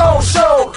old show.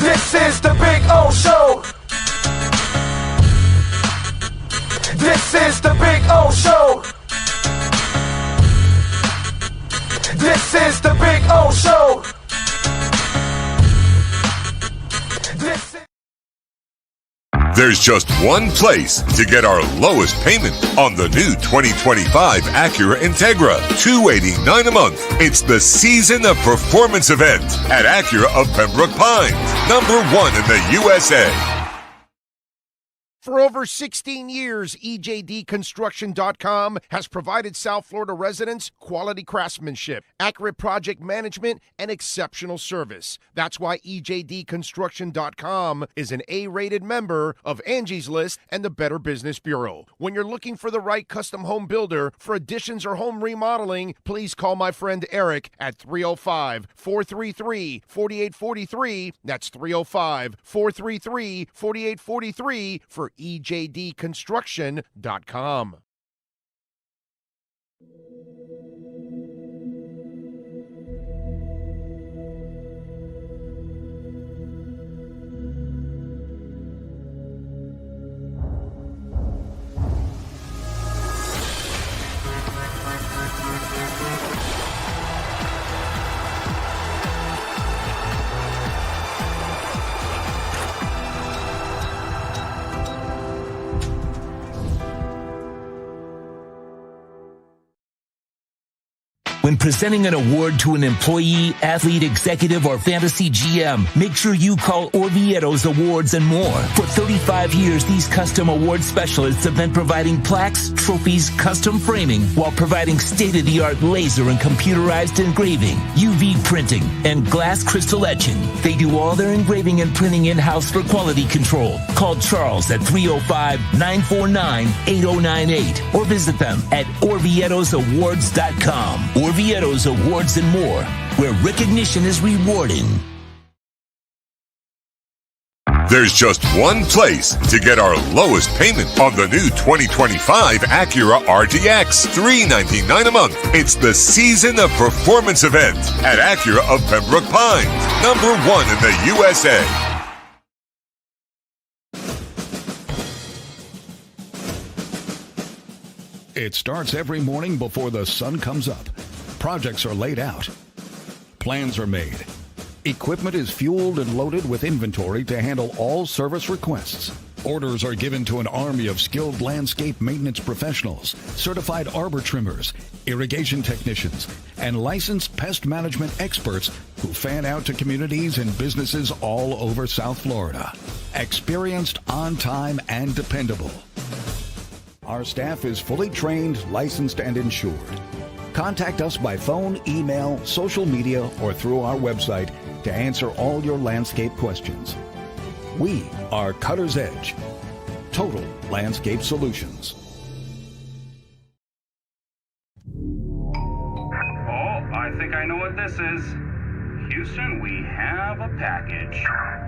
This is the big O show. This is the big O show. This is the big O show. This is... There's just one place to get our lowest payment on the new 2025 Acura Integra, $289 a month. It's the Season of Performance event at Acura of Pembroke Pines, #1 in the USA. For over 16 years, EJDconstruction.com has provided South Florida residents quality craftsmanship, accurate project management, and exceptional service. That's why EJDconstruction.com is an A-rated member of Angie's List and the Better Business Bureau. When you're looking for the right custom home builder for additions or home remodeling, please call my friend Eric at 305-433-4843. That's 305-433-4843 for EJDconstruction.com. When presenting an award to an employee, athlete, executive, or fantasy GM, make sure you call Orvieto's Awards and More. For 35 years, these custom award specialists have been providing plaques, trophies, custom framing, while providing state-of-the-art laser and computerized engraving, UV printing, and glass crystal etching. They do all their engraving and printing in-house for quality control. Call Charles at 305-949-8098 or visit them at orvietosawards.com. Orvieto's Awards and More, where recognition is rewarding. There's just one place to get our lowest payment on the new 2025 Acura RDX, $399 a month. It's the Season of Performance event at Acura of Pembroke Pines, #1 in the USA. It starts every morning before the sun comes up. Projects are laid out. Plans are made. Equipment is fueled and loaded with inventory to handle all service requests. Orders are given to an army of skilled landscape maintenance professionals, certified arbor trimmers, irrigation technicians, and licensed pest management experts who fan out to communities and businesses all over South Florida. Experienced, on time, and dependable. Our staff is fully trained, licensed, and insured. Contact us by phone, email, social media, or through our website to answer all your landscape questions. We are Cutter's Edge. Total Landscape Solutions. Oh, I think I know what this is. Houston, we have a package.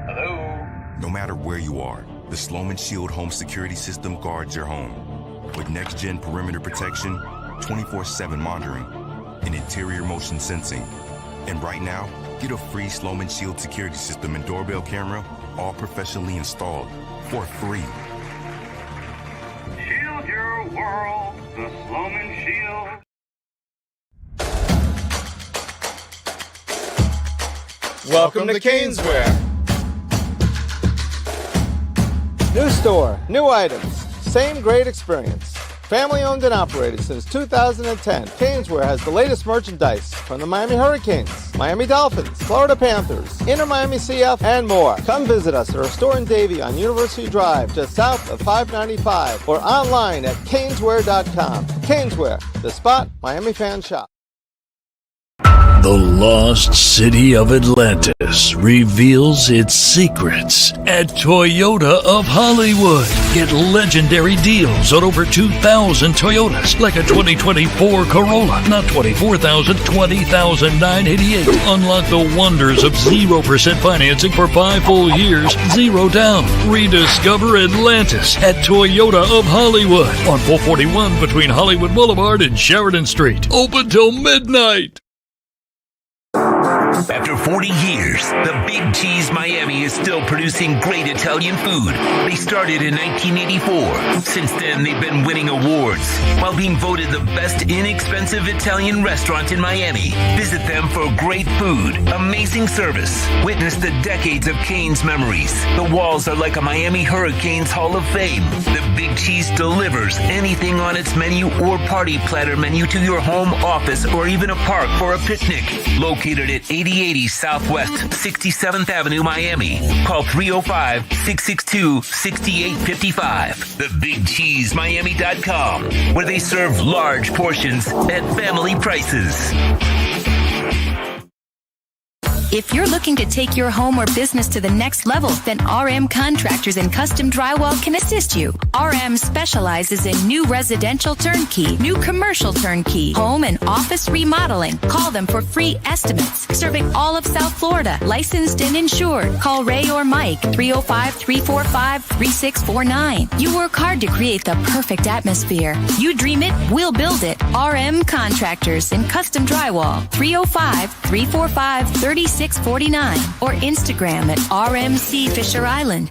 Hello? No matter where you are, the Sloman Shield Home Security System guards your home. With next-gen perimeter protection, 24/7 monitoring, and interior motion sensing. And right now, get a free Sloman Shield security system and doorbell camera, all professionally installed, for free. Shield your world, the Sloman Shield. Welcome to Caneswear. New store, new items, same great experience. Family owned and operated since 2010, Caneswear has the latest merchandise from the Miami Hurricanes, Miami Dolphins, Florida Panthers, Inter Miami CF, and more. Come visit us at our store in Davie on University Drive, just south of 595, or online at caneswear.com. Caneswear, the spot Miami fans shop. The lost city of Atlantis reveals its secrets at Toyota of Hollywood. Get legendary deals on over 2,000 Toyotas, like a 2024 Corolla, not $24,000, $20,988. Unlock the wonders of 0% financing for 5 full years, 0 down. Rediscover Atlantis at Toyota of Hollywood on 441 between Hollywood Boulevard and Sheridan Street. Open till midnight. After 40 years, the Big Cheese Miami is still producing great Italian food. They started in 1984. Since then, they've been winning awards while being voted the best inexpensive Italian restaurant in Miami. Visit them for great food, amazing service. Witness the decades of Cane's memories. The walls are like a Miami Hurricanes Hall of Fame. The Big Cheese delivers anything on its menu or party platter menu to your home, office, or even a park for a picnic. Located at 8080 Southwest 67th Avenue, Miami. Call 305-662-6855. TheBigCheeseMiami.com, where they serve large portions at family prices. If you're looking to take your home or business to the next level, then RM Contractors and Custom Drywall can assist you. RM specializes in new residential turnkey, new commercial turnkey, home and office remodeling. Call them for free estimates. Serving all of South Florida, licensed and insured. Call Ray or Mike, 305-345-3649. You work hard to create the perfect atmosphere. You dream it, we'll build it. RM Contractors and Custom Drywall, 305-345-3649 or Instagram at RMC Fisher Island.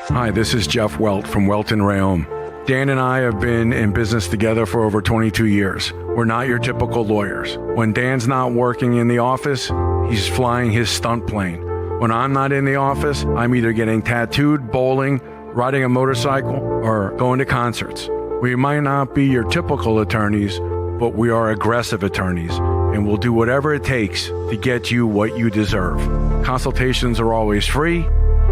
Hi, this is Jeff Welt from Welton Rayom. Dan and I have been in business together for over 22 years. We're not your typical lawyers. When Dan's not working in the office, he's flying his stunt plane. When I'm not in the office, I'm either getting tattooed, bowling, riding a motorcycle, or going to concerts. We might not be your typical attorneys, but we are aggressive attorneys, and we'll do whatever it takes to get you what you deserve. Consultations are always free.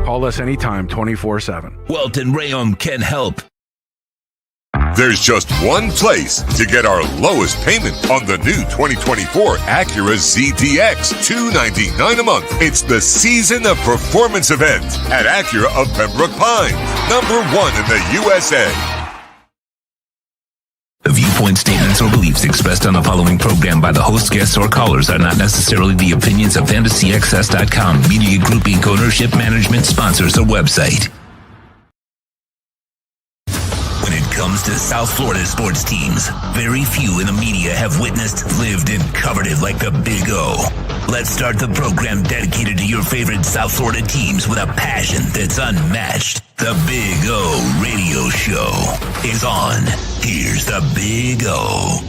Call us anytime, 24/7. Welton Rayom can help. There's just one place to get our lowest payment on the new 2024 Acura ZDX, $299 a month. It's the Season of Performance event at Acura of Pembroke Pines, #1 in the USA. The viewpoints, statements, or beliefs expressed on the following program by the host, guests, or callers are not necessarily the opinions of FantasyXS.com, Media Group Inc. ownership, management, sponsors, or website. When it comes to South Florida sports teams, very few in the media have witnessed, lived, and covered it like the Big O. Let's start the program dedicated to your favorite South Florida teams with a passion that's unmatched. The Big O Radio Show is on. Here's the Big O.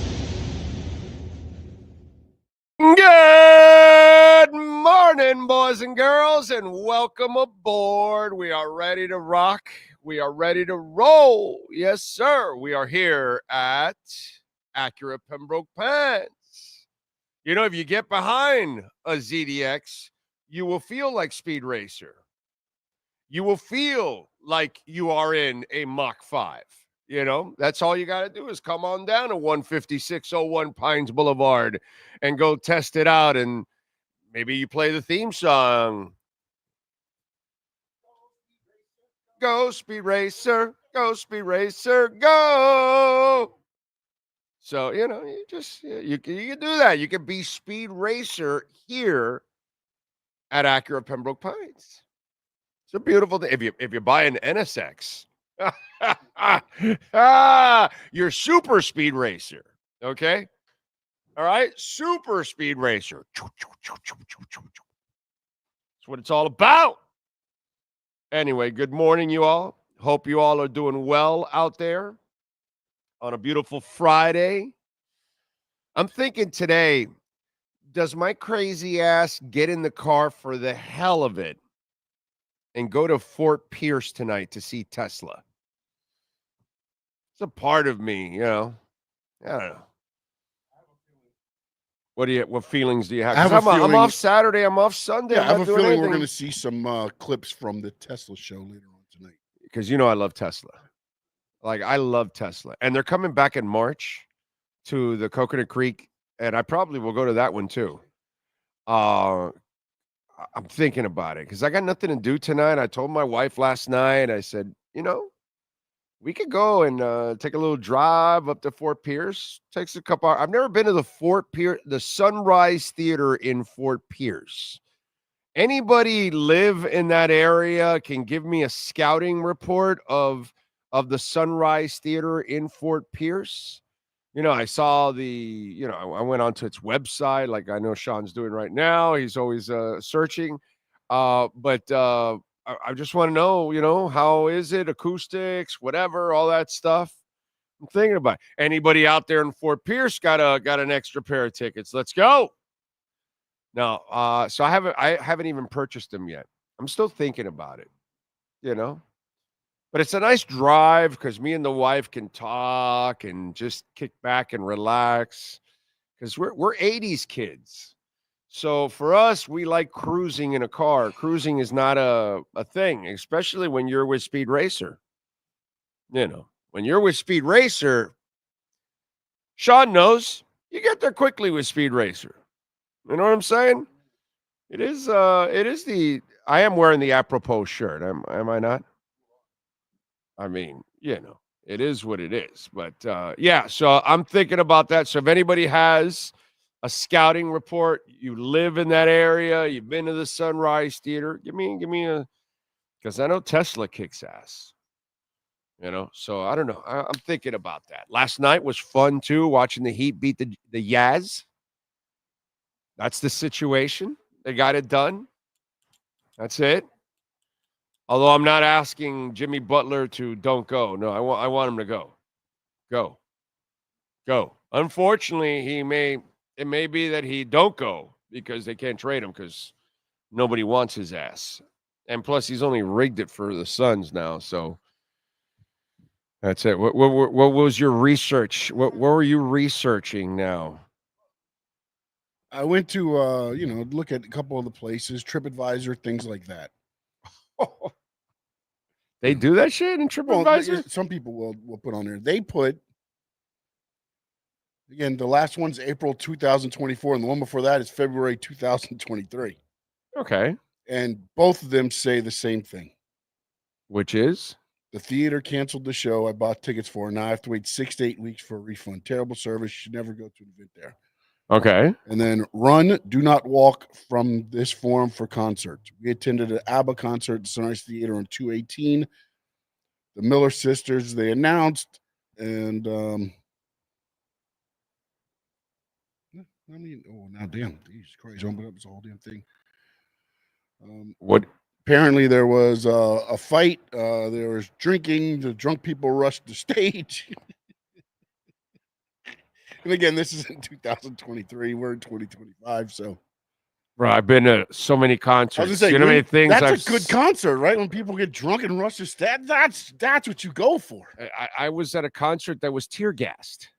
Good morning, boys and girls, and welcome aboard. We are ready to rock. We are ready to roll. Yes, sir. We are here at Acura Pembroke Pines. You know, if you get behind a ZDX, you will feel like Speed Racer. You will feel like you are in a Mach 5. You know, that's all you got to do is come on down to 15601 Pines Boulevard and go test it out. And maybe you play the theme song. Go, Speed Racer, go, Speed Racer, go. So, you know, you can do that. You can be Speed Racer here at Acura Pembroke Pines. It's a beautiful thing. If you buy an NSX, you're Super Speed Racer, okay? All right? Super Speed Racer. That's what it's all about. Anyway, good morning, you all. Hope you all are doing well out there on a beautiful Friday. I'm thinking today, does my crazy ass get in the car for the hell of it and go to Fort Pierce tonight to see Tesla? It's a part of me, you know. I don't know. What feelings do you have? I'm off Saturday. I'm off Sunday. Yeah, I have a feeling we're going to see some clips from the Tesla show later on tonight. Because you know I love Tesla. Like, I love Tesla. And they're coming back in March to the Coconut Creek, and I probably will go to that one too. I'm thinking about it because I got nothing to do tonight. I told my wife last night, I said, we could go and take a little drive up to Fort Pierce. Takes a couple hours. I've never been to the Sunrise Theater in Fort Pierce. Anybody live in that area can give me a scouting report of the Sunrise Theater in Fort Pierce. I saw I went onto its website like I know Sean's doing right now. He's always searching. But I just want to know, how is it? Acoustics, whatever, all that stuff. I'm thinking about it. Anybody out there in Fort Pierce got an extra pair of tickets? Let's go. No, so I haven't even purchased them yet. I'm still thinking about it, But it's a nice drive because me and the wife can talk and just kick back and relax because we're 80s kids. So for us, we like cruising in a car. Cruising is not a thing, especially when you're with Speed Racer. When you're with Speed Racer, Sean knows you get there quickly with Speed Racer. You know what I'm saying? It is I am wearing the apropos shirt. Am I not? I mean, it is what it is. But yeah, so I'm thinking about that. So if anybody has a scouting report, you live in that area, you've been to the Sunrise Theater, give me a, because I know Tesla kicks ass. So I don't know. I'm thinking about that. Last night was fun too, watching the Heat beat the Jazz. That's the situation. They got it done. That's it. Although I'm not asking Jimmy Butler to don't go. No, I want him to go. Go. Unfortunately, it may be that he don't go because they can't trade him because nobody wants his ass. And plus, he's only rigged it for the Suns now. So that's it. What was your research? What were you researching now? I went to look at a couple of the places, TripAdvisor, things like that. They do that shit in TripAdvisor? Well, some people will put on there. They put, again, the last one's April 2024, and the one before that is February 2023. Okay. And both of them say the same thing. Which is? The theater canceled the show I bought tickets for. Now I have to wait 6 to 8 weeks for a refund. Terrible service. Should never go to an event there. Okay. And then do not walk from this forum for concerts. We attended an ABBA concert at the Sunrise Theater on 2/18. The Miller Sisters, they announced, and now damn, Jesus Christ, open up this whole damn thing. What? Apparently there was a fight. There was drinking. The drunk people rushed the stage. And again, this is in 2023. We're in 2025, so. Bro, I've been to so many concerts. I was gonna say, how many things that's a good concert, right? When people get drunk and rush the stage, that's what you go for. I was at a concert that was tear gassed.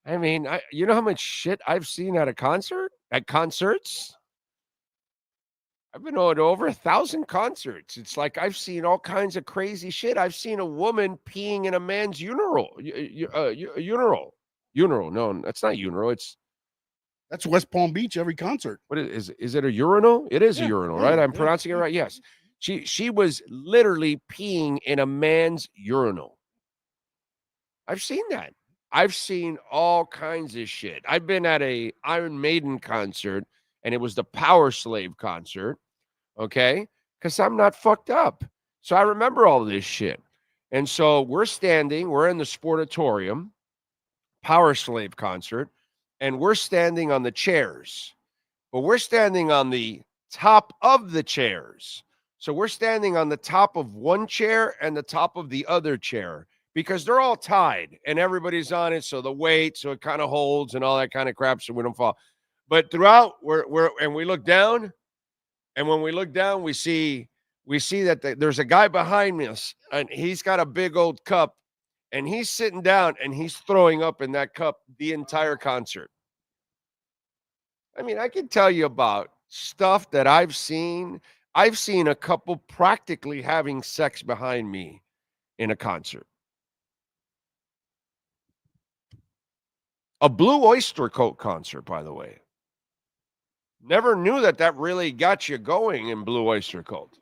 I mean, you know how much shit I've seen at concerts? I've been to over 1,000 concerts. It's like I've seen all kinds of crazy shit. I've seen a woman peeing in a man's urinal. Urinal. No, that's not urinal. That's West Palm Beach every concert. What is it a urinal? It is a urinal, right? I'm pronouncing it right. Yes. She was literally peeing in a man's urinal. I've seen that. I've seen all kinds of shit. I've been at a Iron Maiden concert, and it was the Power Slave concert, okay? Because I'm not fucked up. So I remember all this shit. And so we're in the Sportatorium, Power Slave concert, and we're standing on the chairs. But we're standing on the top of the chairs. So we're standing on the top of one chair and the top of the other chair because they're all tied and everybody's on it. So the weight, so it kind of holds and all that kind of crap so we don't fall. But throughout, we look down, and when we look down, we see that there's a guy behind us, and he's got a big old cup, and he's sitting down, and he's throwing up in that cup the entire concert. I mean, I can tell you about stuff that I've seen. I've seen a couple practically having sex behind me in a concert. A Blue Oyster Cult concert, by the way. Never knew that really got you going in Blue Oyster Cult.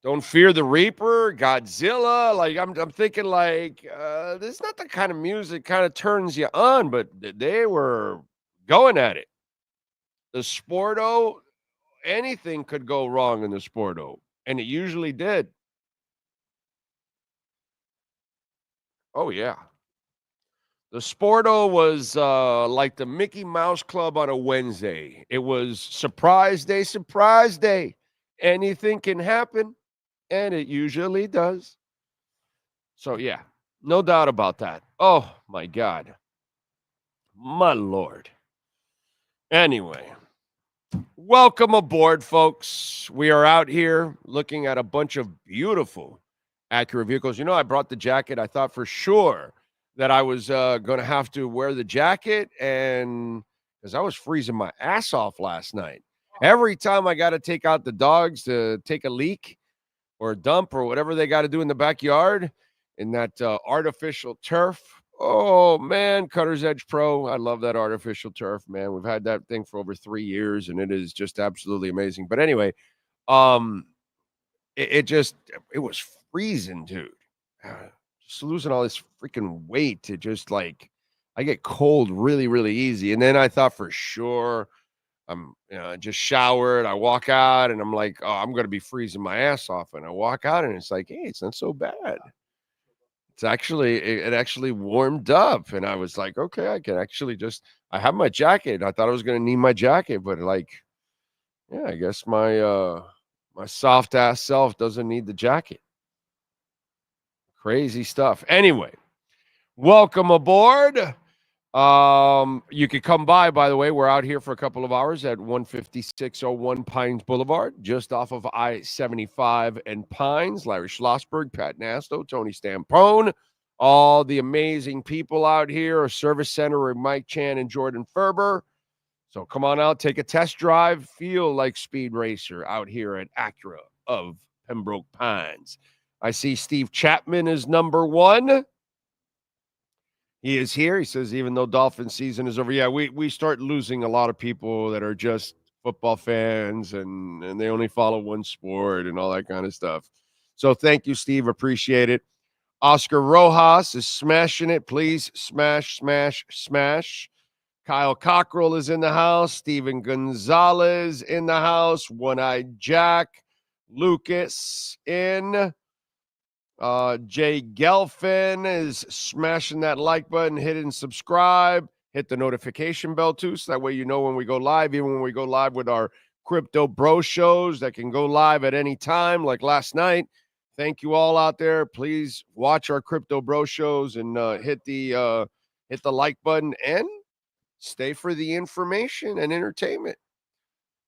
Don't Fear the Reaper, Godzilla. Like I'm thinking like this is not the kind of music kind of turns you on, but they were going at it. The Sporto, anything could go wrong in the Sporto, and it usually did. Oh yeah. The Sporto was like the Mickey Mouse Club on a Wednesday. It was surprise day. Anything can happen, and it usually does. So, yeah, no doubt about that. Oh, my God. My Lord. Anyway, welcome aboard, folks. We are out here looking at a bunch of beautiful Acura vehicles. You know, I brought the jacket. I thought for sure that I was going to have to wear the jacket, and because I was freezing my ass off last night. Every time I got to take out the dogs to take a leak or a dump or whatever they got to do in the backyard in that artificial turf. Oh, man, Cutter's Edge Pro. I love that artificial turf, man. We've had that thing for over 3 years, and it is just absolutely amazing. But anyway, it was freezing, dude. Just losing all this freaking weight to just like, I get cold really, really easy. And then I thought for sure I just showered. I walk out and I'm like, oh, I'm going to be freezing my ass off. And I walk out and it's like, hey, it's not so bad. It actually warmed up. And I was like, okay, I can actually I have my jacket. I thought I was going to need my jacket, but like, yeah, I guess my soft ass self doesn't need the jacket. Crazy stuff. Anyway, welcome aboard. You could come by the way. We're out here for a couple of hours at 15601 Pines Boulevard, just off of I-75 and Pines. Larry Schlossberg, Pat Nasto, Tony Stampone, all the amazing people out here. A service center with Mike Chan and Jordan Ferber. So come on out, take a test drive, feel like Speed Racer out here at Acura of Pembroke Pines. I see Steve Chapman is number one. He is here. He says, even though Dolphins season is over, yeah, we start losing a lot of people that are just football fans and they only follow one sport and all that kind of stuff. So thank you, Steve. Appreciate it. Oscar Rojas is smashing it. Please smash, smash, smash. Kyle Cockrell is in the house. Steven Gonzalez in the house. One-Eyed Jack. Lucas in. Jay Gelfin is smashing that like button, hitting subscribe, hit the notification bell too, so that way you know when we go live, even when we go live with our Crypto Bro shows that can go live at any time, like last night. Thank you all out there. Please watch our Crypto Bro shows and hit the like button and stay for the information and entertainment.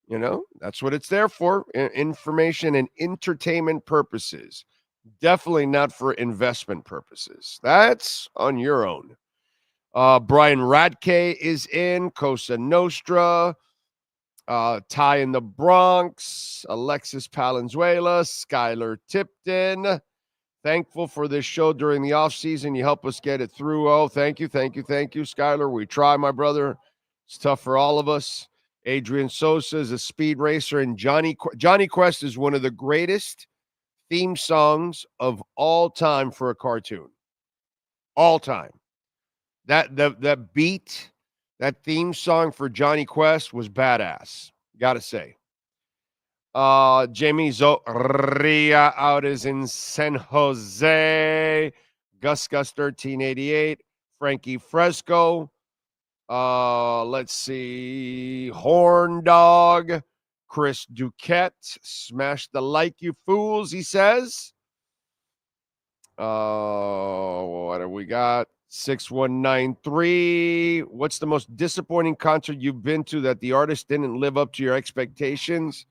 You know, that's what it's there for, information and entertainment purposes. Definitely not for investment purposes. That's on your own. Brian Radke is in. Cosa Nostra. Ty in the Bronx. Alexis Palenzuela. Skylar Tipton. Thankful for this show during the off season. You help us get it through. Oh, thank you, Skylar. We try, my brother. It's tough for all of us. Adrian Sosa is a speed racer, and Johnny Quest is one of the greatest theme songs of all time for a cartoon. All time. That beat, that theme song for Johnny Quest was badass. Gotta say. Jamie Zoria out is in San Jose. Gus 1388. Frankie Fresco. Let's see. Horn Dog. Chris Duquette, smash the like, you fools, he says. What do we got? 6193. What's the most disappointing concert you've been to that the artist didn't live up to your expectations?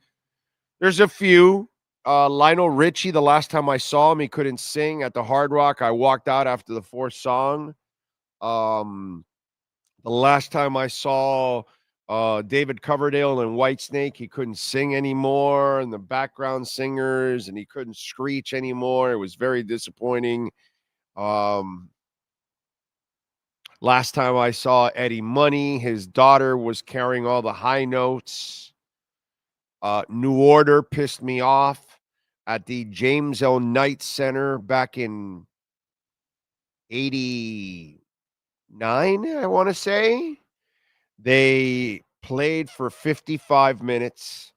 There's a few. Lionel Richie, the last time I saw him, he couldn't sing at the Hard Rock. I walked out after the fourth song. The last time I saw David Coverdale and Whitesnake, he couldn't sing anymore, and the background singers, and he couldn't screech anymore. It was very disappointing. Last time I saw Eddie Money, his daughter was carrying all the high notes. New Order pissed me off at the James L. Knight Center back in 89, I want to say. They played for 55 minutes,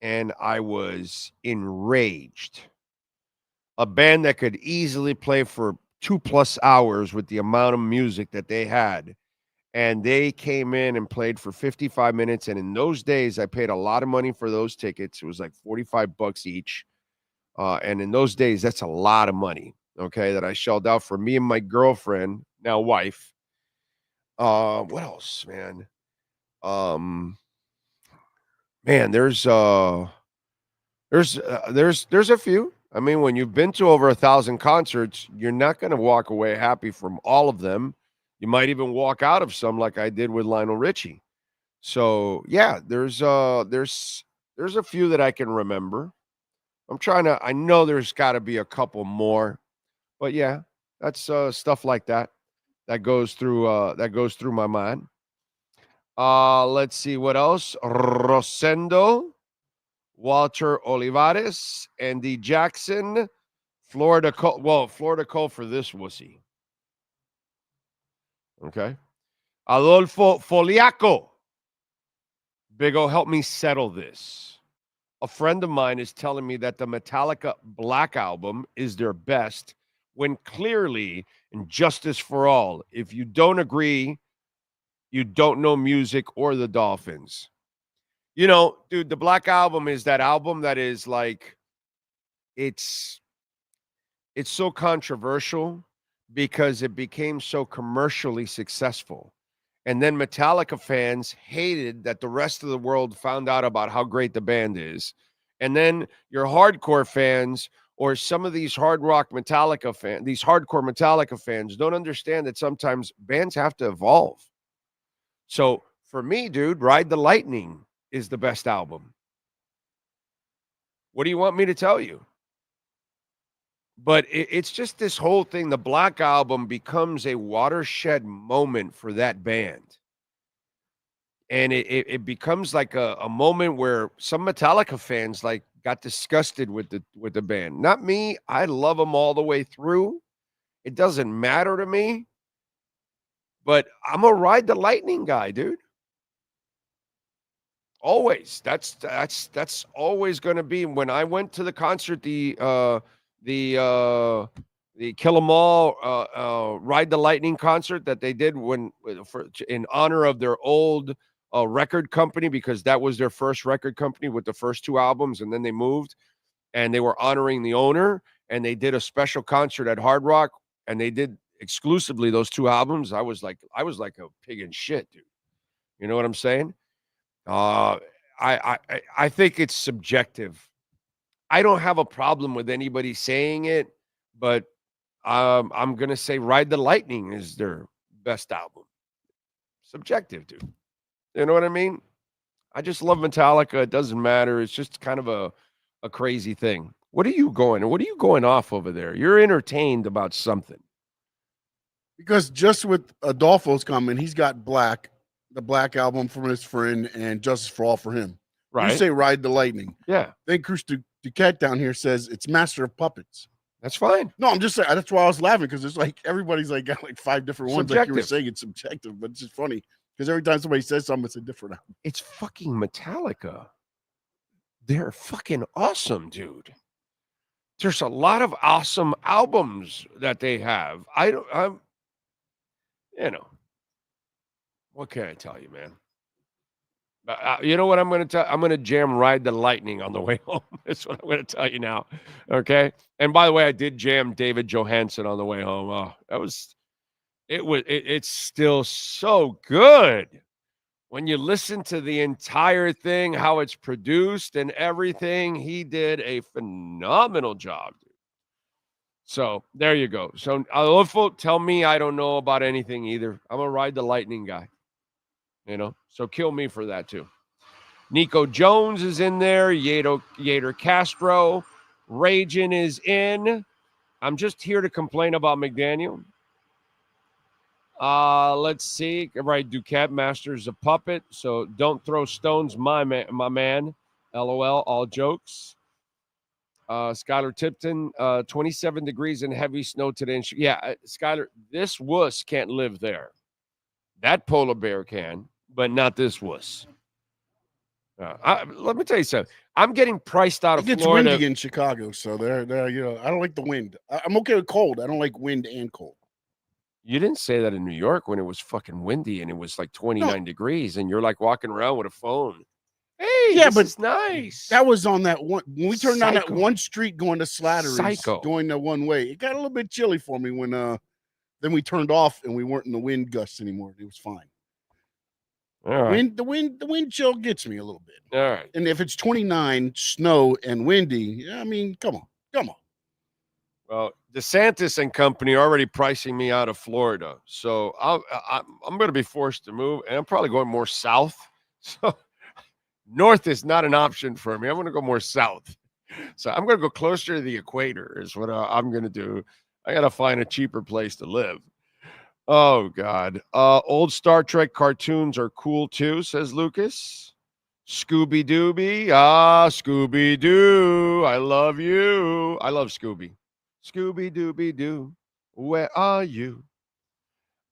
and I was enraged. A band that could easily play for 2+ hours with the amount of music that they had. And they came in and played for 55 minutes. And in those days, I paid a lot of money for those tickets. It was like $45 each. And in those days, that's a lot of money, okay, that I shelled out for me and my girlfriend, now wife. What else, man? Man, there's a few. I mean, when you've been to over 1,000 concerts, you're not going to walk away happy from all of them. You might even walk out of some like I did with Lionel Richie. So yeah, there's a few that I can remember. I know there's got to be a couple more, but yeah, that's stuff like that goes through my mind. Let's see what else. Rosendo, Walter Olivares, Andy Jackson, Florida Cole. Well, Florida Cole for this wussy. Okay. Adolfo Foliaco. Big O, help me settle this. A friend of mine is telling me that the Metallica Black Album is their best, when clearly, in Justice for All, if you don't agree, you don't know music or the Dolphins. You know, dude, the Black Album is that album that is like, it's so controversial because it became so commercially successful. And then Metallica fans hated that the rest of the world found out about how great the band is. And then your hardcore fans or some of these hardcore Metallica fans don't understand that sometimes bands have to evolve. So for me, dude, Ride the Lightning is the best album. What do you want me to tell you? But it's just this whole thing. The Black Album becomes a watershed moment for that band. And it becomes like a moment where some Metallica fans like got disgusted with the band. Not me. I love them all the way through. It doesn't matter to me. But I'm a Ride the Lightning guy, dude. Always. That's always going to be. When I went to the concert, the Kill 'Em All Ride the Lightning concert that they did in honor of their old record company, because that was their first record company with the first 2 albums, and then they moved and they were honoring the owner, and they did a special concert at Hard Rock, and they did exclusively those 2 albums. I was like a pig in shit, dude. You know what I'm saying? I think it's subjective. I don't have a problem with anybody saying it, but I'm going to say Ride the Lightning is their best album. Subjective, dude. You know what I mean? I just love Metallica. It doesn't matter. It's just kind of a crazy thing. What are you going off over there? You're entertained about something. Because just with Adolfo's comment, he's got the Black Album from his friend, and Justice for All for him. Right. You say Ride the Lightning. Yeah. Then Cruz Duquette down here says it's Master of Puppets. That's fine. No, I'm just saying, that's why I was laughing, because it's like everybody's like got like 5 different ones. Subjective. Like you were saying, it's subjective, but it's just funny because every time somebody says something, it's a different album. It's fucking Metallica. They're fucking awesome, dude. There's a lot of awesome albums that they have. What can I tell you, man? You know what I'm going to tell? I'm going to jam Ride the Lightning on the way home. That's what I'm going to tell you now. Okay. And by the way, I did jam David Johansen on the way home. Oh, it's still so good. When you listen to the entire thing, how it's produced and everything, he did a phenomenal job, dude. So there you go. So Adolfo, tell me I don't know about anything either. I'm a Ride the Lightning guy. So kill me for that too. Nico Jones is in there. Yader Castro. Ragin is in. I'm just here to complain about McDaniel. Let's see. Right, Duquette masters a puppet, so don't throw stones, my man. LOL, all jokes. Skylar Tipton, 27 degrees and heavy snow today. Skylar, this wuss can't live there. That polar bear can, but not this wuss. Let me tell you something. I'm getting priced out of It gets Florida. windy in Chicago, so they're I don't like the wind. I'm okay with cold. I don't like wind and cold. You didn't say that in New York when it was fucking windy and it was like 29 degrees, and you're like walking around with a phone. Hey, yeah, this but is nice. That was on that one. When we turned down that one street going to Slattery's, Psycho. going the one way, it got a little bit chilly for me when then we turned off and we weren't in the wind gusts anymore. It was fine. All right. The wind chill gets me a little bit. All right. And if it's 29, snow and windy, I mean, come on. Well, DeSantis and company are already pricing me out of Florida, so I'm going to be forced to move, and I'm probably going more south. So north is not an option for me. I'm going to go more south. So I'm going to go closer to the equator is what I'm going to do. I got to find a cheaper place to live. Oh, God. Old Star Trek cartoons are cool, too, says Lucas. Scooby-Dooby. Scooby-Doo. I love you. I love Scooby. Scooby-Dooby-Doo. Where are you?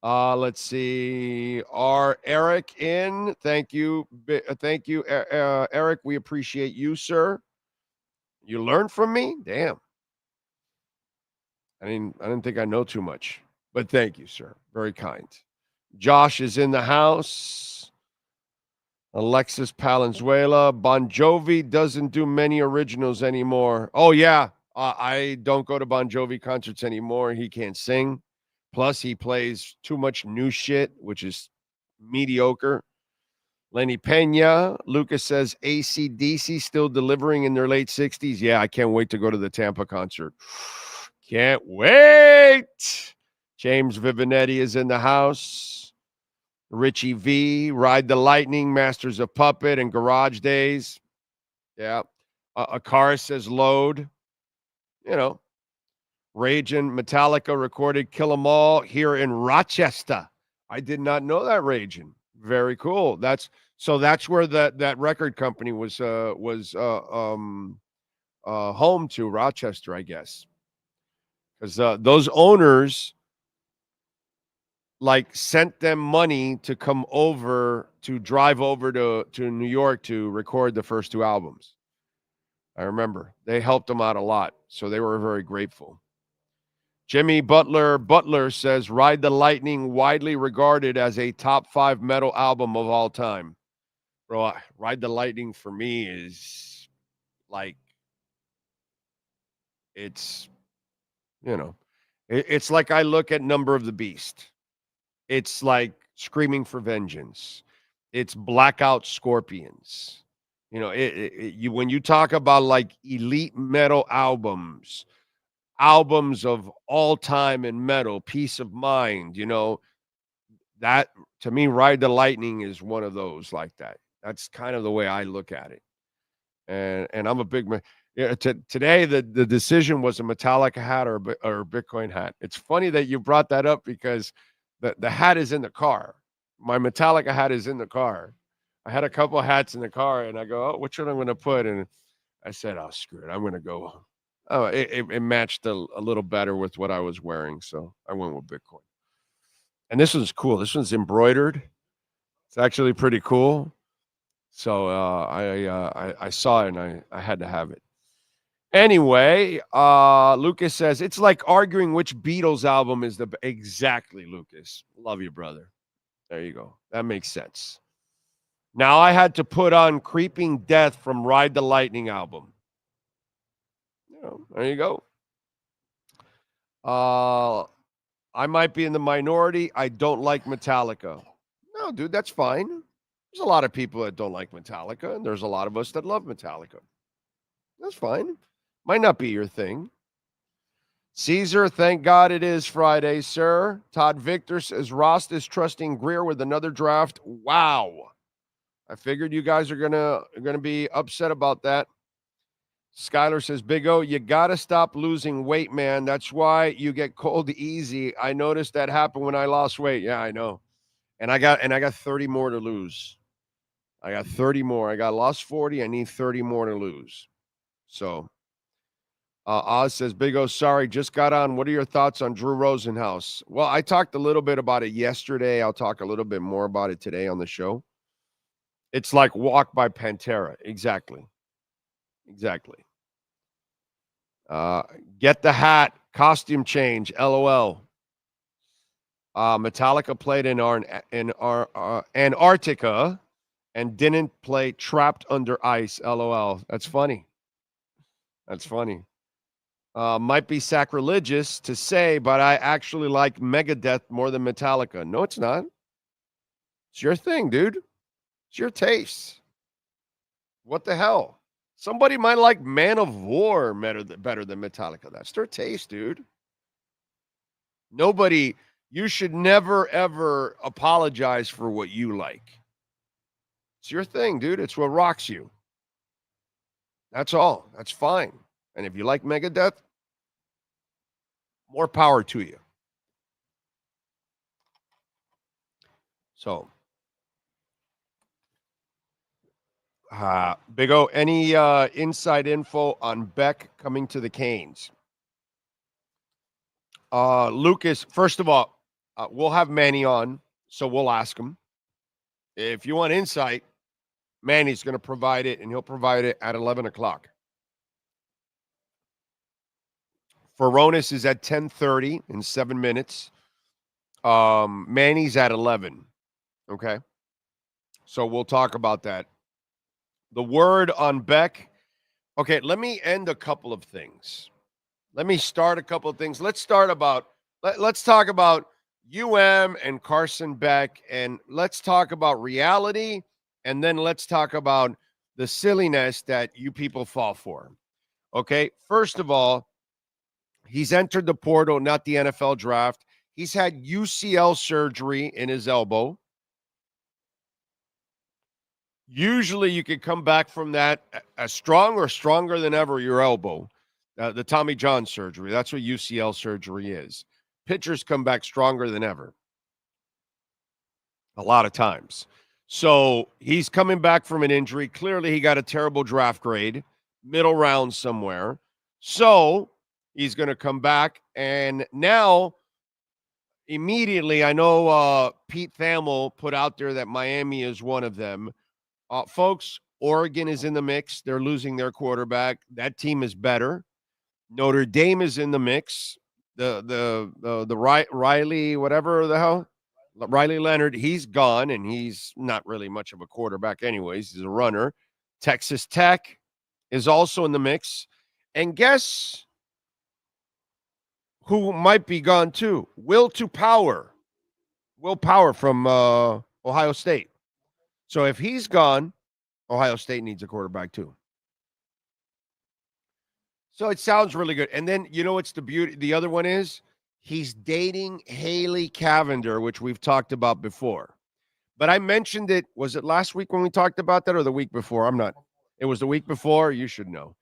Let's see. Eric in? Thank you. Thank you, Eric. We appreciate you, sir. You learned from me? Damn. I didn't think I know too much, but thank you, sir. Very kind. Josh is in the house. Alexis Palenzuela. Bon Jovi doesn't do many originals anymore. Oh, yeah. I don't go to Bon Jovi concerts anymore. He can't sing. Plus, he plays too much new shit, which is mediocre. Lenny Pena. Lucas says AC/DC still delivering in their late 60s. Yeah, I can't wait to go to the Tampa concert. Can't wait. James Vivinetti is in the house. Richie V. Ride the Lightning, Masters of Puppet, and Garage Days. Yeah. Akara says load. You know. Raging Metallica recorded Kill 'Em All here in Rochester. I did not know that, Raging. Very cool. That's where that record company was home to, Rochester, I guess. Because those owners sent them money to come over, to drive over to New York to record the first two albums. I remember. They helped them out a lot, so they were very grateful. Jimmy Butler says, Ride the Lightning, widely regarded as a top 5 metal album of all time. Bro, Ride the Lightning for me is it's, it's like I look at Number of the Beast. It's like Screaming for Vengeance. It's Blackout Scorpions. When you talk about elite metal albums of all time in metal, Peace of Mind, that to me, Ride the Lightning is one of those like that. That's kind of the way I look at it. And I'm a big man. Yeah, today the decision was a Metallica hat or a Bitcoin hat. It's funny that you brought that up because the hat is in the car. My Metallica hat is in the car. I had a couple of hats in the car, and I go, which one I'm going to put? And I said, screw it. I'm going to go. Oh, it matched a little better with what I was wearing, so I went with Bitcoin. And this one's cool. This one's embroidered. It's actually pretty cool. So I saw it, and I had to have it. Anyway, Lucas says, it's like arguing which Beatles album is exactly, Lucas. Love you, brother. There you go. That makes sense. Now I had to put on Creeping Death from Ride the Lightning album. There you go. I might be in the minority. I don't like Metallica. No, dude, that's fine. There's a lot of people that don't like Metallica, and there's a lot of us that love Metallica. That's fine. Might not be your thing. Caesar, thank God it is Friday, sir. Todd Victor says Ross is trusting Greer with another draft. Wow. I figured you guys are gonna be upset about that. Skylar says, Big O, you got to stop losing weight, man. That's why you get cold easy. I noticed that happened when I lost weight. Yeah, I know. And I got 30 more to lose. I got 30 more. I got lost 40. I need 30 more to lose. So Oz says, Big O, sorry, just got on. What are your thoughts on Drew Rosenhaus? Well, I talked a little bit about it yesterday. I'll talk a little bit more about it today on the show. It's like Walk by Pantera. Exactly. Get the hat, costume change, LOL. Metallica played in Antarctica and didn't play Trapped Under Ice, LOL. That's funny. Might be sacrilegious to say, but I actually like Megadeth more than Metallica. No, it's not. It's your thing, dude. It's your taste. What the hell? Somebody might like Man of War better than Metallica. That's their taste, dude. You should never, ever apologize for what you like. It's your thing, dude. It's what rocks you. That's all. That's fine. And if you like Megadeth, more power to you. So, Big O, any inside info on Beck coming to the Canes? Lucas, first of all, we'll have Manny on, so we'll ask him. If you want insight, Manny's going to provide it, and he'll provide it at 11 o'clock. Furones is at 10:30 in 7 minutes. Manny's at 11. Okay? So we'll talk about that. The word on Beck. Okay, let me end a couple of things. Let me start a couple of things. Let's talk about UM and Carson Beck, and let's talk about reality, and then let's talk about the silliness that you people fall for. Okay, first of all, he's entered the portal, not the NFL draft. He's had UCL surgery in his elbow. Usually you could come back from that as strong or stronger than ever, your elbow. The Tommy John surgery. That's what UCL surgery is. Pitchers come back stronger than ever. A lot of times. So he's coming back from an injury. Clearly he got a terrible draft grade, middle round somewhere. So he's going to come back. And now, immediately, I know Pete Thamel put out there that Miami is one of them. Folks, Oregon is in the mix. They're losing their quarterback. That team is better. Notre Dame is in the mix. The Riley, whatever the hell, Riley Leonard, he's gone, and he's not really much of a quarterback anyways. He's a runner. Texas Tech is also in the mix. And guess who might be gone too? Will Power from Ohio State. So if he's gone, Ohio State needs a quarterback too. So it sounds really good. And then, you know what's the beauty? The other one is he's dating Haley Cavender, which we've talked about before. But I mentioned it. Was it last week when we talked about that, or the week before? It was the week before. You should know.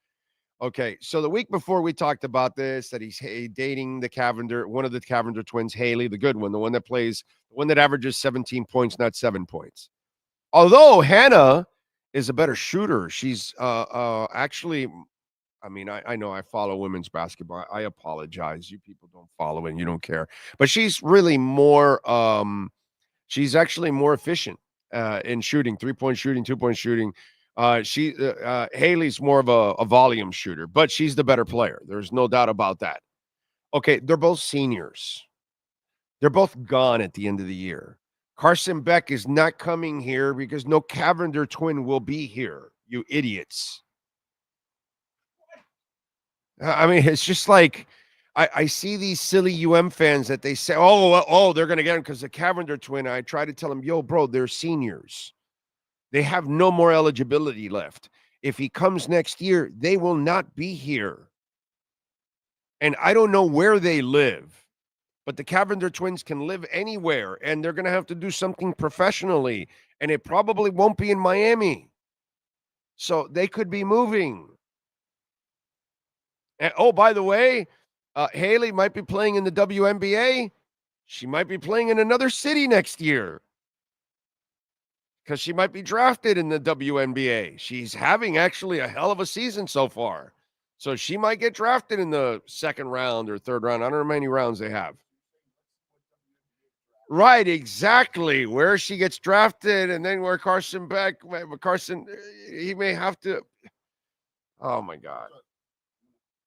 Okay, so the week before we talked about this, that he's dating the Cavender, one of the Cavender twins, Haley, the good one, the one that averages 17 points, not 7 points. Although Hannah is a better shooter. She's actually, I mean, I know I follow women's basketball. I apologize. You people don't follow it and you don't care. But she's really more, she's actually more efficient in shooting, 3-point shooting, 2-point shooting. Haley's more of a volume shooter, but she's the better player. There's no doubt about that. Okay, they're both seniors. They're both gone at the end of the year. Carson Beck is not coming here because no Cavender twin will be here, you idiots. I mean, it's just like I see these silly fans that they say, oh, they're going to get him because the Cavender twin. I try to tell them, yo, bro, they're seniors. They have no more eligibility left. If he comes next year, they will not be here. And I don't know where they live, but the Cavender twins can live anywhere, and they're going to have to do something professionally, and it probably won't be in Miami. So they could be moving. And, oh, by the way, Haley might be playing in the WNBA. She might be playing in another city next year because she might be drafted in the WNBA. She's having actually a hell of a season so far. So she might get drafted in the second round or third round. I don't know how many rounds they have. Right, exactly. Where she gets drafted and then where Carson Beck, he may have to. Oh, my God.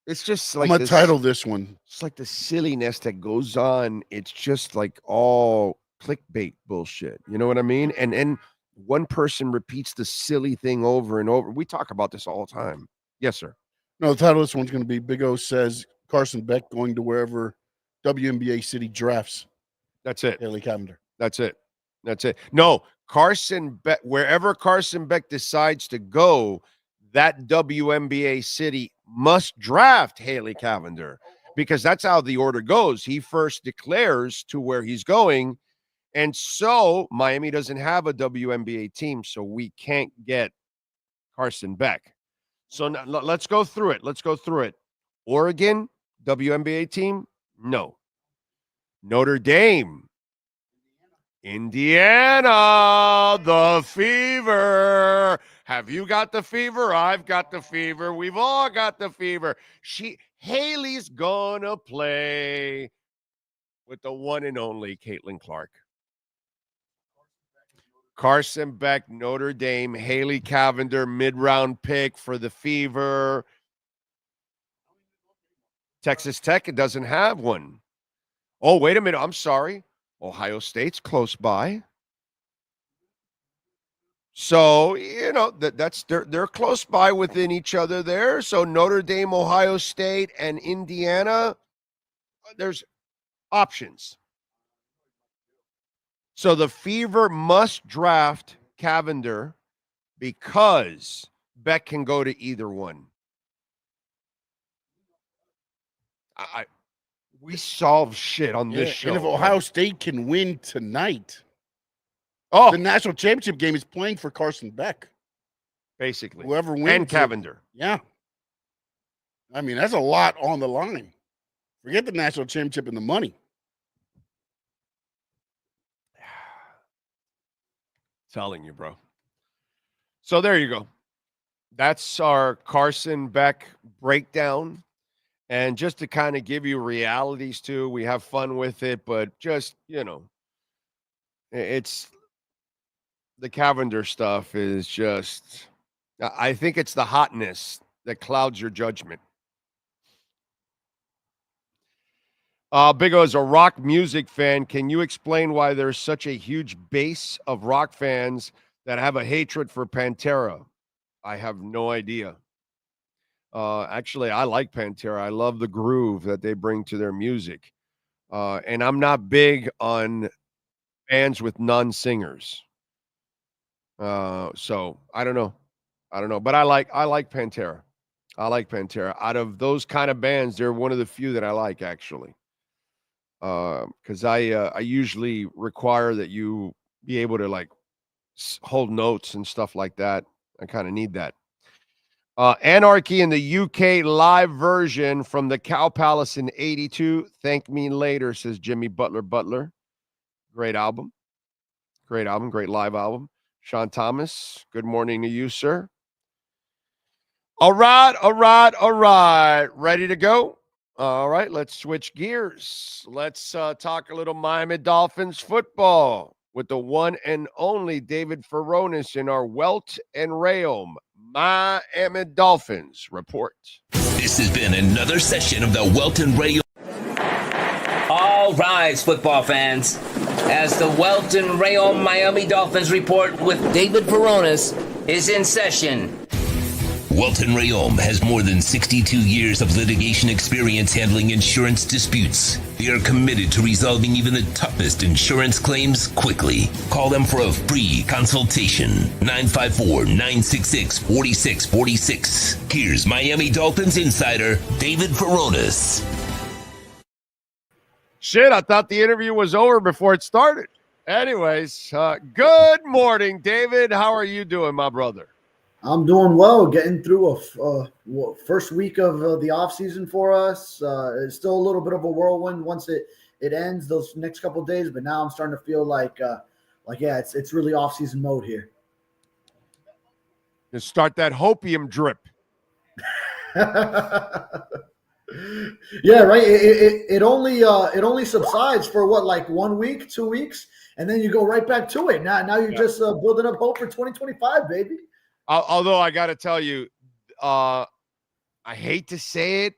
It's just like I'm going to title this one. It's like the silliness that goes on. It's just like all clickbait bullshit. You know what I mean? And one person repeats the silly thing over and over. We talk about this all the time. Yes, sir. No, the title of this one's going to be Big O says Carson Beck going to wherever WNBA city drafts. That's it. Haley Cavender. That's it. That's it. No, Carson Beck, wherever Carson Beck decides to go, that WNBA city must draft Haley Cavender because that's how the order goes. He first declares to where he's going. And so Miami doesn't have a WNBA team, so we can't get Carson Beck. So now, let's go through it. Let's go through it. Oregon, WNBA team? No. Notre Dame. Indiana, the fever. Have you got the fever? I've got the fever. We've all got the fever. Haley's gonna play with the one and only Caitlin Clark. Carson Beck, Notre Dame, Haley Cavender, mid-round pick for the fever. Texas Tech, it doesn't have one. Oh, wait a minute. I'm sorry. Ohio State's close by. So, you know, they're close by within each other there. So Notre Dame, Ohio State, and Indiana, there's options. So the Fever must draft Cavender because Beck can go to either one. We solve shit on this show. And if Ohio State can win tonight, the national championship game is playing for Carson Beck. Basically. Whoever wins. And Cavender. Yeah. I mean, that's a lot on the line. Forget the national championship and the money. Telling you, bro. So there you go. That's our Carson Beck breakdown. And just to kind of give you realities too, we have fun with it, but just, you know, it's the Cavender stuff is just, I think it's the hotness that clouds your judgment. Big O is a rock music fan. Can you explain why there's such a huge base of rock fans that have a hatred for Pantera? I have no idea. Actually, I like Pantera. I love the groove that they bring to their music. And I'm not big on bands with non-singers. So I don't know. But I like Pantera. I like Pantera. Out of those kind of bands, they're one of the few that I like, actually. Because I usually require that you be able to like hold notes and stuff like that. I kind of need that. Anarchy in the UK live version from the Cow Palace in 82. Thank me later, says Jimmy Butler. Great album. Great live album. Sean Thomas, good morning to you, sir. All right. Ready to go? All right, let's switch gears. Let's talk a little Miami Dolphins football with the one and only David Furones in our Welt and Rayom Miami Dolphins report. This has been another session of the Welt and Rayom. All rise, football fans, as the Welt and Rayom Miami Dolphins report with David Furones is in session. Welt and Rayom has more than 62 years of litigation experience handling insurance disputes. They are committed to resolving even the toughest insurance claims quickly. Call them for a free consultation. 954-966-4646. Here's Miami Dolphins insider David Furones. Shit, I thought the interview was over before it started. Anyways, good morning, David. How are you doing, my brother? I'm doing well, getting through first week of the off season for us. It's still a little bit of a whirlwind once it ends those next couple of days, but now I'm starting to feel like it's really off season mode here. To start that hopium drip. Yeah, right. It only subsides for what, like 1 week, 2 weeks, and then you go right back to it. Now you're just building up hope for 2025, baby. Although I got to tell you, I hate to say it,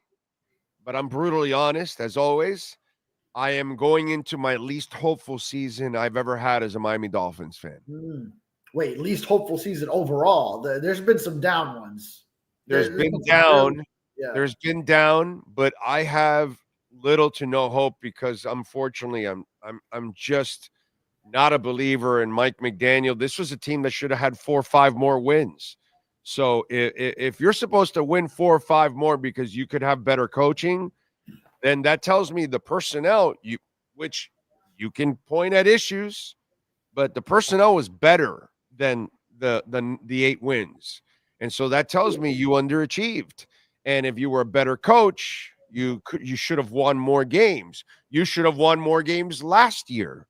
but I'm brutally honest, as always. I am going into my least hopeful season I've ever had as a Miami Dolphins fan. Wait, least hopeful season overall. There's been some down ones. There's been down. There's been down, but I have little to no hope because unfortunately I'm just not a believer in Mike McDaniel. This was a team that should have had 4 or 5 more wins. So if you're supposed to win 4 or 5 more because you could have better coaching, then that tells me the personnel, which you can point at issues, but the personnel was better than the 8 wins. And so that tells me you underachieved. And if you were a better coach, you should have won more games. You should have won more games last year.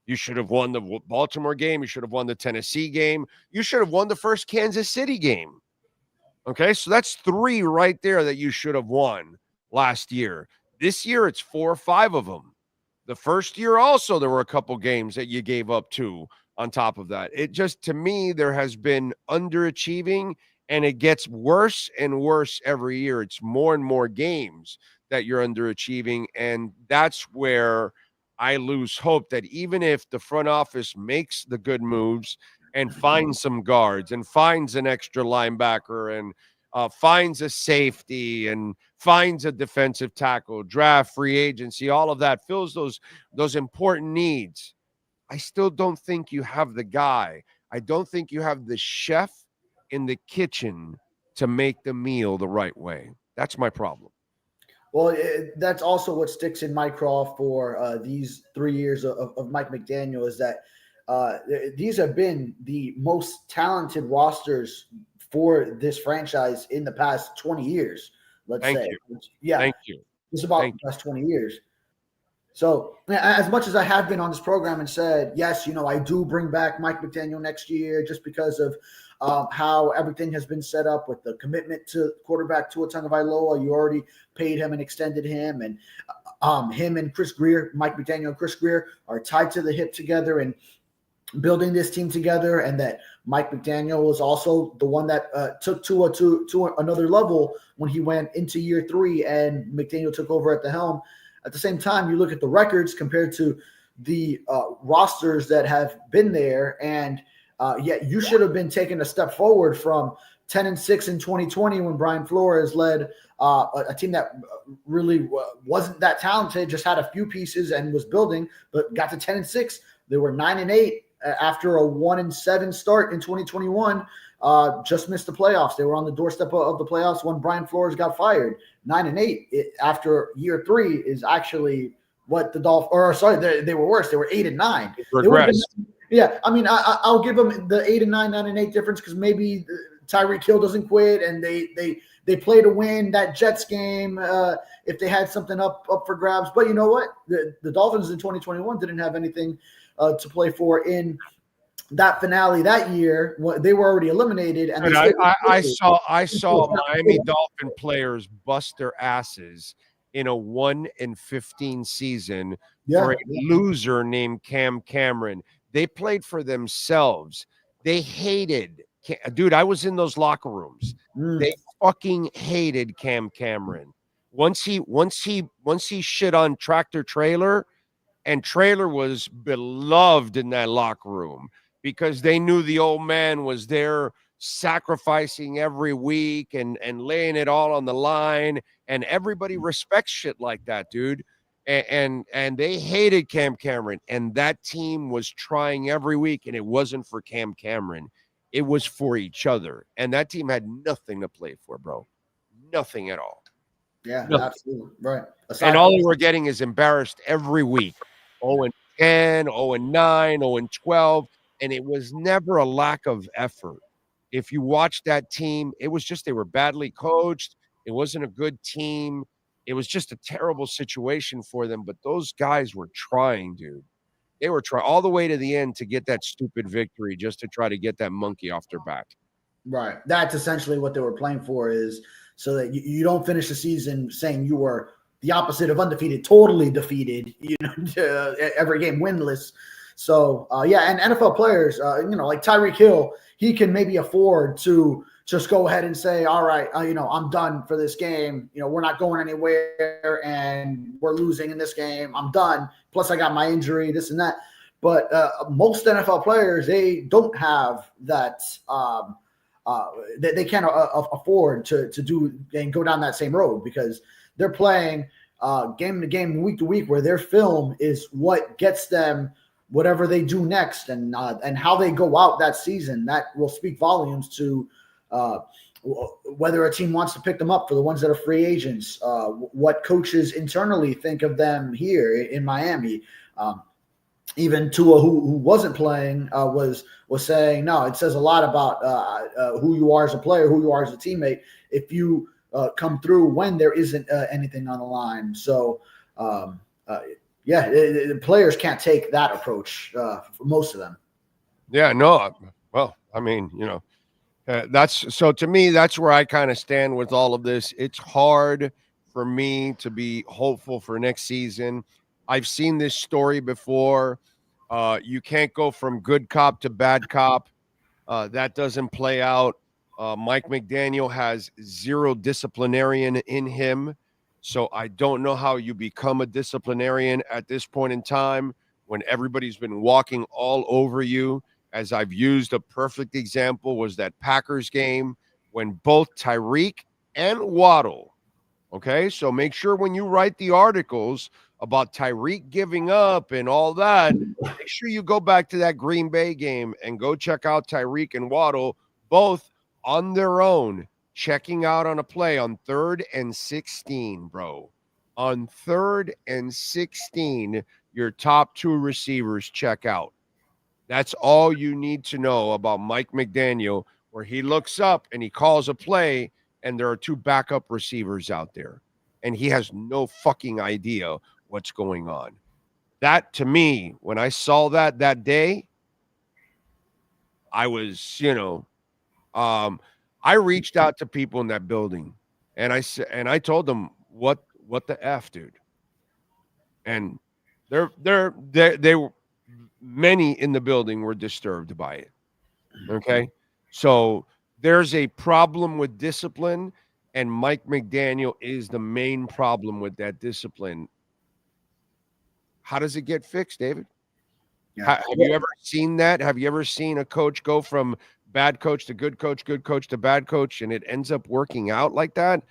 You should have won the Baltimore game. You should have won the Tennessee game. You should have won the first Kansas City game. Okay, so that's 3 right there that you should have won last year. This year, it's 4 or 5 of them. The first year also, there were a couple games that you gave up to on top of that. It just, to me, there has been underachieving, and it gets worse and worse every year. It's more and more games that you're underachieving, and that's where I lose hope that even if the front office makes the good moves and finds some guards and finds an extra linebacker and finds a safety and finds a defensive tackle, draft, free agency, all of that, fills those important needs, I still don't think you have the guy. I don't think you have the chef in the kitchen to make the meal the right way. That's my problem. Well, that's also what sticks in my craw for these 3 years of Mike McDaniel is that these have been the most talented rosters for this franchise in the past 20 years, let's say. Thank you. Yeah. Thank you. It's about the past 20 years. So as much as I have been on this program and said, yes, I do bring back Mike McDaniel next year just because of how everything has been set up with the commitment to quarterback Tua Tagovailoa. You already paid him and extended him, and him and Chris Grier, Mike McDaniel and Chris Grier are tied to the hip together and building this team together, and that Mike McDaniel was also the one that took Tua to another level when he went into year 3 and McDaniel took over at the helm. At the same time, you look at the records compared to the rosters that have been there, and you should have been taking a step forward from 10-6 in 2020 when Brian Flores led a team that really wasn't that talented, just had a few pieces and was building, but got to 10-6. They were 9-8 after a 1-7 start in 2021. Just missed the playoffs. They were on the doorstep of the playoffs when Brian Flores got fired. 9-8 after year 3 is actually what the Dolphins. They were worse. They were 8-9. Yeah, I mean, I'll give them the 8-9, 9-8 difference because maybe Tyreek Hill doesn't quit, and they play to win that Jets game if they had something up for grabs. But you know what? The Dolphins in 2021 didn't have anything to play for in that finale that year. They were already eliminated, and I saw Miami Dolphin players bust their asses in a 1-15 season for a loser named Cam Cameron. They played for themselves. They hated, dude. I was in those locker rooms. They fucking hated Cam Cameron. Once he shit on Tractor Trailer, and Trailer was beloved in that locker room because they knew the old man was there sacrificing every week and laying it all on the line, and everybody respects shit like that, dude. And they hated Cam Cameron, and that team was trying every week, and it wasn't for Cam Cameron. It was for each other, and that team had nothing to play for, bro. Nothing at all. Yeah, nothing. Absolutely. Right. And all they were getting is embarrassed every week. 0-10, 0-9, 0-12, and it was never a lack of effort. if you watch that team, it was just they were badly coached. It wasn't a good team. It was just a terrible situation for them. But those guys were trying, dude. They were trying all the way to the end to get that stupid victory just to try to get that monkey off their back. Right. That's essentially what they were playing for, is so that you don't finish the season saying you were the opposite of undefeated, totally defeated, every game winless. So, and NFL players, like Tyreek Hill, he can maybe afford to just go ahead and say, all right, I'm done for this game. We're not going anywhere and we're losing in this game. I'm done. Plus I got my injury, this and that. But most NFL players, they don't have that. They can't afford to do and go down that same road, because they're playing game to game, week to week, where their film is what gets them whatever they do next, and how they go out that season. That will speak volumes to whether a team wants to pick them up for the ones that are free agents, what coaches internally think of them here in Miami. Even Tua, who wasn't playing, was saying, no, it says a lot about who you are as a player, who you are as a teammate, if you come through when there isn't anything on the line. So, the players can't take that approach for most of them. Yeah, no. Well, I mean, to me, that's where I kind of stand with all of this. It's hard for me to be hopeful for next season. I've seen this story before. You can't go from good cop to bad cop. That doesn't play out. Mike McDaniel has zero disciplinarian in him. So I don't know how you become a disciplinarian at this point in time when everybody's been walking all over you. As I've used, a perfect example was that Packers game when both Tyreek and Waddle. Okay, so make sure when you write the articles about Tyreek giving up and all that, make sure you go back to that Green Bay game and go check out Tyreek and Waddle, both on their own, checking out on a play on 3rd and 16, bro. On 3rd and 16, your top 2 receivers check out. That's all you need to know about Mike McDaniel, where he looks up and he calls a play and there are 2 backup receivers out there. And he has no fucking idea what's going on. That, to me, when I saw that day, I was, I reached out to people in that building, and I told them, what the F, dude? And they were, many in the building were disturbed by it. Okay. So there's a problem with discipline, and Mike McDaniel is the main problem with that discipline. How does it get fixed, David? Yeah. Have you ever seen that? Have you ever seen a coach go from bad coach to good coach to bad coach, and it ends up working out like that?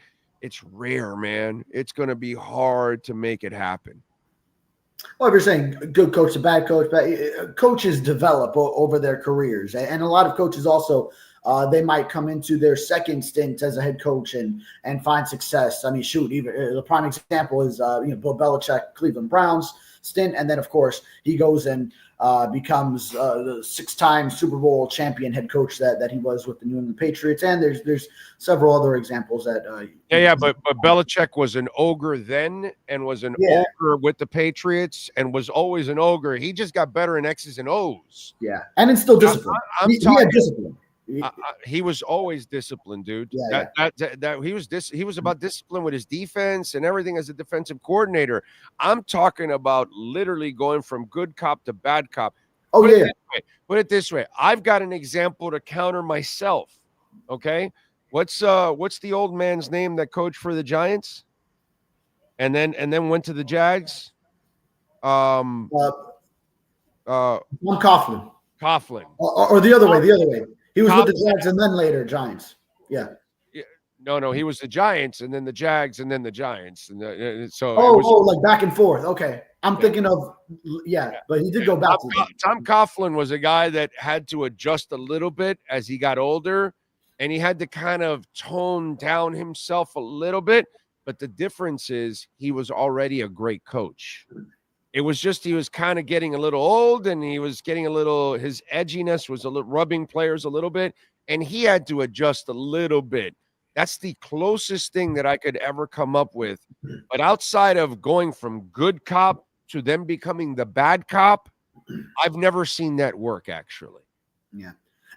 It's rare, man. It's going to be hard to make it happen. Well, if you're saying good coach to bad coach, but coaches develop over their careers. And a lot of coaches also, they might come into their second stint as a head coach and find success. I mean, even the prime example is, Bill Belichick, Cleveland Browns stint. And then, of course, he goes and becomes the 6-time Super Bowl champion head coach that he was with the New England Patriots. And there's several other examples that. But Belichick was an ogre then and was an ogre with the Patriots and was always an ogre. He just got better in X's and O's. Yeah, and it's still discipline. He had discipline. He was always disciplined, dude. He was about discipline with his defense and everything as a defensive coordinator. I'm talking about literally going from good cop to bad cop. Put it this way. I've got an example to counter myself. Okay, what's the old man's name that coached for the Giants, and then went to the Jags? Coughlin. Coughlin. Or the other way. He was with the Jags and then later Giants. Yeah. No, he was the Giants and then the Jags and then the Giants. And like back and forth. Okay. I'm thinking of, but he did go back to Tom Coughlin was a guy that had to adjust a little bit as he got older, and he had to kind of tone down himself a little bit. But the difference is he was already a great coach. It was just he was kind of getting a little old, and he was getting his edginess was rubbing players a little bit, and he had to adjust a little bit. That's the closest thing that I could ever come up with. But outside of going from good cop to them becoming the bad cop, I've never seen that work, actually. Yeah.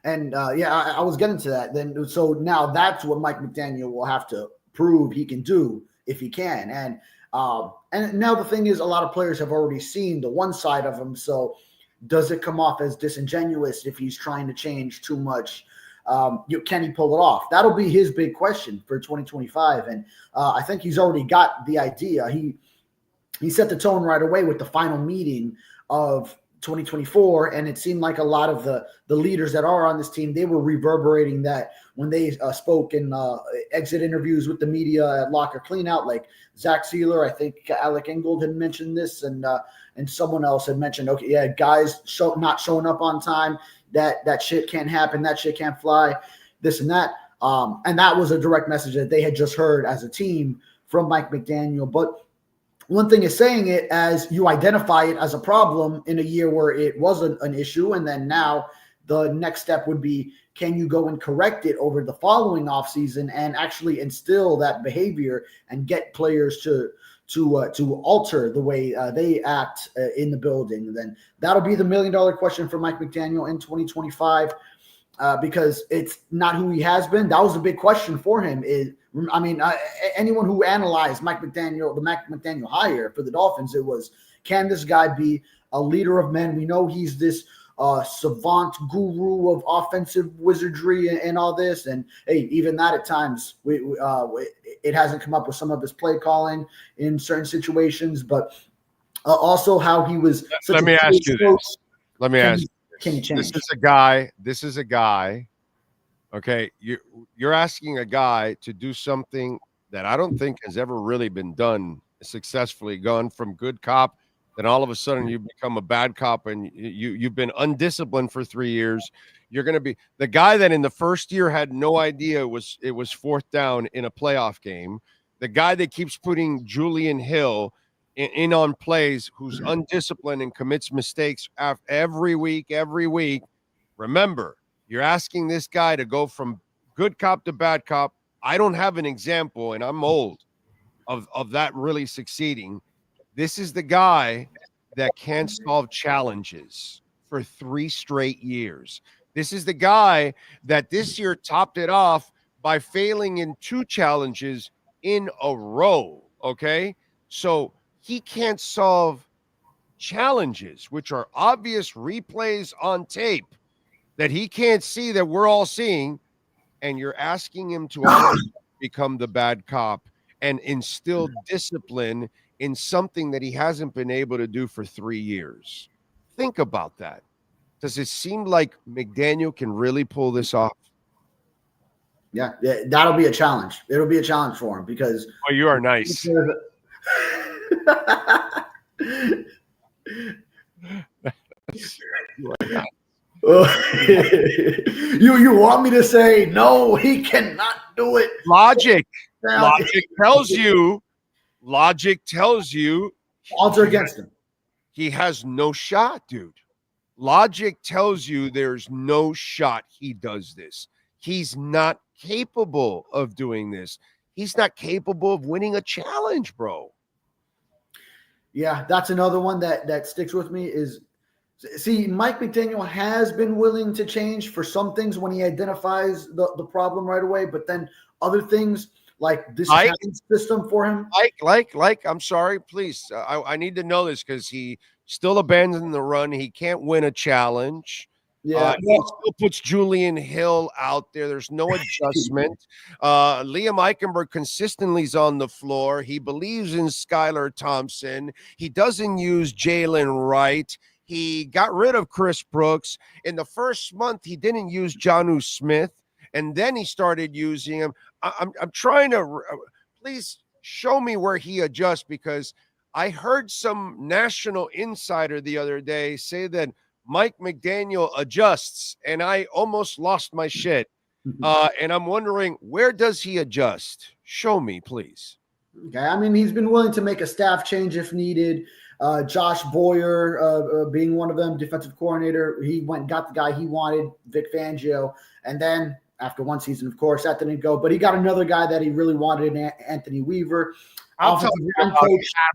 And I was getting to that. Then, so now that's what Mike McDaniel will have to prove he can do if he can. And now the thing is, a lot of players have already seen the one side of him. So does it come off as disingenuous if he's trying to change too much? Can he pull it off? That'll be his big question for 2025. And I think he's already got the idea. He set the tone right away with the final meeting of 2024, and it seemed like a lot of the leaders that are on this team, they were reverberating that when they spoke in exit interviews with the media at locker cleanout, like Zach Sealer, I think Alec Ingold had mentioned this, and someone else had mentioned, okay, yeah, guys not showing up on time, that shit can't happen, that shit can't fly, this and that, and that was a direct message that they had just heard as a team from Mike McDaniel. But one thing is saying it as you identify it as a problem in a year where it wasn't an issue. And then now the next step would be, can you go and correct it over the following offseason and actually instill that behavior and get players to alter the way they act in the building? Then that'll be the $1 million question for Mike McDaniel in 2025. Because it's not who he has been. That was a big question for him. Anyone who analyzed the Mike McDaniel hire for the Dolphins, it was, can this guy be a leader of men? We know he's this savant guru of offensive wizardry and all this. And hey, even that at times, it hasn't come up with some of his play calling in certain situations, but also how he was. Let me ask you this. Let me ask you. Can you change? This is a guy. Okay, you're asking a guy to do something that I don't think has ever really been done successfully. Gone from good cop, then all of a sudden you become a bad cop, and you've been undisciplined for 3 years. You're going to be the guy that in the first year had no idea it was fourth down in a playoff game. The guy that keeps putting Julian Hill in on plays, who's undisciplined and commits mistakes every week. Remember, you're asking this guy to go from good cop to bad cop. I don't have an example, and I'm old, of that really succeeding. This is the guy that can't solve challenges for 3 straight years. This is the guy that this year topped it off by failing in 2 challenges in a row, okay? So he can't solve challenges, which are obvious replays on tape that he can't see that we're all seeing, and you're asking him to become the bad cop and instill discipline in something that he hasn't been able to do for 3 years. Think about that. Does it seem like McDaniel can really pull this off? Yeah, that'll be a challenge. It'll be a challenge for him because – oh, you are nice. You want me to say no, he cannot do it? Logic tells you odds are against him. He has no shot, dude. Logic tells you there's no shot he does this. He's not capable of doing this. He's not capable of winning a challenge, bro. Yeah, that's another one that sticks with me is, see, Mike McDaniel has been willing to change for some things when he identifies the problem right away, but then other things like this system for him. I'm sorry, please. I need to know this because he still abandoned the run. He can't win a challenge. Yeah, he still puts Julian Hill out there. There's no adjustment. Liam Eichenberg consistently is on the floor. He believes in Skylar Thompson. He doesn't use Jalen Wright. He got rid of Chris Brooks. In the first month, he didn't use Jonnu Smith, and then he started using him. I'm trying to please show me where he adjusts, because I heard some national insider the other day say that Mike McDaniel adjusts, and I almost lost my shit. And I'm wondering, where does he adjust? Show me, please. Okay, I mean, he's been willing to make a staff change if needed. Josh Boyer being one of them, defensive coordinator. He went and got the guy he wanted, Vic Fangio. And then after one season, of course, that didn't go. But he got another guy that he really wanted in Anthony Weaver. I'm talking about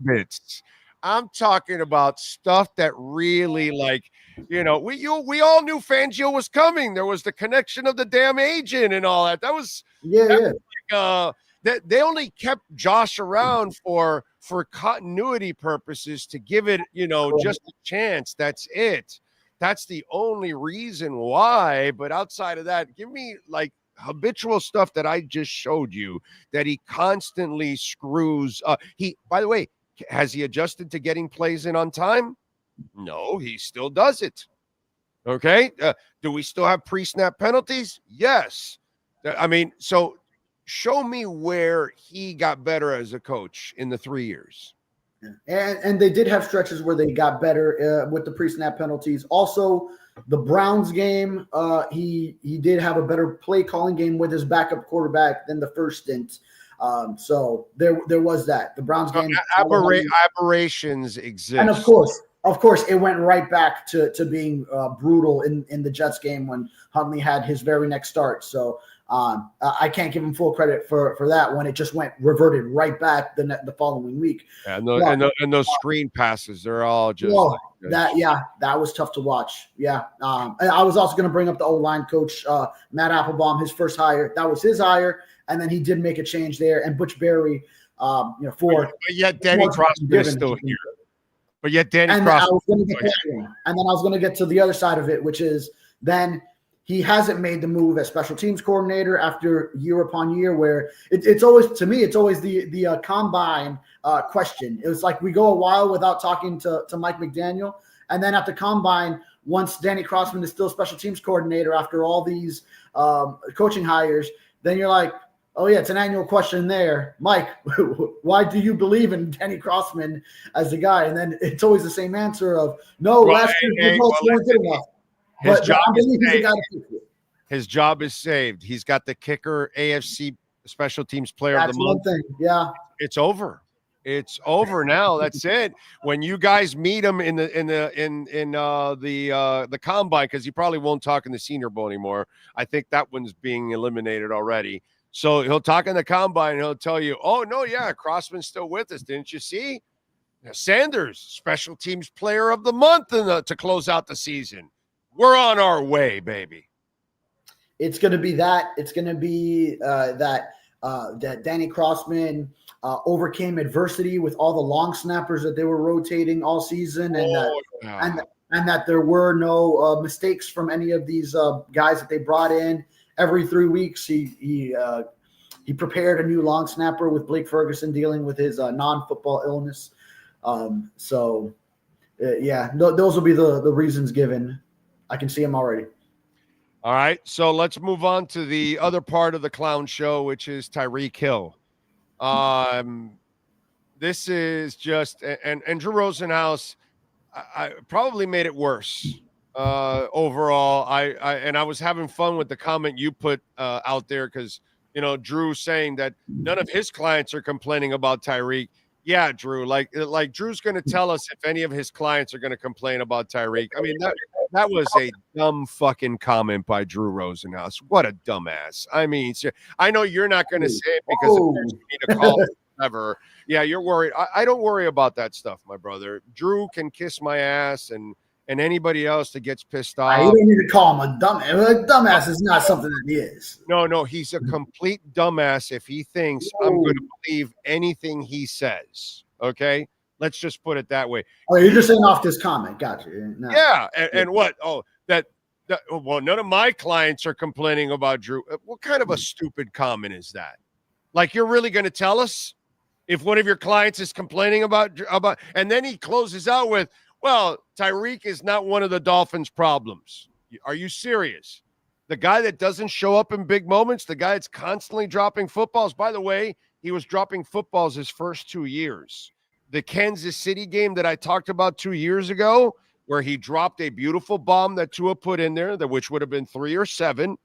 habits. I'm talking about stuff that really, like, we all knew Fangio was coming. There was the connection of the damn agent and all that. That was that they only kept Josh around for continuity purposes to give it, just a chance. That's it. That's the only reason why. But outside of that, give me like habitual stuff that I just showed you that he constantly screws up. By the way, has he adjusted to getting plays in on time? No, he still does it. Okay. Do we still have pre-snap penalties? Yes. I mean, so show me where he got better as a coach in the 3 years. And they did have stretches where they got better with the pre-snap penalties. Also, the Browns game, he did have a better play calling game with his backup quarterback than the first stint. So there was that. The Browns game. Aberrations exist. And of course, it went right back to being brutal in the Jets game when Huntley had his very next start. So I can't give him full credit for that when it just reverted right back the following week. Yeah, and those screen passes, they're all just that was tough to watch. Yeah. And I was also going to bring up the O-line coach, Matt Applebaum, his first hire. That was his hire. And then he did make a change there. And Butch Berry, but yet Danny Crossman is still here. But yet Danny Crossman. And then I was going to get to the other side of it, which is then he hasn't made the move as special teams coordinator after year upon year, where it's always the combine question. It was like we go a while without talking to Mike McDaniel. And then at the combine, once Danny Crossman is still special teams coordinator after all these coaching hires, then you're like, oh, yeah, it's an annual question there. Mike, why do you believe in Danny Crossman as the guy? And then it's always the same answer of, no, last year's results weren't good enough. His job is saved. He's got the kicker AFC Special Teams Player of the Month. One thing. Yeah, it's over. It's over now. That's it. When you guys meet him in the combine, because he probably won't talk in the Senior Bowl anymore. I think that one's being eliminated already. So he'll talk in the combine and he'll tell you, "Oh no, yeah, Crossman's still with us. Didn't you see? Sanders, Special Teams Player of the Month to close out the season." We're on our way, baby. It's going to be that. It's going to be that Danny Crossman overcame adversity with all the long snappers that they were rotating all season, and that there were no mistakes from any of these guys that they brought in. Every 3 weeks, he prepared a new long snapper with Blake Ferguson dealing with his non-football illness. Those will be the reasons given. I can see him already. All right, so let's move on to the other part of the clown show, which is Tyreek Hill. This is just and Drew Rosenhaus, I probably made it worse overall. I was having fun with the comment you put out there because Drew saying that none of his clients are complaining about Tyreek. Yeah, Drew, like Drew's going to tell us if any of his clients are going to complain about Tyreek. I mean, that was a dumb fucking comment by Drew Rosenhaus. What a dumbass. I mean, I know you're not going to say it because of you need to call it whatever. Yeah, you're worried. I don't worry about that stuff, my brother. Drew can kiss my ass and anybody else that gets pissed off. You don't need to call him a dumbass. A dumbass is not something that he is. No, he's a complete dumbass if he thinks I'm going to believe anything he says. Okay? Let's just put it that way. Oh, you're just saying off this comment. Gotcha. No. Yeah, and what? Oh, well, none of my clients are complaining about Drew. What kind of a stupid comment is that? Like, you're really going to tell us if one of your clients is complaining about, and then he closes out with, well, Tyreek is not one of the Dolphins' problems. Are you serious? The guy that doesn't show up in big moments, the guy that's constantly dropping footballs. By the way, he was dropping footballs his first 2 years. The Kansas City game that I talked about 2 years ago, where he dropped a beautiful bomb that Tua put in there, which would have been 3 or 7.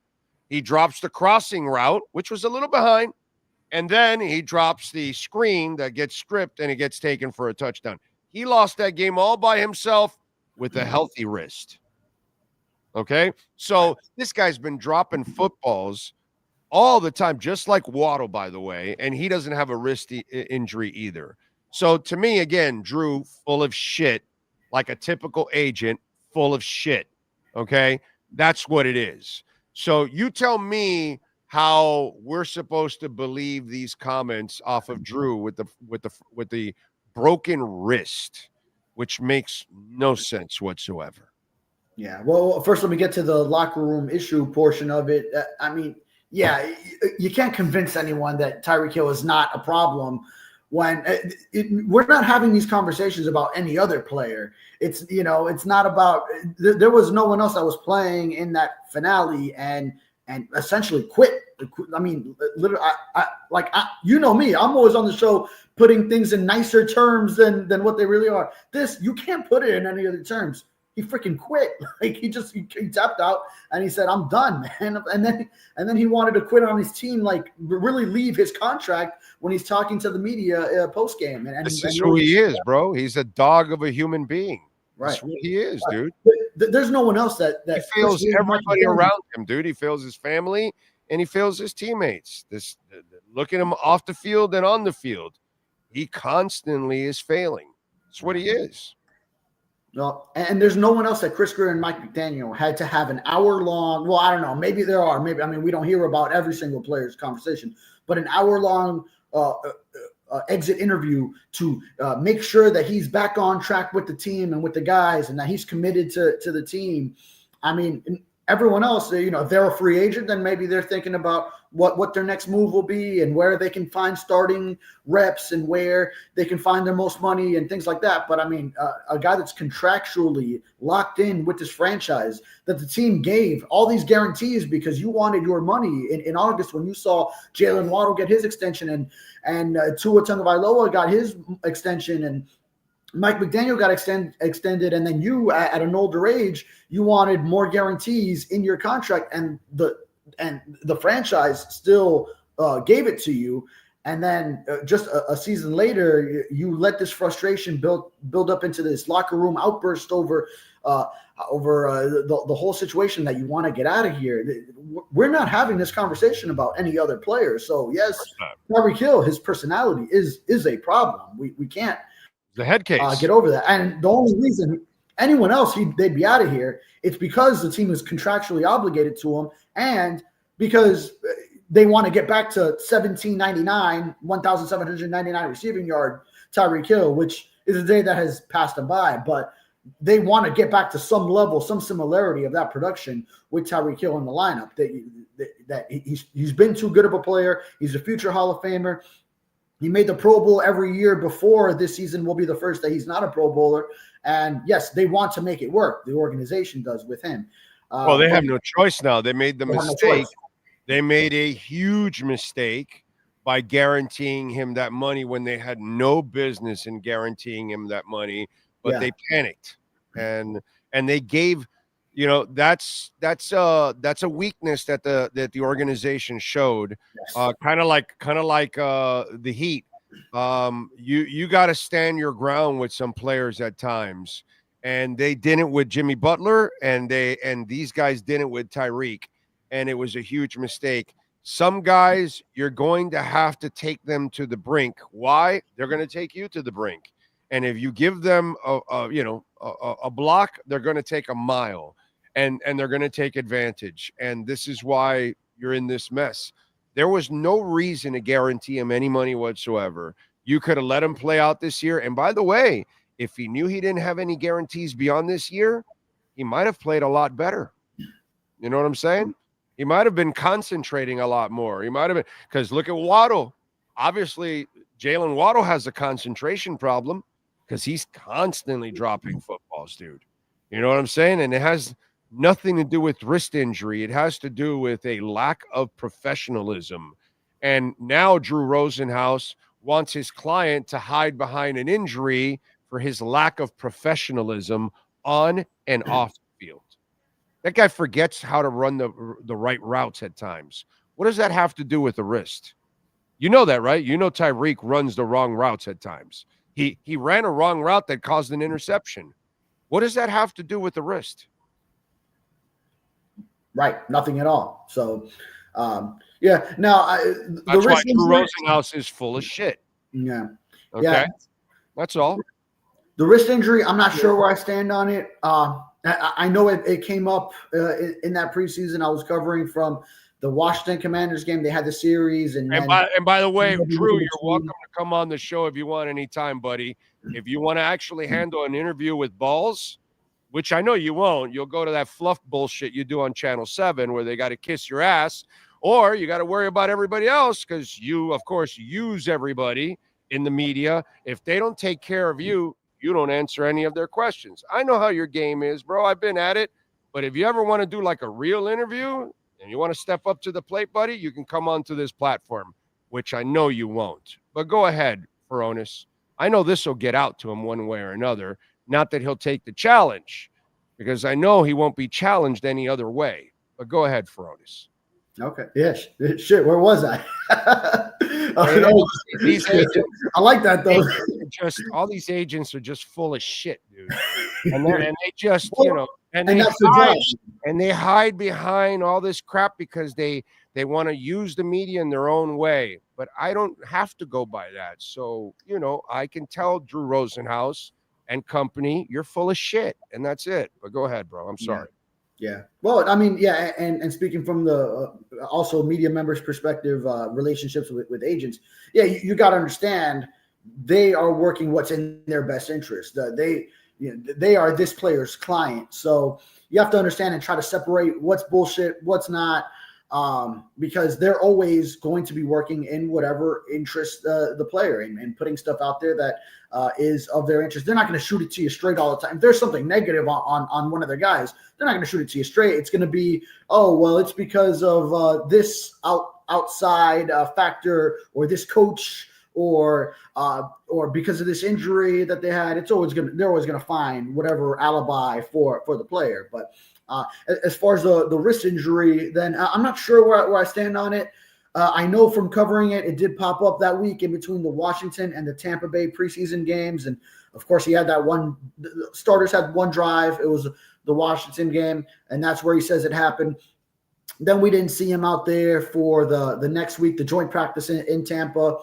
He drops the crossing route, which was a little behind. And then he drops the screen that gets stripped and it gets taken for a touchdown. He lost that game all by himself with a healthy wrist. Okay? So this guy's been dropping footballs all the time, just like Waddle, by the way, and he doesn't have a wrist injury either. So to me, again, Drew, full of shit, like a typical agent, full of shit. Okay? That's what it is. So you tell me how we're supposed to believe these comments off of Drew with the broken wrist, which makes no sense whatsoever. Yeah. Well, first let me get to the locker room issue portion of it. I mean, yeah, you can't convince anyone that Tyreek Hill is not a problem when we're not having these conversations about any other player. It's, it's not about, there was no one else that was playing in that finale and essentially quit. I mean, literally, you know me, I'm always on the show putting things in nicer terms than what they really are. This, you can't put it in any other terms. He freaking quit. Like he tapped out and he said, "I'm done, man." And then he wanted to quit on his team, like really leave his contract when he's talking to the media post game. And this is who he is, bro. He's a dog of a human being. Right. That's what he is, dude. There's no one else that he fails everybody around him, dude. He fails his family and he fails his teammates. Look at him off the field and on the field. He constantly is failing. That's what he is. Well, and there's no one else that Chris Greer and Mike McDaniel had to have an hour-long. Well, I don't know. Maybe there are. Maybe, I mean, we don't hear about every single player's conversation, but an hour-long exit interview to make sure that he's back on track with the team and with the guys, and that he's committed to the team. I mean, everyone else, if they're a free agent, then maybe they're thinking about what their next move will be and where they can find starting reps and where they can find their most money and things like that. But I mean, a guy that's contractually locked in with this franchise, that the team gave all these guarantees because you wanted your money in August when you saw Jalen Waddle get his extension and Tua Tagovailoa got his extension and Mike McDaniel got extended, and then you, at an older age, you wanted more guarantees in your contract, and the franchise still gave it to you. And then just a season later, you let this frustration build up into this locker room outburst over the whole situation that you want to get out of here. We're not having this conversation about any other player. So yes, Tyreek Hill, his personality is a problem. We can't. The head case. Get over that. And the only reason anyone else they'd be out of here, it's because the team is contractually obligated to him, and because they want to get back to 1,799 receiving yard Tyreek Hill, which is a day that has passed them by. But they want to get back to some level, some similarity of that production with Tyreek Hill in the lineup. That he's been too good of a player. He's a future Hall of Famer. He made the Pro Bowl every year before. This season will be the first that he's not a Pro Bowler. And yes, they want to make it work. The organization does with him. Well, they have no choice now. They made the mistake. They made a huge mistake by guaranteeing him that money when they had no business in guaranteeing him that money. But they panicked, and they gave. That's a weakness that the organization showed. Yes. Kind of like the Heat. You got to stand your ground with some players at times, and they didn't with Jimmy Butler, and these guys didn't with Tyreek, and it was a huge mistake. Some guys, you're going to have to take them to the brink. Why? They're going to take you to the brink, and if you give them a block, they're going to take a mile. And they're going to take advantage. And this is why you're in this mess. There was no reason to guarantee him any money whatsoever. You could have let him play out this year. And by the way, if he knew he didn't have any guarantees beyond this year, he might have played a lot better. You know what I'm saying? He might have been concentrating a lot more. He might have been, because look at Waddle. Obviously, Jalen Waddle has a concentration problem because he's constantly dropping footballs, dude. You know what I'm saying? And it has nothing to do with wrist injury. It has to do with a lack of professionalism. And now Drew Rosenhaus wants his client to hide behind an injury for his lack of professionalism on and off the field. That guy forgets how to run the right routes at times. What does that have to do with the wrist? You know that, right? You know Tyreek runs the wrong routes at times. He ran a wrong route that caused an interception. What does that have to do with the wrist? Right, nothing at all. So, yeah. Now, that's why Drew Rosenhaus is full of shit. Yeah. Okay. Yeah. That's all. The wrist injury, I'm not sure where I stand on it. I know it came up in that preseason I was covering from the Washington Commanders game. They had the series. And by the way, Drew, you're welcome to come on the show if you want anytime, buddy. If you want to actually handle an interview with balls, which I know you won't, you'll go to that fluff bullshit you do on Channel 7 where they got to kiss your ass, or you got to worry about everybody else because you, of course, use everybody in the media. If they don't take care of you, you don't answer any of their questions. I know how your game is, bro. I've been at it. But if you ever want to do like a real interview and you want to step up to the plate, buddy, you can come onto this platform, which I know you won't. But go ahead, Furones. I know this will get out to him one way or another. Not that he'll take the challenge, because I know he won't be challenged any other way. But go ahead, Furones. Okay. Yes. Shit. Where was I? These agents, I like that though. Just all these agents are just full of shit, dude. And they just, you know, and they hide behind all this crap because they want to use the media in their own way. But I don't have to go by that. So, you know, I can tell Drew Rosenhaus and company, you're full of shit, and that's it. But go ahead, bro. I'm sorry. Yeah. Well, I mean, yeah, and speaking from the also media members' perspective, relationships with agents, yeah, you got to understand they are working what's in their best interest. They are this player's client, so you have to understand and try to separate what's bullshit, what's not, because they're always going to be working in whatever interests the player and putting stuff out there that is of their interest. They're not going to shoot it to you straight all the time. If there's something negative on one of their guys, they're not going to shoot it to you straight. It's going to be, oh, well, it's because of this outside factor or this coach or because of this injury that they had. They're always going to find whatever alibi for the player. But as far as the wrist injury, then I'm not sure where I stand on it. I know from covering it did pop up that week in between the Washington and the Tampa Bay preseason games. And of course he had that one, the starters had one drive. It was the Washington game. And that's where he says it happened. Then we didn't see him out there for the next week, the joint practice in Tampa.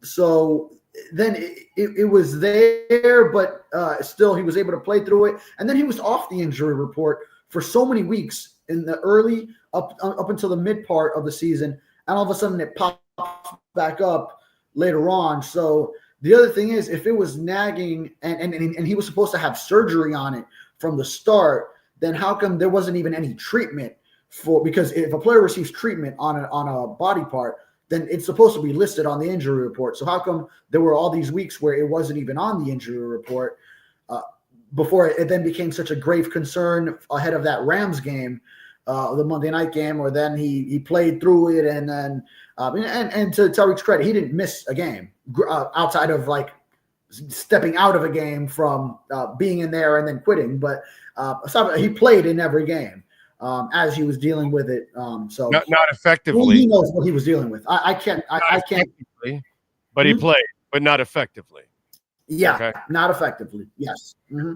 So then it was there, but still he was able to play through it. And then he was off the injury report for so many weeks in the early up until the mid part of the season. And all of a sudden it pops back up later on. So the other thing is, if it was nagging and he was supposed to have surgery on it from the start, then how come there wasn't even any treatment because if a player receives treatment on a body part, then it's supposed to be listed on the injury report. So how come there were all these weeks where it wasn't even on the injury report before it then became such a grave concern ahead of that Rams game, the Monday night game, or then he played through it and then and to Tyreek's credit, he didn't miss a game outside of like stepping out of a game from being in there and then quitting. But he played in every game. As he was dealing with it, so not effectively. He knows what he was dealing with. I can't. But he played, but not effectively. Yeah, okay. Not effectively. Yes. Mm-hmm.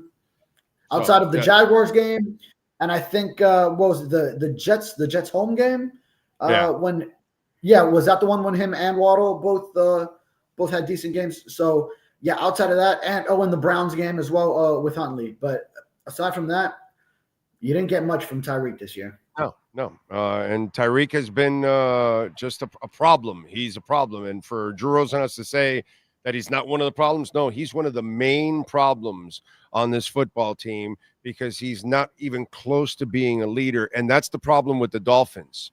Outside of the Jaguars game, and I think what was it, the Jets home game? Was that the one when him and Waddle both had decent games? So yeah, outside of that, and the Browns game as well with Huntley. But aside from that, you didn't get much from Tyreek this year. No. And Tyreek has been just a problem. He's a problem. And for Drew Rosenhaus to say that he's not one of the problems, no, he's one of the main problems on this football team because he's not even close to being a leader. And that's the problem with the Dolphins.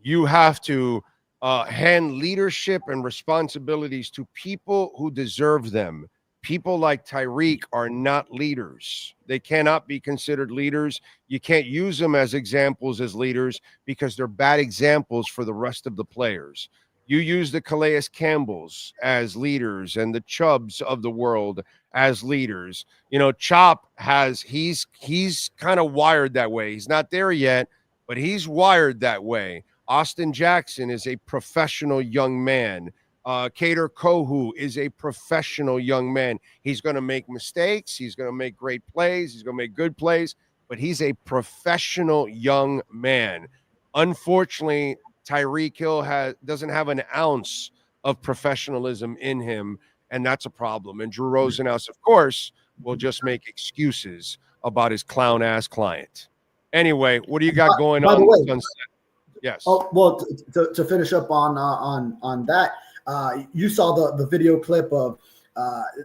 You have to hand leadership and responsibilities to people who deserve them. People like Tyreek are not leaders. They cannot be considered leaders. You can't use them as examples as leaders because they're bad examples for the rest of the players. You use the Calais Campbells as leaders and the Chubbs of the world as leaders. You know, Chop he's kind of wired that way. He's not there yet, but he's wired that way. Austin Jackson is a professional young man. Kader Kohu is a professional young man. He's going to make mistakes. He's going to make great plays. He's going to make good plays, but he's a professional young man. Unfortunately, Tyreek Hill doesn't have an ounce of professionalism in him, and that's a problem. And Drew Rosenhaus, of course, will just make excuses about his clown-ass client. Anyway, what do you got going on with Sunset? Yes. Oh, well, to finish up on that, you saw the video clip of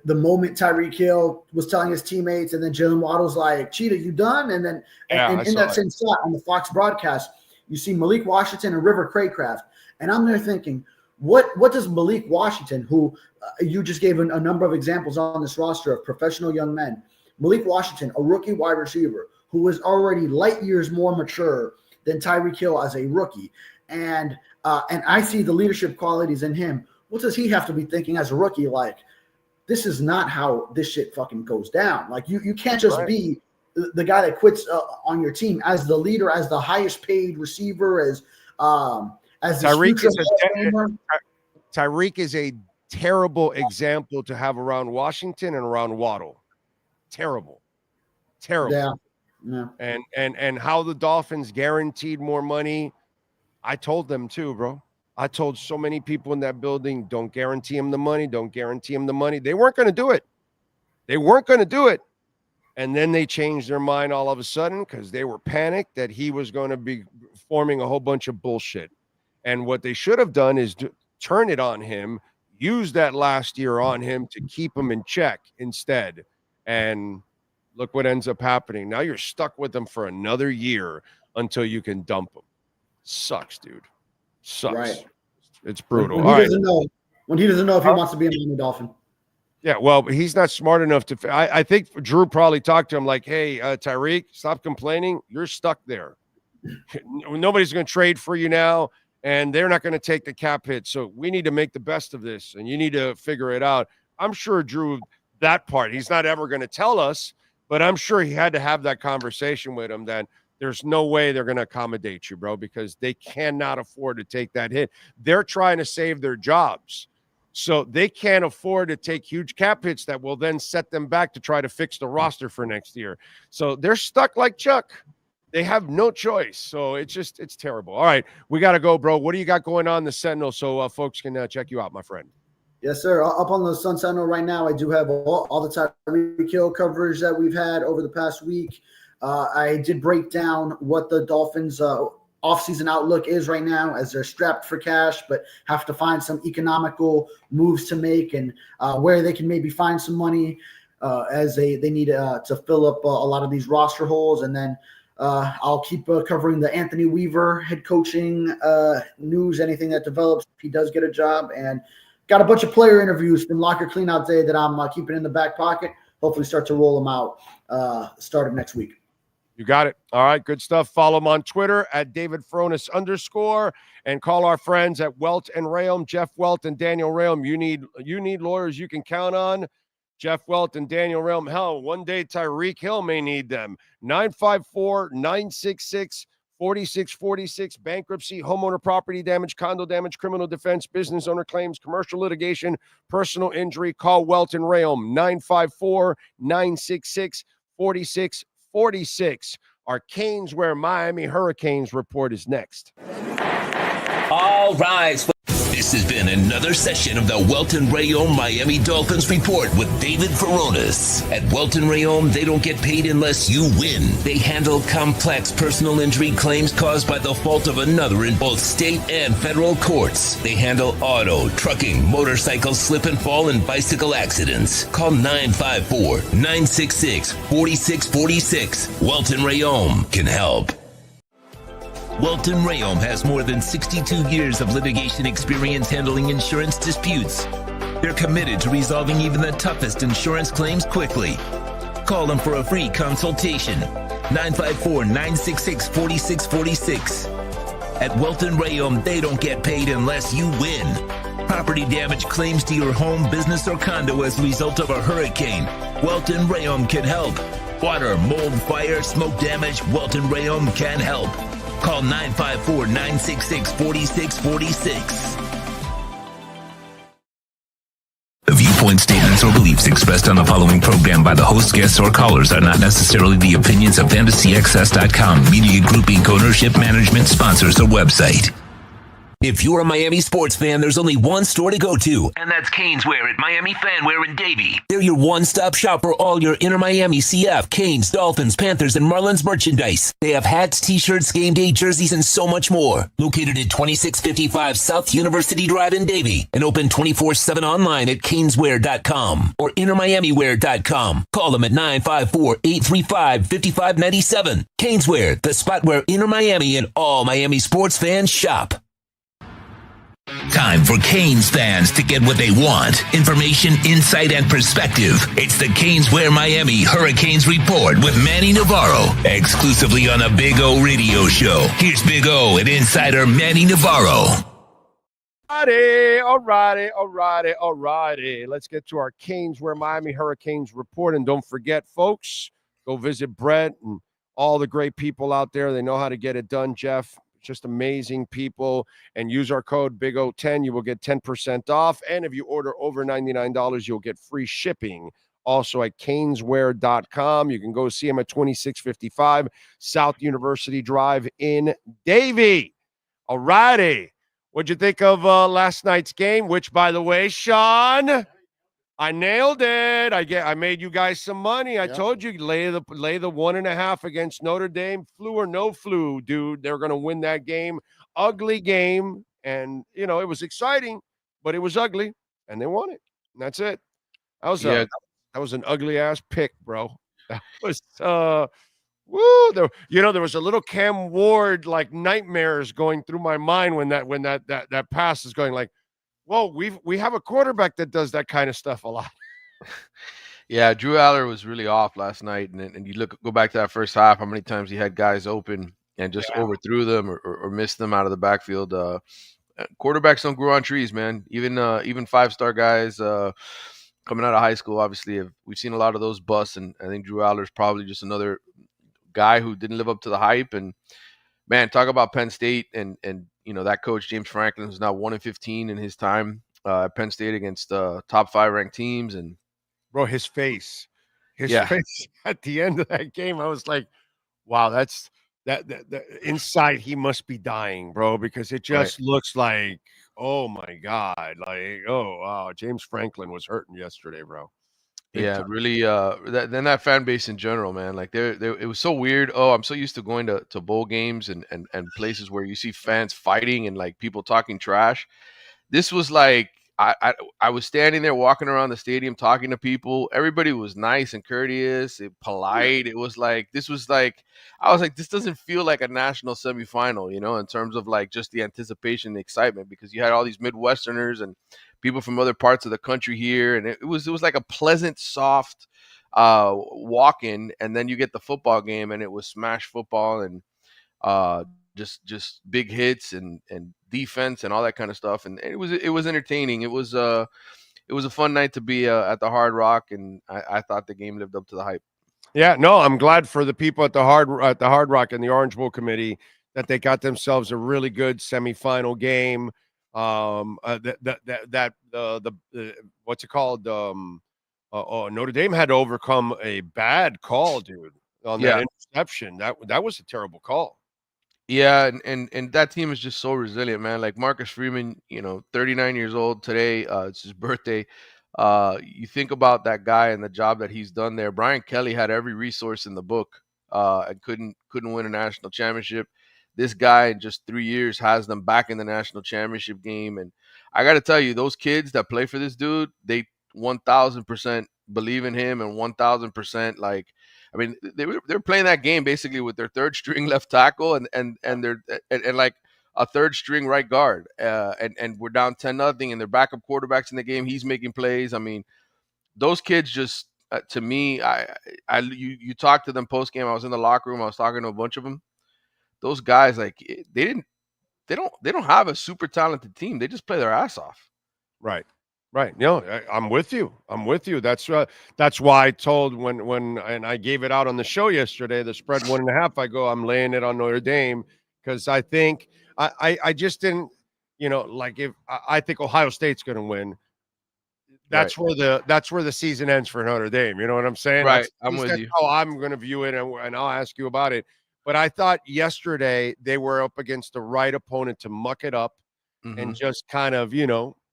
the moment Tyreek Hill was telling his teammates, and then Jalen Waddle's like, "Cheetah, you done?" And then in that same shot on the Fox broadcast, you see Malik Washington and River Craycraft, and I'm there thinking, what does Malik Washington, who you just gave a number of examples on this roster of professional young men, Malik Washington, a rookie wide receiver who was already light years more mature than Tyreek Hill as a rookie, and I see the leadership qualities in him. What does he have to be thinking as a rookie? Like, this is not how this shit fucking goes down. Like, you can't just be the guy that quits on your team as the leader, as the highest paid receiver, as Tyreek is a terrible example to have around Washington and around Waddle. Terrible. Yeah. And how the Dolphins guaranteed more money. I told them too, bro. I told so many people in that building, don't guarantee him the money. Don't guarantee him the money. They weren't going to do it. And then they changed their mind all of a sudden because they were panicked that he was going to be forming a whole bunch of bullshit. And what they should have done is turn it on him, use that last year on him to keep him in check instead. And look what ends up happening. Now you're stuck with him for another year until you can dump him. Sucks, dude. Sucks. Right. It's brutal. When he doesn't know if he wants to be a Miami Dolphin. Yeah, well, he's not smart enough to. I think Drew probably talked to him like, "Hey, Tyreek, stop complaining. You're stuck there. Nobody's going to trade for you now, and they're not going to take the cap hit. So we need to make the best of this, and you need to figure it out." I'm sure Drew, that part, he's not ever going to tell us, but I'm sure he had to have that conversation with him that there's no way they're going to accommodate you, bro, because they cannot afford to take that hit. They're trying to save their jobs. So they can't afford to take huge cap hits that will then set them back to try to fix the roster for next year. So they're stuck like Chuck. They have no choice. So it's terrible. All right, we got to go, bro. What do you got going on in the Sentinel so folks can check you out, my friend? Yes, sir. Up on the Sun Sentinel right now, I do have all the Tyreek Hill coverage that we've had over the past week. I did break down what the Dolphins' offseason outlook is right now, as they're strapped for cash, but have to find some economical moves to make, and where they can maybe find some money as they need to fill up a lot of these roster holes. And then I'll keep covering the Anthony Weaver head coaching news, anything that develops if he does get a job, and got a bunch of player interviews from Locker Cleanout Day that I'm keeping in the back pocket. Hopefully start to roll them out starting next week. You got it. All right, good stuff. Follow him on Twitter at @DavidFronis_, and call our friends at Welt and Rayom, Jeff Welt and Daniel Rayom. You need lawyers you can count on. Jeff Welt and Daniel Rayom. Hell, one day Tyreek Hill may need them. 954-966-4646. Bankruptcy, homeowner property damage, condo damage, criminal defense, business owner claims, commercial litigation, personal injury. Call Welt and Rayom. 954-966-4646. Our Canes Wear Miami Hurricanes report is next. All rise. This has been another session of the Welton Rayom Miami Dolphins Report with David Furones. At Welton Rayom, they don't get paid unless you win. They handle complex personal injury claims caused by the fault of another in both state and federal courts. They handle auto, trucking, motorcycle, slip and fall, and bicycle accidents. Call 954-966-4646. Welton Rayom can help. Welton Rayom has more than 62 years of litigation experience handling insurance disputes. They're committed to resolving even the toughest insurance claims quickly. Call them for a free consultation. 954-966-4646. At Welton Rayom, they don't get paid unless you win. Property damage claims to your home, business, or condo as a result of a hurricane. Welton Rayom can help. Water, mold, fire, smoke damage, Welton Rayom can help. Call 954-966-4646. point statements or beliefs expressed on the following program by the host, guests, or callers are not necessarily the opinions of FantasyXS.com, Media Group Inc. ownership, management, sponsors, or website. If you're a Miami sports fan, there's only one store to go to, and that's Canes Wear at Miami Fanwear in Davie. They're your one-stop shop for all your Inter Miami CF, Canes, Dolphins, Panthers, and Marlins merchandise. They have hats, t-shirts, game day jerseys, and so much more. Located at 2655 South University Drive in Davie, and open 24/7 online at caneswear.com or intermiamiwear.com. Call them at 954-835-5597. Canes Wear, the spot where Inter Miami and all Miami sports fans shop. Time for Canes fans to get what they want. Information, insight, and perspective. It's the Canes Wear Miami Hurricanes Report with Manny Navarro. Exclusively on the Big O Radio Show. Here's Big O and insider Manny Navarro. All righty. Let's get to our Canes Wear Miami Hurricanes Report. And don't forget, folks, go visit Brett and all the great people out there. They know how to get it done, Jeff. Just amazing people, and use our code BIGO10. You will get 10% off, and if you order over $99, you'll get free shipping. Also at caneswear.com. You can go see him at 2655 South University Drive in Davie. All righty. What'd you think of last night's game? Which, by the way, Sean, I nailed it. I made you guys some money. I told you lay the 1.5 against Notre Dame. Flu or no flu, dude. They're going to win that game. Ugly game, and it was exciting, but it was ugly, and they won it. And that's it. That was an ugly ass pick, bro. That was woo. There was a little Cam Ward like nightmares going through my mind when that pass is going like. Well, we have a quarterback that does that kind of stuff a lot. Yeah, Drew Aller was really off last night, and you go back to that first half, how many times he had guys open and just overthrew them or missed them out of the backfield. Quarterbacks don't grow on trees, man. Even 5-star guys coming out of high school, obviously, we've seen a lot of those busts, and I think Drew Aller's probably just another guy who didn't live up to the hype. And man, talk about Penn State and that coach, James Franklin, who's now 1-15 in his time at Penn State against top 5 ranked teams. And bro, his face at the end of that game, I was like, wow, that's that inside he must be dying, bro, because it just looks like, oh my God, like, oh wow, James Franklin was hurting yesterday, bro. Yeah, really. Then that fan base in general, man, like it was so weird. Oh, I'm so used to going to bowl games and places where you see fans fighting and like people talking trash. This was like I was standing there walking around the stadium talking to people. Everybody was nice and courteous, polite. It was like I was like, this doesn't feel like a national semifinal, in terms of like just the anticipation and excitement, because you had all these Midwesterners and people from other parts of the country here, and it was like a pleasant, soft walk-in, and then you get the football game, and it was smash football and just big hits and defense and all that kind of stuff, and it was entertaining. It was a fun night to be at the Hard Rock, and I thought the game lived up to the hype. Yeah, no, I'm glad for the people at the Hard Rock and the Orange Bowl committee that they got themselves a really good semifinal game. What's it called? Notre Dame had to overcome a bad call, dude, on that interception. That was a terrible call. Yeah, and that team is just so resilient, man. Like Marcus Freeman, 39 years old today. It's his birthday. You think about that guy and the job that he's done there. Brian Kelly had every resource in the book and couldn't win a national championship. This guy in just 3 years has them back in the national championship game. And I got to tell you, those kids that play for this dude, they 1,000% believe in him, and 1,000% like, I mean, they're playing that game basically with their third string left tackle and like a third string right guard. And we're down 10-0, and their backup quarterback's in the game. He's making plays. I mean, those kids just, to me, you talk to them post game. I was in the locker room. I was talking to a bunch of them. Those guys, like, they don't have a super talented team. They just play their ass off. Right. I'm with you. That's why I told when I gave it out on the show yesterday, the spread 1.5. I go, I'm laying it on Notre Dame because I think I just didn't, like, if I think Ohio State's going to win. That's where the season ends for Notre Dame. You know what I'm saying? Right. That's, at I'm least with that's you. how I'm going to view it, and I'll ask you about it. But I thought yesterday they were up against the right opponent to muck it up and just kind of,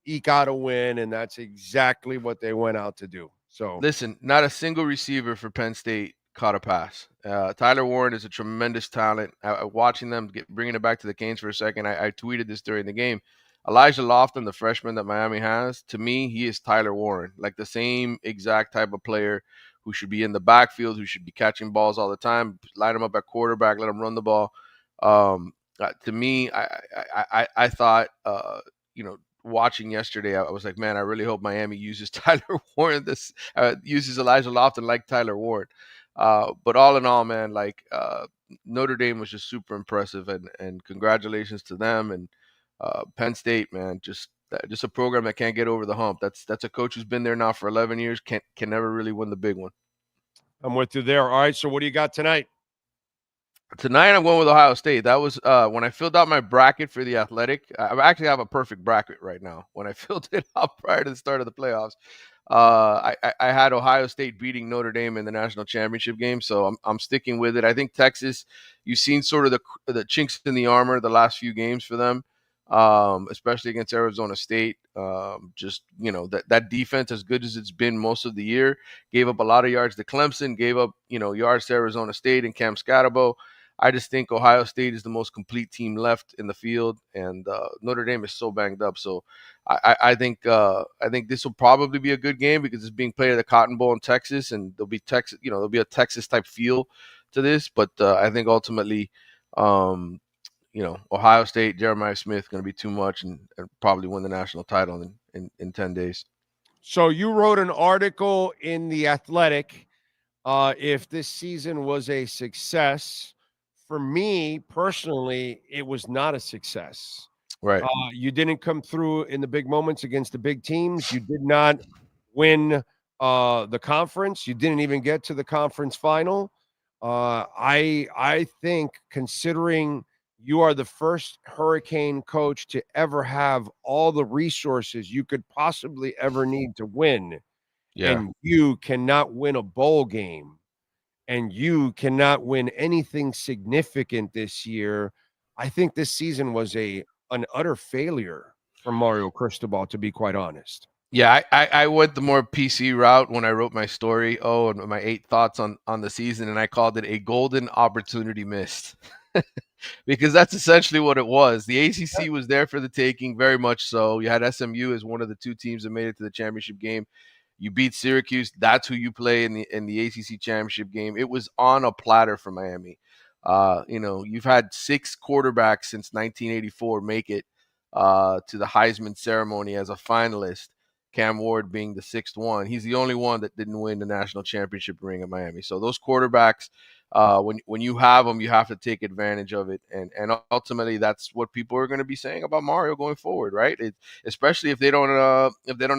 eke out a win, and that's exactly what they went out to do. So Listen, not a single receiver for Penn State caught a pass. Tyler Warren is a tremendous talent. Watching them bringing it back to the Canes for a second, I tweeted this during the game. Elijah Lofton, the freshman that Miami has, to me, he is Tyler Warren, like the same exact type of player who should be in the backfield, who should be catching balls all the time. Line him up at quarterback, let him run the ball. To me, I thought, watching yesterday, I was like, man, I really hope Miami uses Tyler Warren. Uses Elijah Lofton like Tyler Warren. But all in all, man, Notre Dame was just super impressive, and congratulations to them. And Penn State, man, just a program that can't get over the hump. That's a coach who's been there now for 11 years, can never really win the big one. I'm with you there. All right, so what do you got tonight? Tonight, I'm going with Ohio State. That was when I filled out my bracket for the Athletic. I actually have a perfect bracket right now. When I filled it out prior to the start of the playoffs, I had Ohio State beating Notre Dame in the national championship game, so I'm sticking with it. I think Texas, you've seen sort of the chinks in the armor the last few games for them, especially against Arizona State. That defense, as good as it's been most of the year, gave up a lot of yards to Clemson, gave up yards to Arizona State and Cam Scatterbo. I just think Ohio State is the most complete team left in the field, and Notre Dame is so banged up. So I think this will probably be a good game because it's being played at the Cotton Bowl in Texas, and there'll be a Texas type feel to this. But I think ultimately, Ohio State, Jeremiah Smith going to be too much and probably win the national title in 10 days. So you wrote an article in The Athletic. If this season was a success. For me personally, it was not a success. Right. You didn't come through in the big moments against the big teams. You did not win the conference. You didn't even get to the conference final. I think, considering you are the first Hurricane coach to ever have all the resources you could possibly ever need to win, and you cannot win a bowl game, and you cannot win anything significant this year, I think this season was an utter failure for Mario Cristobal, to be quite honest. Yeah, I went the more PC route when I wrote my story. And my 8 thoughts on the season, and I called it a golden opportunity missed. Because that's essentially what it was. The ACC was there for the taking, very much so. You had SMU as one of the 2 teams that made it to the championship game. You beat Syracuse. That's who you play in the ACC championship game. It was on a platter for Miami. You've had 6 quarterbacks since 1984 make it to the Heisman ceremony as a finalist. Cam Ward being the 6th one. He's the only one that didn't win the national championship ring at Miami. So those quarterbacks, when you have them, you have to take advantage of it. And ultimately, that's what people are going to be saying about Mario going forward, right? Especially if they don't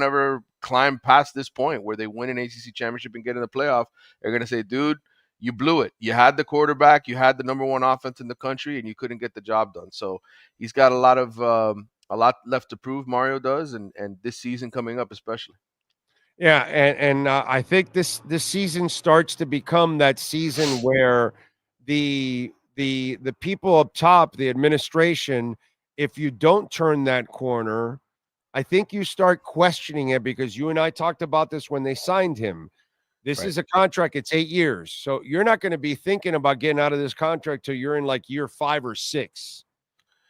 ever climb past this point where they win an ACC championship and get in the playoff. They're going to say, dude, you blew it. You had the quarterback, you had the number 1 offense in the country, and you couldn't get the job done. So he's got a lot left to prove, Mario does, and this season coming up especially. Yeah, and I think this season starts to become that season where the people up top, the administration, if you don't turn that corner, I think you start questioning it, because you and I talked about this when they signed him. This is a contract, it's 8 years. So you're not going to be thinking about getting out of this contract till you're in like year 5 or 6.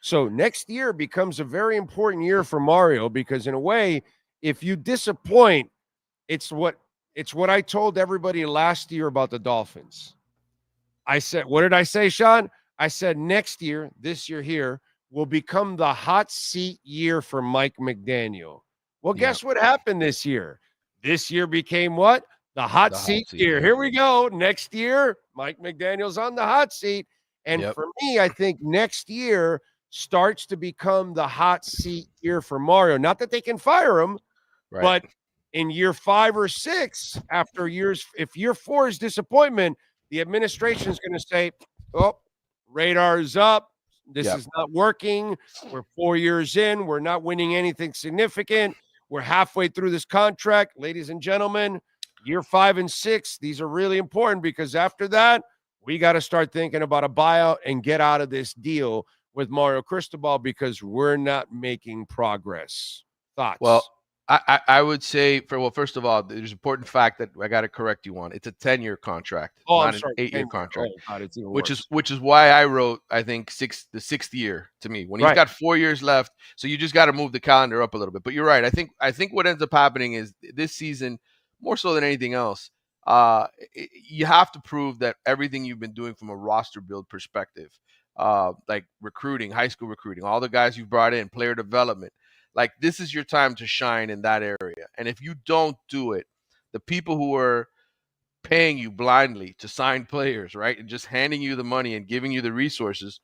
So next year becomes a very important year for Mario, because in a way, if you disappoint, it's what I told everybody last year about the Dolphins. I said, what did I say, Sean? I said next year, this year here, will become the hot seat year for Mike McDaniel. Well, guess what happened this year? This year became what? The hot seat year. Here we go. Next year, Mike McDaniel's on the hot seat. And for me, I think next year starts to become the hot seat year for Mario. Not that they can fire him, but in year 5 or 6, after years, if year 4 is disappointment, the administration is going to say, oh, radar's up. This is not working. We're 4 years in. We're not winning anything significant. We're halfway through this contract. Ladies and gentlemen, year 5 and 6, these are really important because after that, we got to start thinking about a buyout and get out of this deal with Mario Cristobal because we're not making progress. Thoughts? Well, I would say first of all, there's an important fact that I got to correct you on. It's a 10-year contract, I'm not sorry, an 8-year 10-year. contract. Oh, God, it's even which worse. is why I wrote, I think, the 6th year to me when he's got 4 years left. So you just got to move the calendar up a little bit. But you're right. I think what ends up happening is this season, more so than anything else, you have to prove that everything you've been doing from a roster build perspective, like recruiting, high school recruiting, all the guys you've brought in, player development, like this is your time to shine in that area. And if you don't do it, the people who are paying you blindly to sign players, right, and just handing you the money and giving you the resources,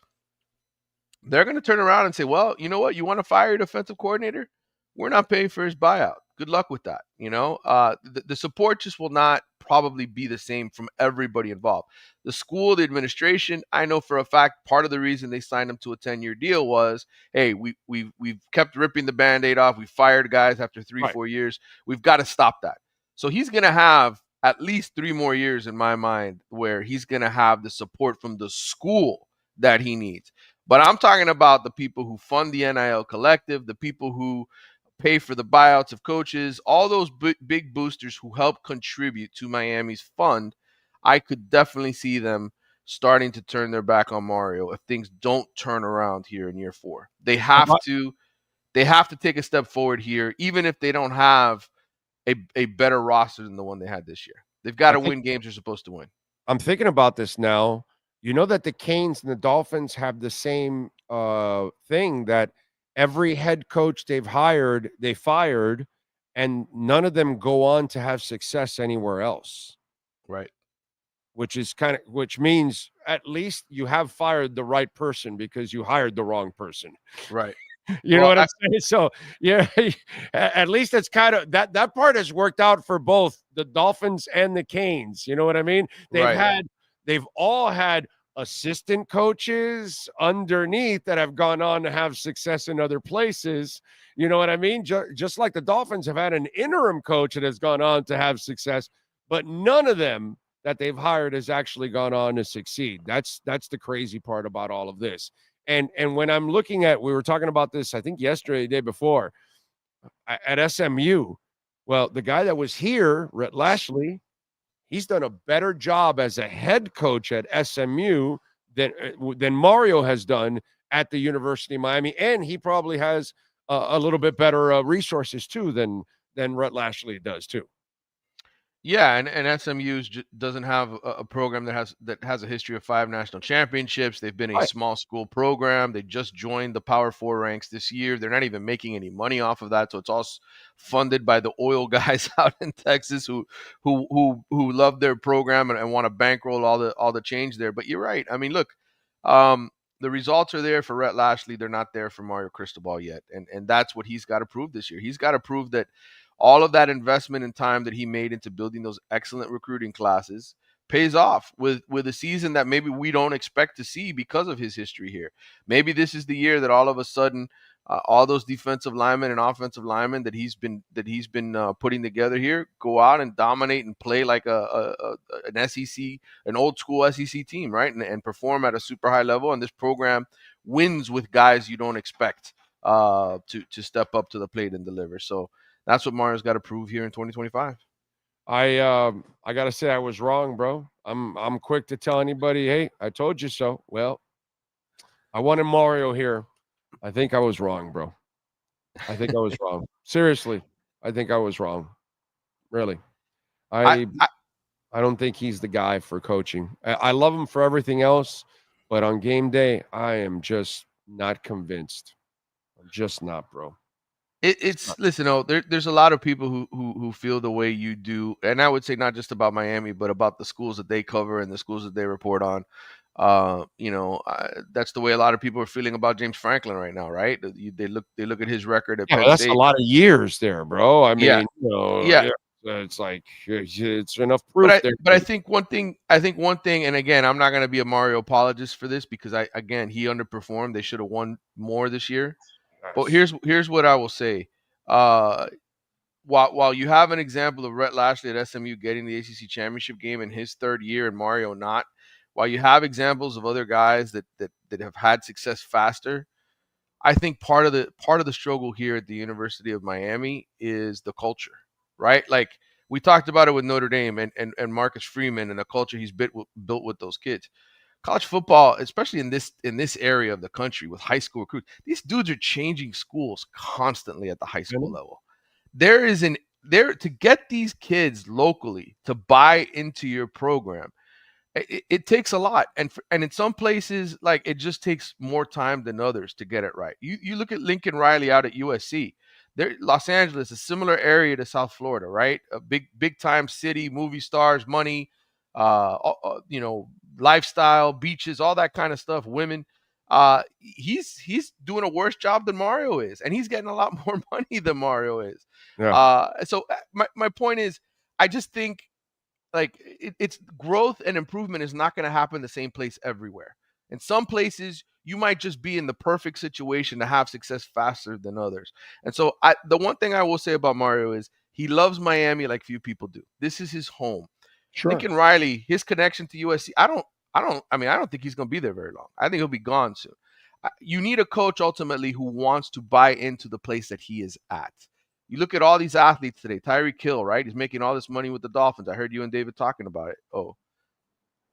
they're going to turn around and say, well, you know what? You want to fire your defensive coordinator? We're not paying for his buyout. Good luck with that. The support just will not probably be the same from everybody involved. The school, the administration, I know for a fact part of the reason they signed him to a 10-year deal was, hey, we've kept ripping the Band-Aid off. We fired guys after 3-4 years. We've got to stop that. So he's going to have at least 3 more years in my mind where he's going to have the support from the school that he needs. But I'm talking about the people who fund the NIL collective, the people who pay for the buyouts of coaches, all those big boosters who help contribute to Miami's fund. I could definitely see them starting to turn their back on Mario if things don't turn around here in year 4. They have to take a step forward here, even if they don't have a better roster than the one they had this year. They've got to win games they're supposed to win. I'm thinking about this now. You know that the Canes and the Dolphins have the same thing, that every head coach they've hired, they fired, and none of them go on to have success anywhere else. Right. Which means at least you have fired the right person because you hired the wrong person. Right. You know what I'm saying? So yeah, at least it's kind of that part has worked out for both the Dolphins and the Canes. You know what I mean? They've all had assistant coaches underneath that have gone on to have success in other places. You know what I mean? Just like the Dolphins have had an interim coach that has gone on to have success, but none of them that they've hired has actually gone on to succeed. That's the crazy part about all of this. And when I'm looking at, we were talking about this, I think yesterday, the day before, at SMU. Well, the guy that was here, Rhett Lashley, he's done a better job as a head coach at SMU than Mario has done at the University of Miami, and he probably has a little bit better resources too than Rhett Lashley does too. Yeah, and SMU doesn't have a program that has a history of 5 national championships. They've been a small school program. They just joined the Power 4 ranks this year. They're not even making any money off of that, so it's all funded by the oil guys out in Texas who love their program and want to bankroll all the change there. But you're right. I mean, look, the results are there for Rhett Lashley. They're not there for Mario Cristobal yet, and that's what he's got to prove this year. He's got to prove that all of that investment and time that he made into building those excellent recruiting classes pays off with a season that maybe we don't expect to see because of his history here. Maybe this is the year that all of a sudden all those defensive linemen and offensive linemen that he's been putting together here go out and dominate and play like an SEC, an old school SEC team, right? And perform at a super high level. And this program wins with guys you don't expect to step up to the plate and deliver. So that's what Mario's got to prove here in 2025. I gotta say I was wrong, bro. I'm quick to tell anybody, hey, I told you so. Well, I wanted Mario here. I think I was wrong, bro. I think I was wrong. Seriously, I think I was wrong. Really, I don't think he's the guy for coaching. I love him for everything else, but on game day, I am just not convinced. I'm just not, bro. Listen, there's a lot of people who feel the way you do, and I would say not just about Miami, but about the schools that they cover and the schools that they report on. That's the way a lot of people are feeling about James Franklin right now, right? They look at his record at Penn that's State. A lot of years there, bro. I mean, yeah. It's like it's enough proof. But I think one thing, and again, I'm not going to be a Mario apologist for this because he underperformed. They should have won more this year. But here's what I will say. while you have an example of Rhett Lashley at SMU getting the ACC championship game in his third year and Mario not, while you have examples of other guys that have had success faster, I think part of the struggle here at the University of Miami is the culture, right? Like we talked about it with Notre Dame and Marcus Freeman and the culture he's built with those kids. College football, especially in this area of the country with high school recruits, these dudes are changing schools constantly at the high school level. There to get these kids locally to buy into your program, it takes a lot, and in some places, like it just takes more time than others to get it right. You look at Lincoln Riley out at USC. Los Angeles, a similar area to South Florida, right? A big time city, movie stars, money, lifestyle, beaches, all that kind of stuff, women. He's doing a worse job than Mario is, and he's getting a lot more money than Mario is. Yeah. So my point is, I just think like it's growth and improvement is not going to happen the same place everywhere. In some places, you might just be in the perfect situation to have success faster than others. And so the one thing I will say about Mario is he loves Miami like few people do. This is his home. Sure. Lincoln Riley, his connection to USC, I don't think he's going to be there very long. I think he'll be gone soon. You need a coach ultimately who wants to buy into the place that he is at. You look at all these athletes today. Tyreek Hill, right? He's making all this money with the Dolphins. I heard you and David talking about it. Oh,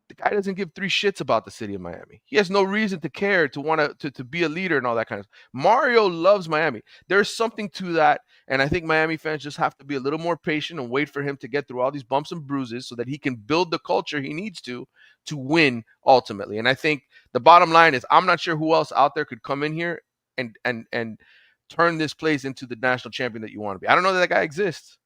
the guy doesn't give three shits about the city of Miami. He has no reason to care, to want to be a leader and all that kind of stuff. Mario loves Miami. There's something to that, and I think Miami fans just have to be a little more patient and wait for him to get through all these bumps and bruises so that he can build the culture he needs to win ultimately. And I think the bottom line is I'm not sure who else out there could come in here and turn this place into the national champion that you want to be. I don't know that guy exists.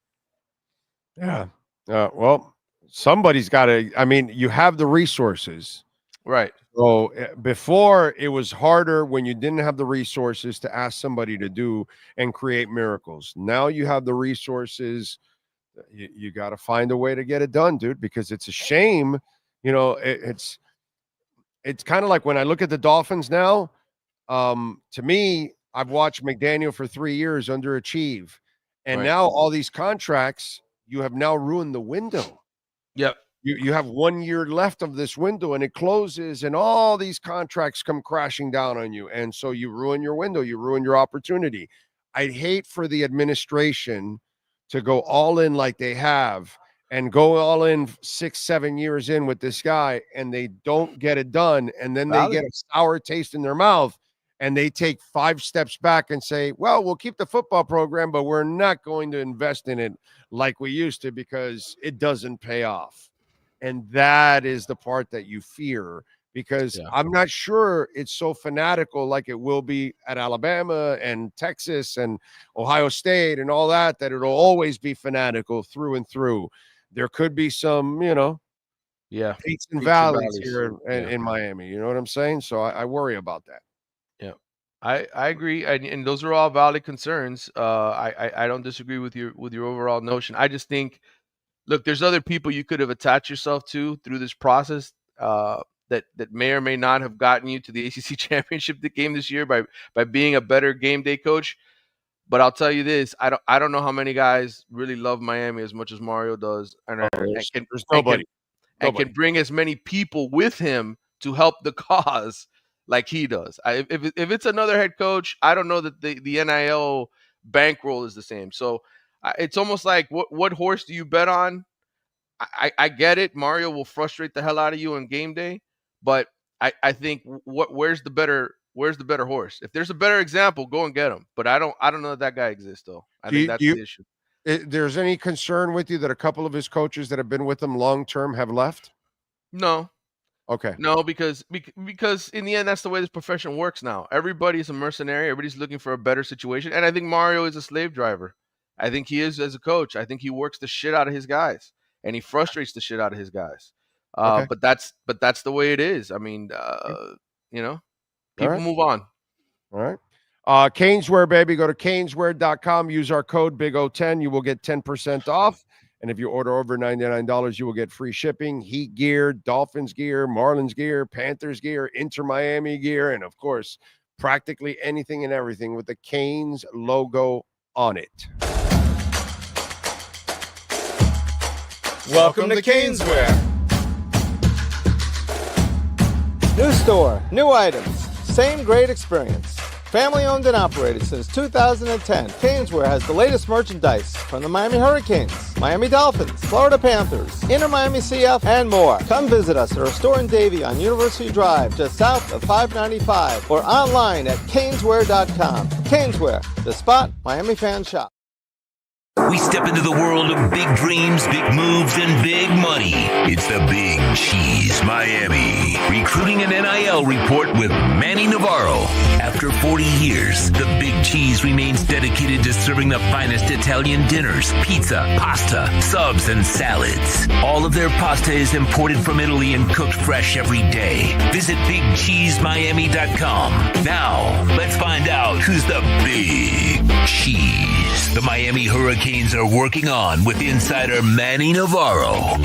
Yeah. Well, somebody's got to. I mean, you have the resources, right? So before it was harder when you didn't have the resources to ask somebody to do and create miracles. Now you have the resources. You got to find a way to get it done, dude. Because it's a shame. You know, it's kind of like when I look at the Dolphins now. To me, I've watched McDaniel for 3 years underachieve, and now all these contracts, you have now ruined the window. Yep. You have 1 year left of this window, and it closes, and all these contracts come crashing down on you, and so you ruin your window, you ruin your opportunity. I'd hate for the administration to go all in like they have, and go all in 6-7 years in with this guy, and they don't get it done, and then they get a sour taste in their mouth. And they take 5 steps back and say, well, we'll keep the football program, but we're not going to invest in it like we used to because it doesn't pay off. And that is the part that you fear because I'm not sure it's so fanatical like it will be at Alabama and Texas and Ohio State and all that it'll always be fanatical through and through. There could be some, peaks and valleys here in Miami. You know what I'm saying? So I worry about that. Yeah, I agree, and those are all valid concerns. I don't disagree with your overall notion. I just think, look, there's other people you could have attached yourself to through this process that may or may not have gotten you to the ACC championship game this year by being a better game day coach. But I'll tell you this: I don't know how many guys really love Miami as much as Mario does, and can bring as many people with him to help the cause like he does. If it's another head coach, I don't know that the NIL bankroll is the same. So it's almost like what horse do you bet on? I get it. Mario will frustrate the hell out of you on game day, but I think where's the better horse? If there's a better example, go and get him. But I don't know that guy exists though. I think that's the issue. There's any concern with you that a couple of his coaches that have been with him long term have left? No. Okay. No, because in the end, that's the way this profession works now. Everybody's a mercenary. Everybody's looking for a better situation. And I think Mario is a slave driver. I think he is as a coach. I think he works the shit out of his guys, and he frustrates the shit out of his guys. But that's the way it is. I mean, people move on. All right. Caneswear, baby. Go to caneswear.com. Use our code BIG010. You will get 10% off. And if you order over $99, you will get free shipping, Heat gear, Dolphins gear, Marlins gear, Panthers gear, Inter Miami gear, and, of course, practically anything and everything with the Canes logo on it. Welcome to Caneswear. New store, new items, same great experience. Family owned and operated since 2010, Caneswear has the latest merchandise from the Miami Hurricanes, Miami Dolphins, Florida Panthers, Inter Miami CF, and more. Come visit us at our store in Davie on University Drive, just south of 595, or online at caneswear.com. Caneswear, the spot Miami fans shop. We step into the world of big dreams, big moves, and big money. It's the Big Cheese Miami Recruiting and NIL Report with Manny Navarro. After 40 years, the Big Cheese remains dedicated to serving the finest Italian dinners, pizza, pasta, subs, and salads. All of their pasta is imported from Italy and cooked fresh every day. Visit BigCheeseMiami.com. Now, let's find out who's the Big Cheese the Miami Hurricanes are working on with insider Manny Navarro.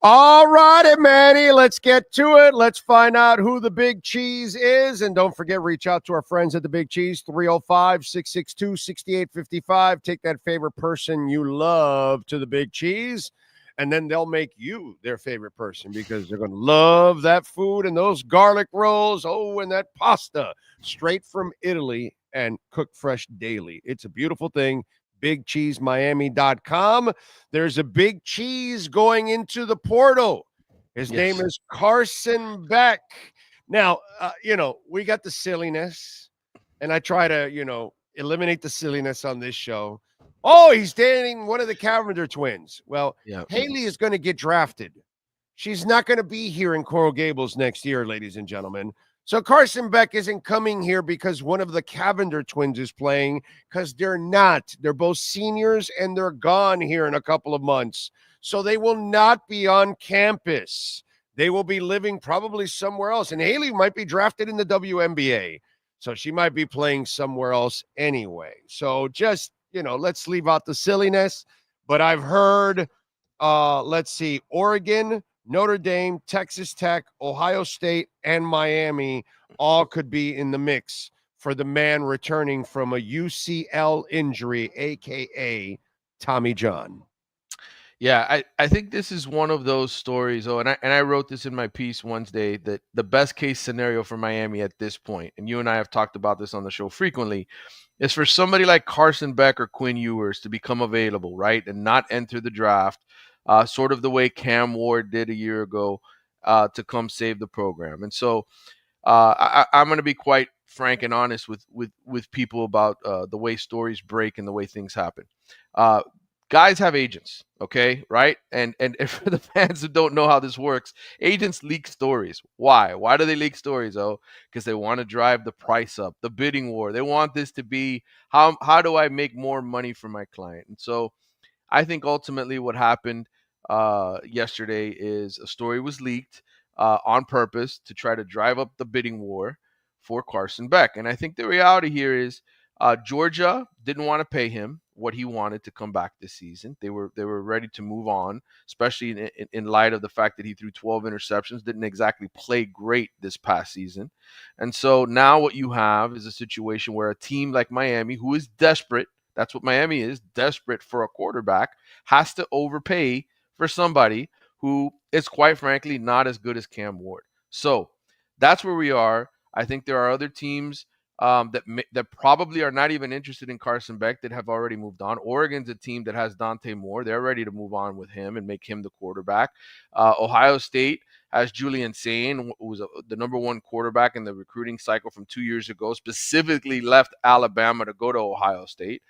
All righty, Manny, let's get to it. Let's find out who the Big Cheese is. And don't forget, reach out to our friends at the Big Cheese, 305-662-6855. Take that favorite person you love to the Big Cheese, and then they'll make you their favorite person because they're going to love that food and those garlic rolls. Oh, and that pasta straight from Italy and cooked fresh daily. It's a beautiful thing. BigCheeseMiami.com. There's a Big Cheese going into the portal. His name is Carson Beck. Now, we got the silliness, and I try to, eliminate the silliness on this show. Oh, he's dating one of the Cavender twins. Well, Haley is going to get drafted. She's not going to be here in Coral Gables next year, ladies and gentlemen. So Carson Beck isn't coming here because one of the Cavender twins is playing, because they're not. They're both seniors, and they're gone here in a couple of months. So they will not be on campus. They will be living probably somewhere else. And Haley might be drafted in the WNBA. So she might be playing somewhere else anyway. So just, let's leave out the silliness. But I've heard, Oregon, Notre Dame, Texas Tech, Ohio State, and Miami all could be in the mix for the man returning from a UCL injury, a.k.a. Tommy John. Yeah, I think this is one of those stories. Oh, and I wrote this in my piece Wednesday, that the best case scenario for Miami at this point, and you and I have talked about this on the show frequently, is for somebody like Carson Beck or Quinn Ewers to become available, right, and not enter the draft, sort of the way Cam Ward did a year ago, to come save the program. And so I'm going to be quite frank and honest with people about the way stories break and the way things happen. Guys have agents, okay, right? And for the fans who don't know how this works, agents leak stories. Why? Why do they leak stories? Oh, because they want to drive the price up, the bidding war. They want this to be, how do I make more money for my client? And so I think ultimately what happened yesterday is a story was leaked on purpose to try to drive up the bidding war for Carson Beck. And I think the reality here is Georgia didn't want to pay him what he wanted to come back this season. They were ready to move on, especially in light of the fact that he threw 12 interceptions, didn't exactly play great this past season. And so now what you have is a situation where a team like Miami, who is desperate, that's what Miami is, desperate for a quarterback, has to overpay for somebody who is quite frankly not as good as Cam Ward. So that's where we are. I think there are other teams that probably are not even interested in Carson Beck that have already moved on. Oregon's a team that has Dante Moore. They're ready to move on with him and make him the quarterback. Ohio State has Julian Sain, who was the number one quarterback in the recruiting cycle from 2 years ago, specifically left Alabama to go to Ohio State.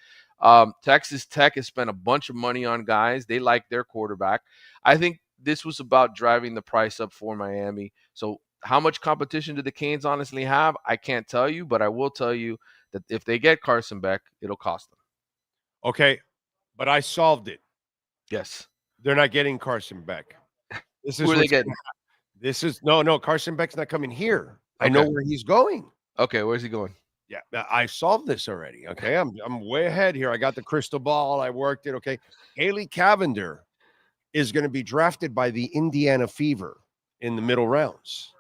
Texas Tech has spent a bunch of money on guys. They like their quarterback. I think this was about driving the price up for Miami. So how much competition do the Canes honestly have? I can't tell you, but I will tell you that if they get Carson Beck, it'll cost them. Okay, but I solved it. Yes. They're not getting Carson Beck. Who are they getting? No, Carson Beck's not coming here. Okay. I know where he's going. Okay, where's he going? Yeah, I solved this already. Okay, I'm way ahead here. I got the crystal ball. I worked it. Okay, Haley Cavender is going to be drafted by the Indiana Fever in the middle rounds.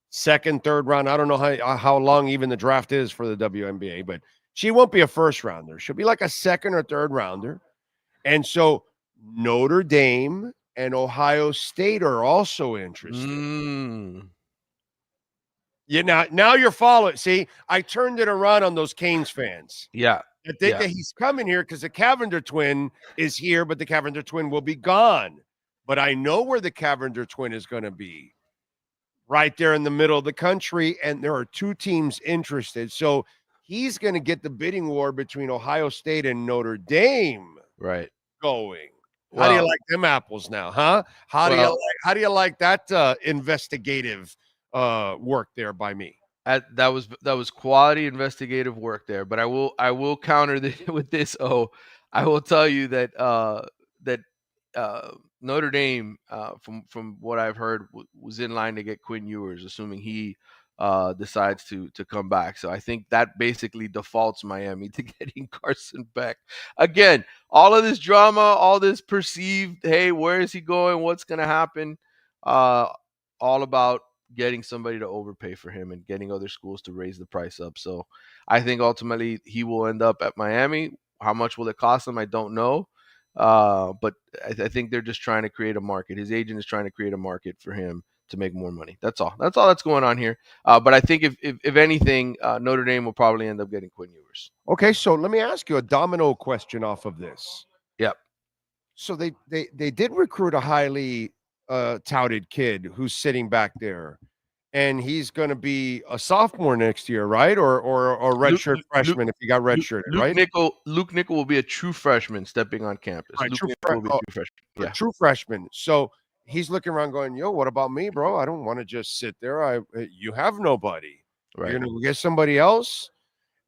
Second, third round. I don't know how long even the draft is for the WNBA, but she won't be a first rounder. She'll be like a second or third rounder. And so Notre Dame and Ohio State are also interested. Yeah, now you're following. See, I turned it around on those Canes fans. Yeah. I think that he's coming here because the Cavender twin is here, but the Cavender twin will be gone. But I know where the Cavender twin is going to be, right there in the middle of the country, and there are two teams interested. So he's going to get the bidding war between Ohio State and Notre Dame going. How do you like them apples now, huh? How do you like that investigative work there by me? That was quality investigative work there, but I will counter with this. I will tell you that Notre Dame, from what I've heard, was in line to get Quinn Ewers, assuming he decides to come back. So I think that basically defaults Miami to getting Carson Beck. Again, all of this drama, all this perceived, hey, where is he going? What's going to happen? All about getting somebody to overpay for him and getting other schools to raise the price up. So I think ultimately he will end up at Miami. How much will it cost him? I don't know. But I think they're just trying to create a market. His agent is trying to create a market for him to make more money. That's all that's going on here. But I think if anything, Notre Dame will probably end up getting Quinn Ewers. Okay, so let me ask you a domino question off of this. Yep. So they did recruit a highly touted kid who's sitting back there, and he's going to be a sophomore next year, right? Or redshirt freshman if he got redshirted, right? Luke Nickel will be a true freshman stepping on campus. Right, Luke Nickel will be a true freshman. Yeah. True freshman. So he's looking around going, yo, what about me, bro? I don't want to just sit there. You have nobody. Right. You're going to get somebody else?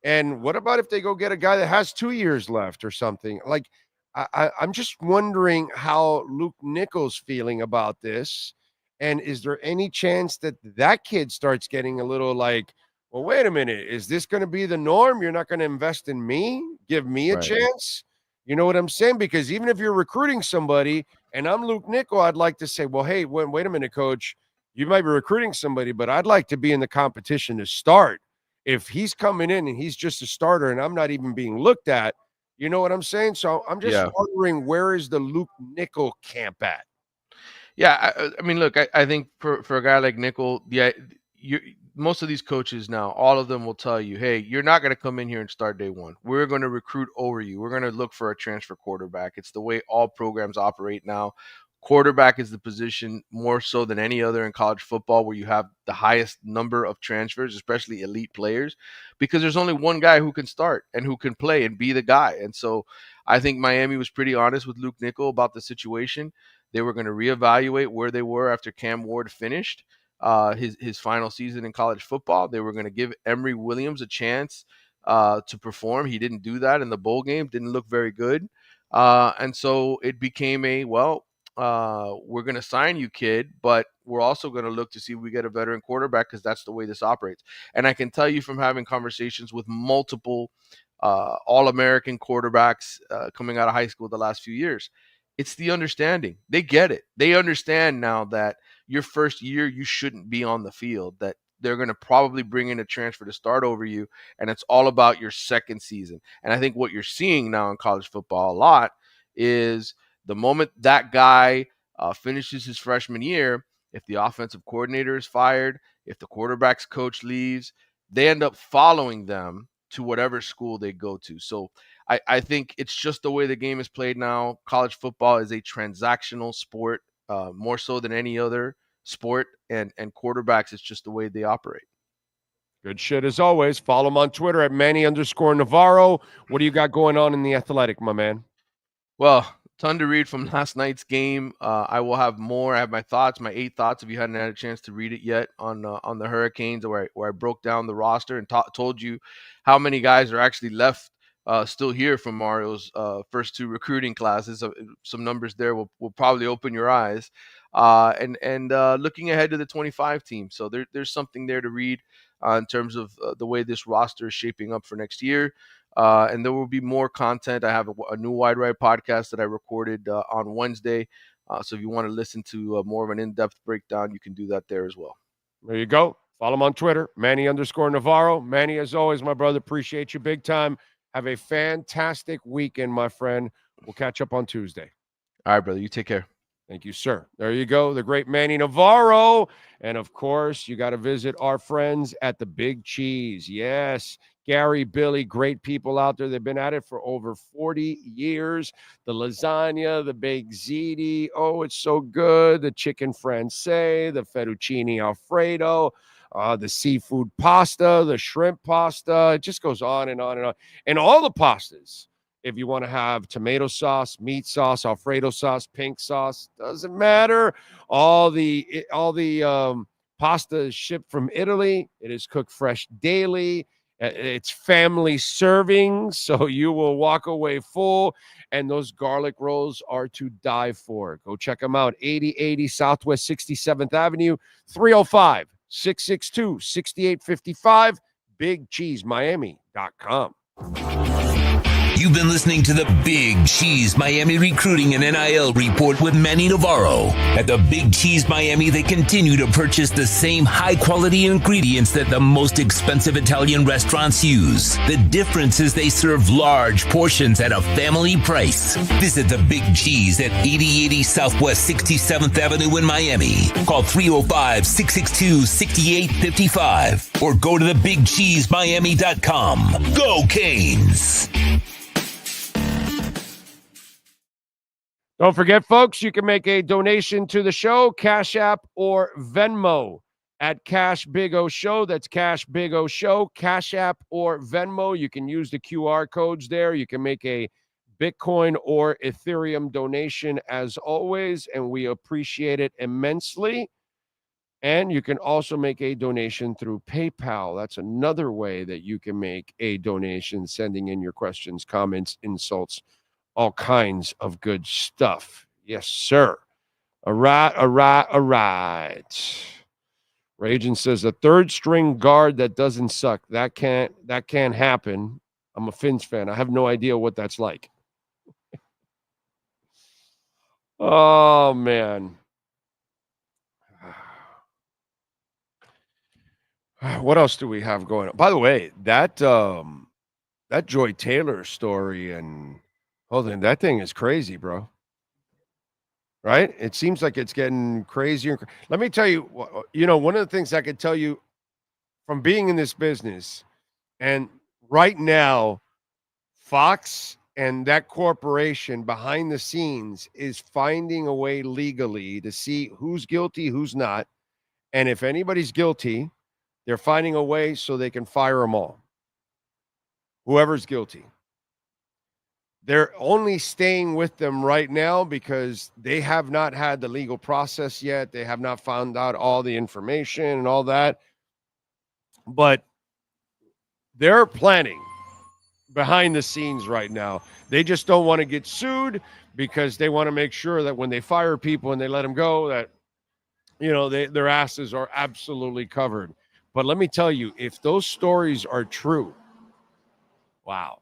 And what about if they go get a guy that has 2 years left or something? Like, I'm just wondering how Luke Nickel's feeling about this. And is there any chance that kid starts getting a little like, well, wait a minute, is this going to be the norm? You're not going to invest in me? Give me a chance? You know what I'm saying? Because even if you're recruiting somebody and I'm Luke Nickel, I'd like to say, well, hey, wait a minute, coach. You might be recruiting somebody, but I'd like to be in the competition to start. If he's coming in and he's just a starter and I'm not even being looked at, you know what I'm saying? So I'm just wondering, where is the Luke Nickel camp at? Yeah, I mean, look, I think for a guy like Nickel, most of these coaches now, all of them will tell you, hey, you're not going to come in here and start day one. We're going to recruit over you. We're going to look for a transfer quarterback. It's the way all programs operate now. Quarterback is the position more so than any other in college football where you have the highest number of transfers, especially elite players, because there's only one guy who can start and who can play and be the guy. And so I think Miami was pretty honest with Luke Nickel about the situation. They were going to reevaluate where they were after Cam Ward finished his final season in college football. They were going to give Emory Williams a chance to perform. He didn't do that in the bowl game, didn't look very good. And so it became we're going to sign you, kid, but we're also going to look to see if we get a veteran quarterback because that's the way this operates. And I can tell you from having conversations with multiple All-American quarterbacks coming out of high school the last few years, it's the understanding. They get it. They understand now that your first year, you shouldn't be on the field, that they're going to probably bring in a transfer to start over you, and it's all about your second season. And I think what you're seeing now in college football a lot is the moment that guy finishes his freshman year, if the offensive coordinator is fired, if the quarterback's coach leaves, they end up following them to whatever school they go to. So I think it's just the way the game is played now. College football is a transactional sport, more so than any other sport, and quarterbacks, it's just the way they operate. Good shit as always. Follow him on Twitter at Manny_Navarro. What do you got going on in the Athletic, my man? Well, ton to read from last night's game. I will have more. I have my thoughts, my 8 thoughts, if you hadn't had a chance to read it yet, on the Hurricanes, where I broke down the roster and told you how many guys are actually left still here from Mario's first 2 recruiting classes. Some numbers there will probably open your eyes. And looking ahead to the 25 team. So there's something there to read in terms of the way this roster is shaping up for next year. And there will be more content. I have a new Wide Right podcast that I recorded on Wednesday. So if you want to listen to more of an in-depth breakdown, you can do that there as well. There you go. Follow him on Twitter, Manny_Navarro. Manny, as always, my brother, appreciate you big time. Have a fantastic weekend, my friend. We'll catch up on Tuesday. All right, brother. You take care. Thank you, sir. There you go. The great Manny Navarro. And, of course, you got to visit our friends at the Big Cheese. Yes, Gary, Billy, great people out there. They've been at it for over 40 years. The lasagna, the baked ziti. Oh, it's so good. The chicken francais, the fettuccine alfredo, the seafood pasta, the shrimp pasta. It just goes on and on and on. And all the pastas. If you want to have tomato sauce, meat sauce, Alfredo sauce, pink sauce, doesn't matter. All the pasta is shipped from Italy. It is cooked fresh daily. It's family serving, so you will walk away full. And those garlic rolls are to die for. Go check them out. 8080 Southwest 67th Avenue, 305-662-6855, BigCheeseMiami.com. You've been listening to the Big Cheese Miami Recruiting and NIL Report with Manny Navarro. At the Big Cheese Miami, they continue to purchase the same high-quality ingredients that the most expensive Italian restaurants use. The difference is they serve large portions at a family price. Visit the Big Cheese at 8080 Southwest 67th Avenue in Miami. Call 305-662-6855 or go to thebigcheesemiami.com. Go Canes! Don't forget, folks, you can make a donation to the show, Cash App or Venmo at Cash Big O Show. That's Cash Big O Show, Cash App or Venmo. You can use the QR codes there. You can make a Bitcoin or Ethereum donation as always, and we appreciate it immensely. And you can also make a donation through PayPal. That's another way that you can make a donation, sending in your questions, comments, insults, all kinds of good stuff. Yes, sir. All right. Rajan says a third string guard that doesn't suck. That can't happen. I'm a Finns fan. I have no idea what that's like. Oh, man. What else do we have going on? By the way, that Joy Taylor story and that thing is crazy, bro. Right? It seems like it's getting crazier. Let me tell you, one of the things I could tell you from being in this business, and right now, Fox and that corporation behind the scenes is finding a way legally to see who's guilty, who's not. And if anybody's guilty, they're finding a way so they can fire them all. Whoever's guilty. They're only staying with them right now because they have not had the legal process yet. They have not found out all the information and all that. But they're planning behind the scenes right now. They just don't want to get sued because they want to make sure that when they fire people and they let them go, that, their asses are absolutely covered. But let me tell you, if those stories are true, wow.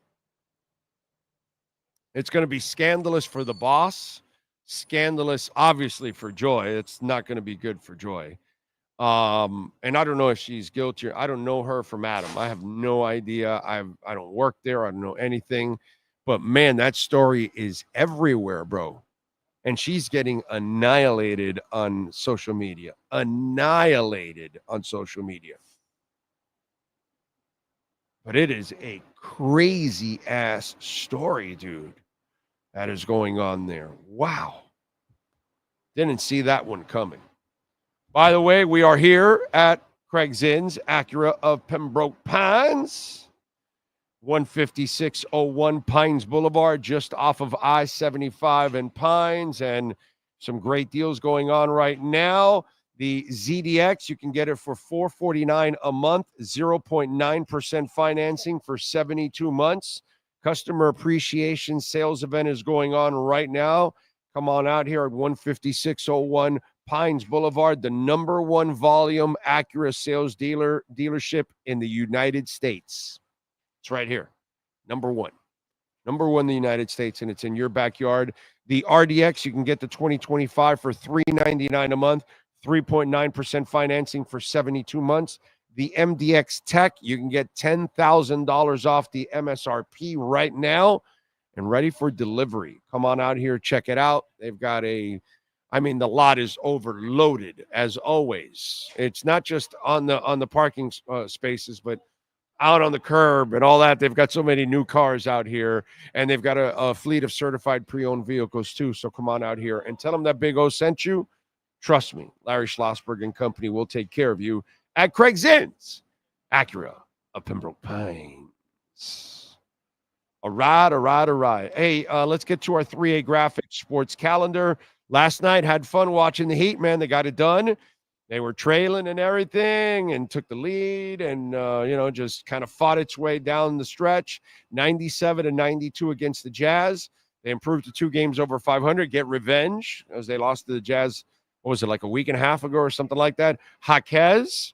It's going to be scandalous for the boss, scandalous, obviously, for Joy. It's not going to be good for Joy. And I don't know if she's guilty. I don't know her from Adam. I have no idea. I don't work there. I don't know anything. But, man, that story is everywhere, bro. And she's getting annihilated on social media. Annihilated on social media. But it is a crazy-ass story, dude, that is going on there. Wow. Didn't see that one coming. By the way, we are here at Craig Zinn's Acura of Pembroke Pines, 15601 Pines Boulevard, just off of I-75 and Pines, and some great deals going on right now. The ZDX, you can get it for $449 a month, 0.9% financing for 72 months. Customer appreciation sales event is going on right now. Come on out here at 15601 Pines Boulevard, the number one volume Acura sales dealership in the United States. It's right here. Number one in the United States, and it's in your backyard. The RDX, you can get the 2025 for $399 a month. 3.9% financing for 72 months. The MDX Tech, you can get $10,000 off the MSRP right now. and ready for delivery. Come on out here, check it out. They've got the lot is overloaded as always. It's not just on the parking spaces, but out on the curb and all that. They've got so many new cars out here, and they've got a fleet of certified pre-owned vehicles too. So come on out here and tell them that Big O sent you. Trust me, Larry Schlossberg and company will take care of you at Craig Zinn's Acura of Pembroke Pines. All right. Hey, let's get to our 3A Graphics sports calendar. Last night, had fun watching the Heat, man. They got it done. They were trailing and everything and took the lead and, just kind of fought its way down the stretch. 97-92 against the Jazz. They improved to 2 games over 500, get revenge as they lost to the Jazz, what was it, like a week and a half ago or something like that? Jaquez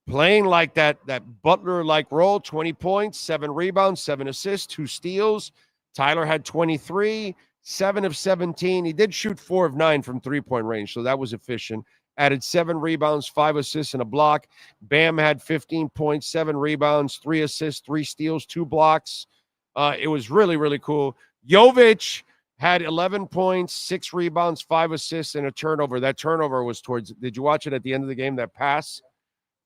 playing like that Butler-like role, 20 points, 7 rebounds, 7 assists, 2 steals. Tyler had 23, 7 of 17. He did shoot 4 of 9 from three-point range, so that was efficient. Added 7 rebounds, 5 assists, and a block. Bam had 15 points, 7 rebounds, 3 assists, 3 steals, 2 blocks. It was really, really cool. Jovic had 11 points, 6 rebounds, 5 assists, and a turnover. That turnover was did you watch it at the end of the game, that pass?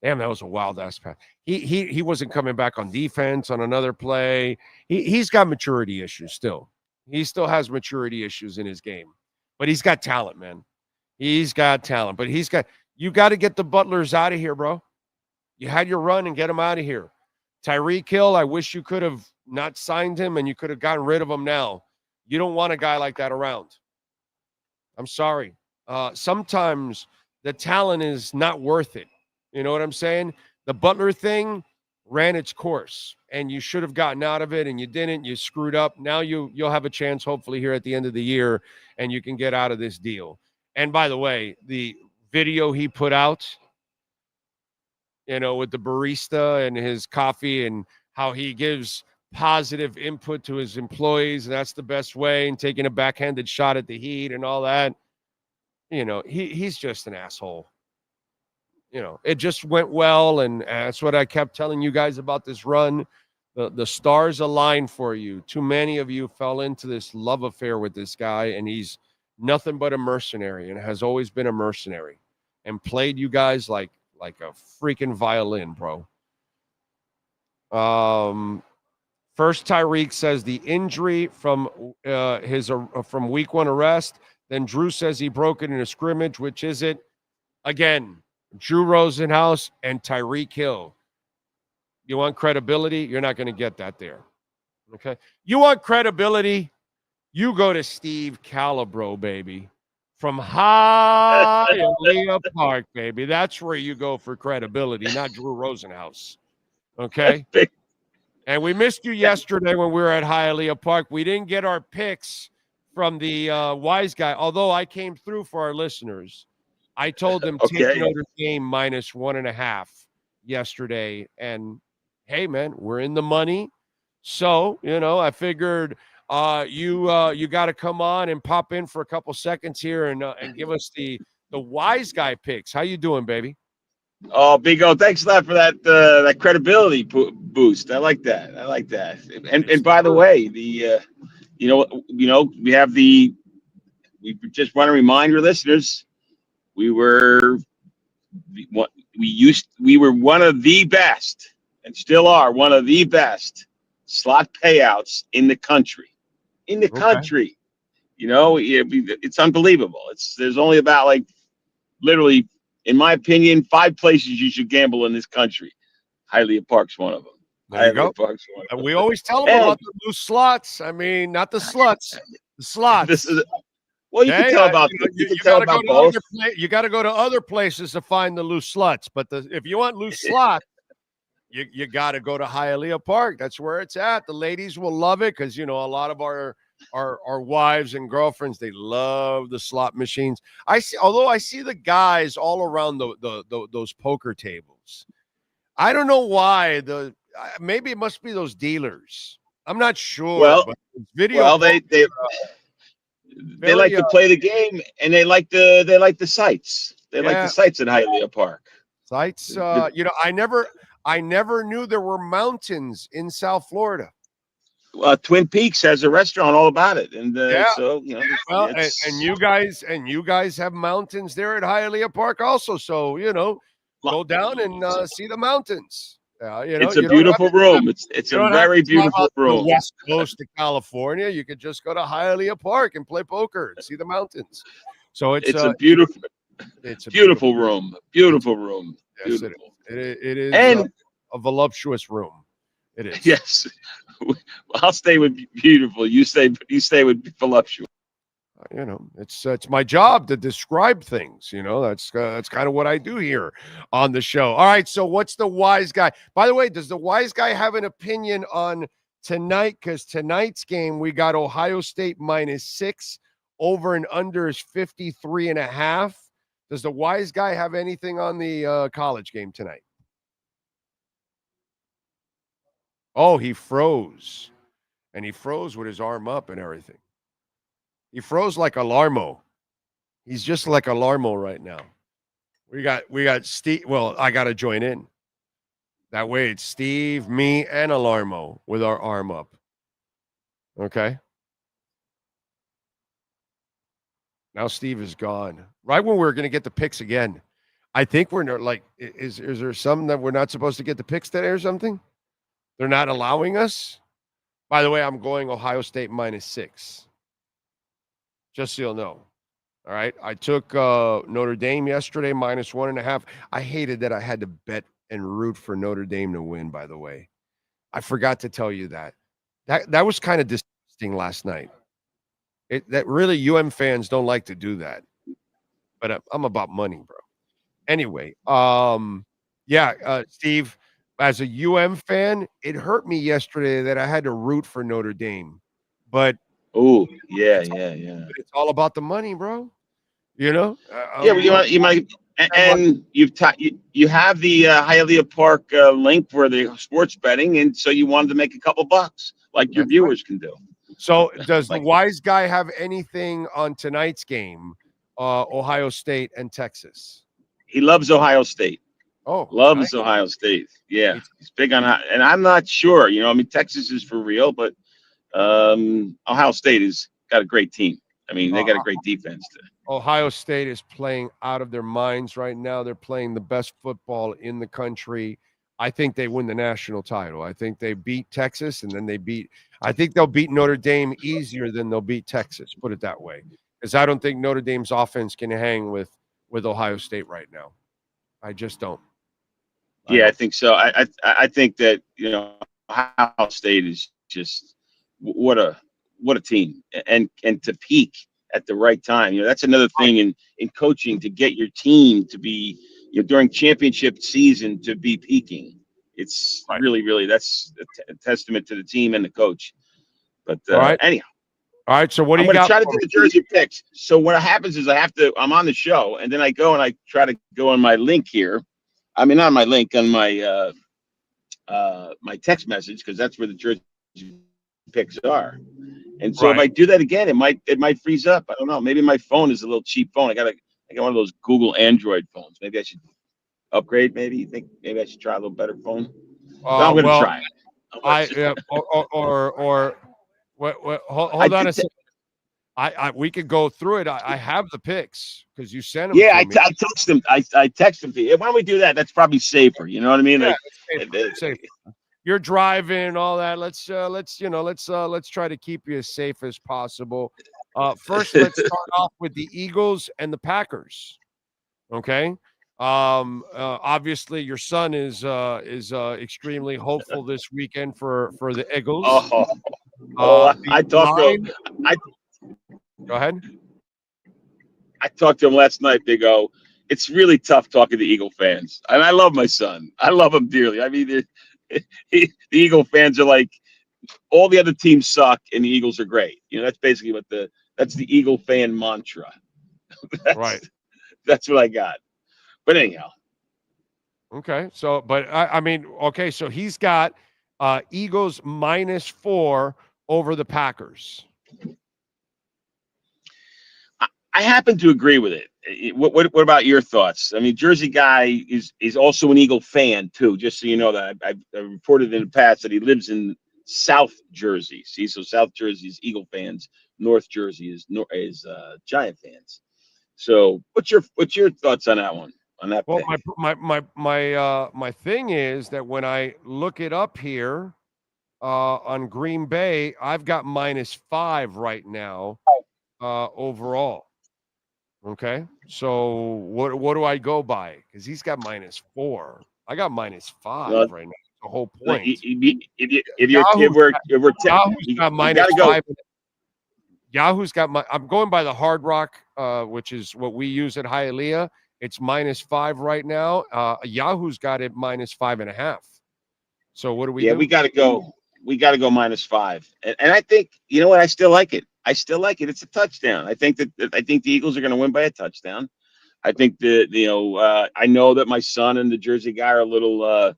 Damn, that was a wild-ass pass. He wasn't coming back on defense on another play. He's got maturity issues still. He still has maturity issues in his game. But he's got talent, man. He's got talent. But you got to get the Butlers out of here, bro. You had your run and get them out of here. Tyreek Hill, I wish you could have not signed him and you could have gotten rid of him now. You don't want a guy like that around. I'm sorry. Sometimes the talent is not worth it. You know what I'm saying? The Butler thing ran its course, and you should have gotten out of it, and you didn't. You screwed up. Now you'll have a chance, hopefully, here at the end of the year, and you can get out of this deal. And by the way, the video he put out, with the barista and his coffee and how he gives positive input to his employees, and that's the best way, and taking a backhanded shot at the Heat and all that, he's just an asshole. It just went well, and that's what I kept telling you guys about this run. The stars aligned for you. Too many of you fell into this love affair with this guy, and he's nothing but a mercenary, and has always been a mercenary, and played you guys like a freaking violin, bro. First, Tyreek says the injury from from week 1 arrest. Then Drew says he broke it in a scrimmage, which is it? Again, Drew Rosenhaus and Tyreek Hill. You want credibility? You're not going to get that there. Okay? You want credibility? You go to Steve Calabro, baby. From Hialeah Park, baby. That's where you go for credibility, not Drew Rosenhaus. Okay? And we missed you yesterday when we were at Hialeah Park. We didn't get our picks from the wise guy, although I came through for our listeners. I told them take Notre Dame -1.5 yesterday. And, hey, man, we're in the money. So, I figured you got to come on and pop in for a couple seconds here and give us the wise guy picks. How you doing, baby? Oh, Big O, thanks a lot for that credibility boost. I like that. And by the way, we just want to remind your listeners, we were one of the best, and still are one of the best slot payouts in the country. Country, it's unbelievable. There's only about literally, in my opinion, 5 places you should gamble in this country. Hialeah Park's one of them. There you go. And we always tell them about the loose slots. I mean, not the sluts, the slots. Well, you can tell about both. You got to go to other places to find the loose sluts. But if you want loose slots, you got to go to Hialeah Park. That's where it's at. The ladies will love it because, a lot of our wives and girlfriends, they love the slot machines. I see the guys all around those poker tables. I don't know why. Maybe it must be those dealers. I'm not sure. Well, they like to play the game, and they like the sights. They like the sights at Hialeah Park. Sights. I never knew there were mountains in South Florida. Twin Peaks has a restaurant all about it, and Yeah. so Well, and it's you guys have mountains there at Hialeah Park also. So go down and see the mountains. it's a you don't have beautiful to room. It's you a don't have very to drive beautiful out to the room. west coast of California. You could just go to Hialeah Park and play poker and see the mountains. So It's a beautiful, it's a beautiful room. Beautiful room. Yes, Beautiful. it is And a voluptuous room. It is. yes, I'll stay with beautiful. You stay with voluptuous. It's my job to describe things. That's kind of what I do here on the show. All right, so what's the wise guy? By the way, does the wise guy have an opinion on tonight? Because tonight's game, we got Ohio State -6, over and under is 53.5. Does the wise guy have anything on the college game tonight? Oh, he froze, and he froze with his arm up and everything. He froze like Alarmo. He's just like Alarmo right now. We got Steve. Well, I got to join in. That way it's Steve, me, and Alarmo with our arm up. Okay. Now Steve is gone. Right when we were going to get the picks again. I think we're not like, is there something that we're not supposed to get the picks today or something? They're not allowing us? By the way, I'm going Ohio State -6. Just so you'll know. All right. I took Notre Dame yesterday -1.5. I hated that I had to bet and root for Notre Dame to win, by the way. I forgot to tell you that. That was kind of disgusting last night. That really fans don't like to do that. But I'm about money, bro. Anyway, Steve, as a fan, it hurt me yesterday that I had to root for Notre Dame. But it's all about the money, bro. But you might, and you have the Hialeah Park link for the sports betting, and so you wanted to make a couple bucks, like your viewers can do. So, does the wise guy have anything on tonight's game, Ohio State and Texas? He loves Ohio State. Oh, loves Ohio State. Yeah, he's big on, and I'm not sure. Texas is for real, but Ohio State has got a great team. I mean, they got a great defense. Ohio State is playing out of their minds right now. They're playing the best football in the country. I think they win the national title. I think they beat Texas, and then I think they'll beat Notre Dame easier than they'll beat Texas, put it that way. Because I don't think Notre Dame's offense can hang with Ohio State right now. I just don't. I think so. I think that, Ohio State is just what a team, and to peak at the right time. That's another thing in coaching, to get your team to be, during championship season, to be peaking. It's really, that's a testament to the team and the coach. But anyhow. All right. So what do you got? I'm going to try to for do the jersey picks. So what happens is I'm on the show, and then I go and I try to go on my link here. I mean, not my link, on my my text message, because that's where the jersey picks are. And so if I do that again, it might freeze up. I don't know. Maybe my phone is a little cheap phone. I got one of those Google Android phones. Maybe I should upgrade. Maybe you think maybe I should try a little better phone. I'm going to try it. Hold on a second. We could go through it. I have the picks because you sent them. Yeah, I text them. I text them to you. Why don't we do that? That's probably safer. You know what I mean? Yeah, safer. You're driving, all that. Let's try to keep you as safe as possible. First, let's start off with the Eagles and the Packers. Okay. Obviously, your son is extremely hopeful this weekend for the Eagles. I talked to him. Go ahead. I talked to him last night, Big O. It's really tough talking to Eagle fans, and I love my son. I love him dearly. I mean, the Eagle fans are like, all the other teams suck and the Eagles are great. That's basically that's the Eagle fan mantra. That's what I got. But anyhow. Okay. So, but so he's got Eagles -4 over the Packers. I happen to agree with it. What about your thoughts? I mean, Jersey guy is also an Eagle fan too. Just so you know that I've reported in the past that he lives in South Jersey. See, so South Jersey is Eagle fans, North Jersey is Giant fans. So what's your thoughts on that one? On that Well, pick? my thing is that when I look it up here on Green Bay, I've got -5 right now overall. Okay, so what do I go by? Because he's got -4. I got -5 right now. The whole point. Yahoo's got my. I'm going by the Hard Rock, which is what we use at Hialeah. It's -5 right now. Yahoo's got it -5.5. So what do we do? We got to go. We got to go -5. And I think, you know what? I still like it. It's a touchdown. I think the Eagles are going to win by a touchdown. I think I know that my son and the Jersey guy are a little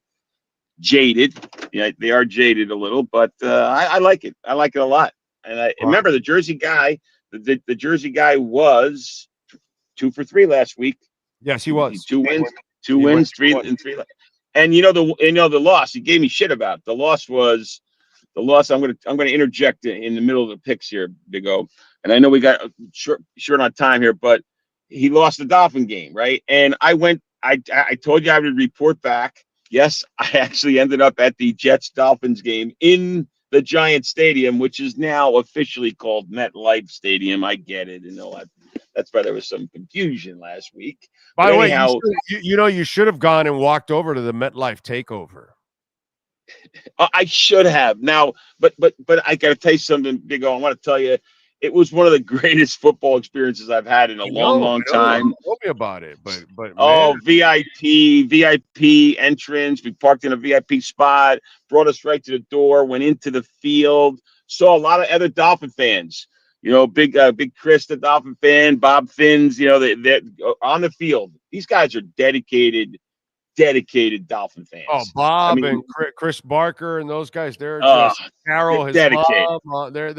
jaded. Yeah, they are jaded a little, but I like it. I like it a lot. And I remember the Jersey guy. The Jersey guy was 2 for 3 last week. Yes, he was. 2 wins, 3. And the loss. He gave me shit about. The loss was. The loss. I'm gonna interject in the middle of the picks here, Big O. And I know we got short on time here, but he lost the Dolphin game, right? And I told you I would report back. Yes, I actually ended up at the Jets-Dolphins game in the Giant Stadium, which is now officially called MetLife Stadium. I get it, and all that. That's why there was some confusion last week. By the way, you should have gone and walked over to the MetLife takeover. I should have now, but I got to tell you something, Big O. I want to tell you, it was one of the greatest football experiences I've had in a long time. Tell me about it, but man. VIP entrance. We parked in a VIP spot, brought us right to the door, went into the field, saw a lot of other Dolphin fans. Big Chris, the Dolphin fan, Bob Finns. They're on the field. These guys are dedicated Dolphin fans. Oh, Bob and Chris Barker and those guys, they're just Carol, his dedicated. Mom. They're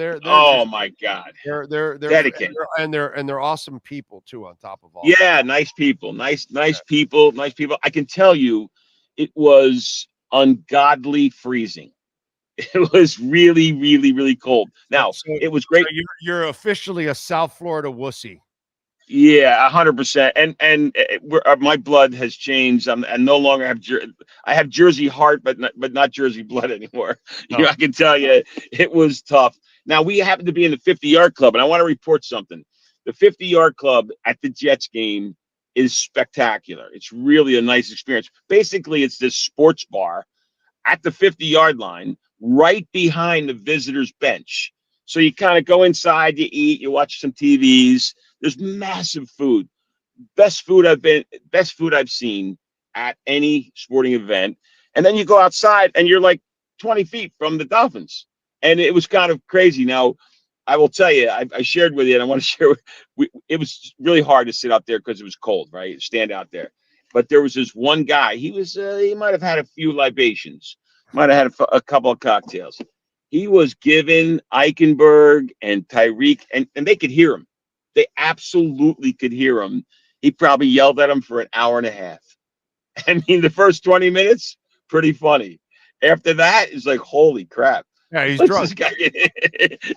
my God. They're dedicated. And they're awesome people too, on top of all. Yeah, that. Nice people. Nice people. I can tell you, it was ungodly freezing. It was really, really, really cold. Now, it was great. So you're officially a South Florida wussy. Yeah, 100%. And my blood has changed. I no longer have I have Jersey heart, but not Jersey blood anymore. No. I can tell you, it was tough. Now, we happen to be in the 50-yard club, and I want to report something. The 50-yard club at the Jets game is spectacular. It's really a nice experience. Basically, it's this sports bar at the 50-yard line, right behind the visitors' bench. So you kind of go inside, you eat, you watch some TVs. There's massive food. Best food I've seen at any sporting event. And then you go outside and you're like 20 feet from the Dolphins. And it was kind of crazy. Now, I will tell you, I shared with you, and I want to share. It was really hard to sit out there because it was cold, right? Stand out there. But there was this one guy. He might have had a few libations, might have had a couple of cocktails. He was giving Eichenberg and Tyreek, and they could hear him. They absolutely could hear him. He probably yelled at him for an hour and a half. I mean, the first 20 minutes, pretty funny. After that, it's like, holy crap. Yeah, he's drunk. This guy?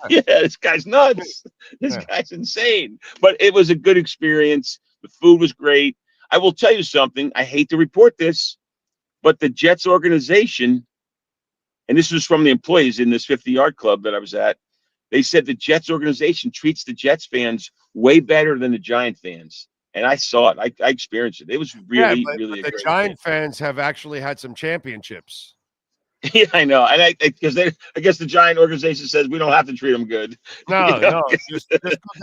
Yeah, this guy's nuts. This guy's insane. But it was a good experience. The food was great. I will tell you something. I hate to report this, but the Jets organization, and this was from the employees in this 50-yard club that I was at, they said the Jets organization treats the Jets fans way better than the Giant fans. And I saw it. I experienced it. It was really, really the Giant fans have actually had some championships. Yeah, I know. And I guess the Giant organization says we don't have to treat them good. No. Just go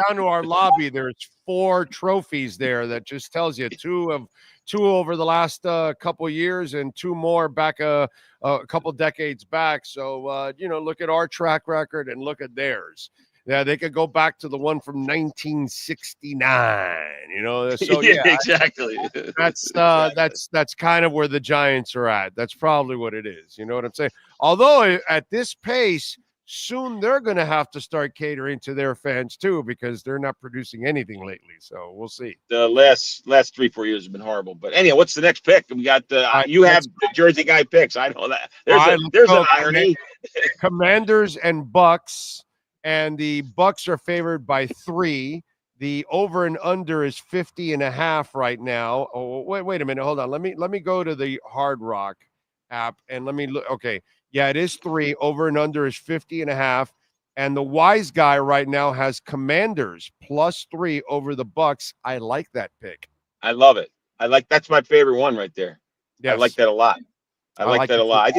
down to our lobby. There's 4 trophies there that just tells you two over the last couple years and 2 more back a couple decades back. So, look at our track record and look at theirs. Yeah, they could go back to the one from 1969. So yeah, exactly. That's kind of where the Giants are at. That's probably what it is. You know what I'm saying? Although at this pace, soon they're going to have to start catering to their fans too, because they're not producing anything lately. So we'll see. The last 3-4 years have been horrible. But anyhow, what's the next pick? We got you have the Jersey guy picks. I know that. There's an irony. Commanders and Bucks, and the Bucks are favored by 3. The over and under is 50.5 right now. Oh, wait a minute. Hold on. Let me go to the Hard Rock app and let me look. Okay. Yeah, it is 3. Over and under is 50.5. And the wise guy right now has Commanders +3 over the Bucks. I like that pick. I love it. That's my favorite one right there. Yes. I like that a lot. I like that a lot.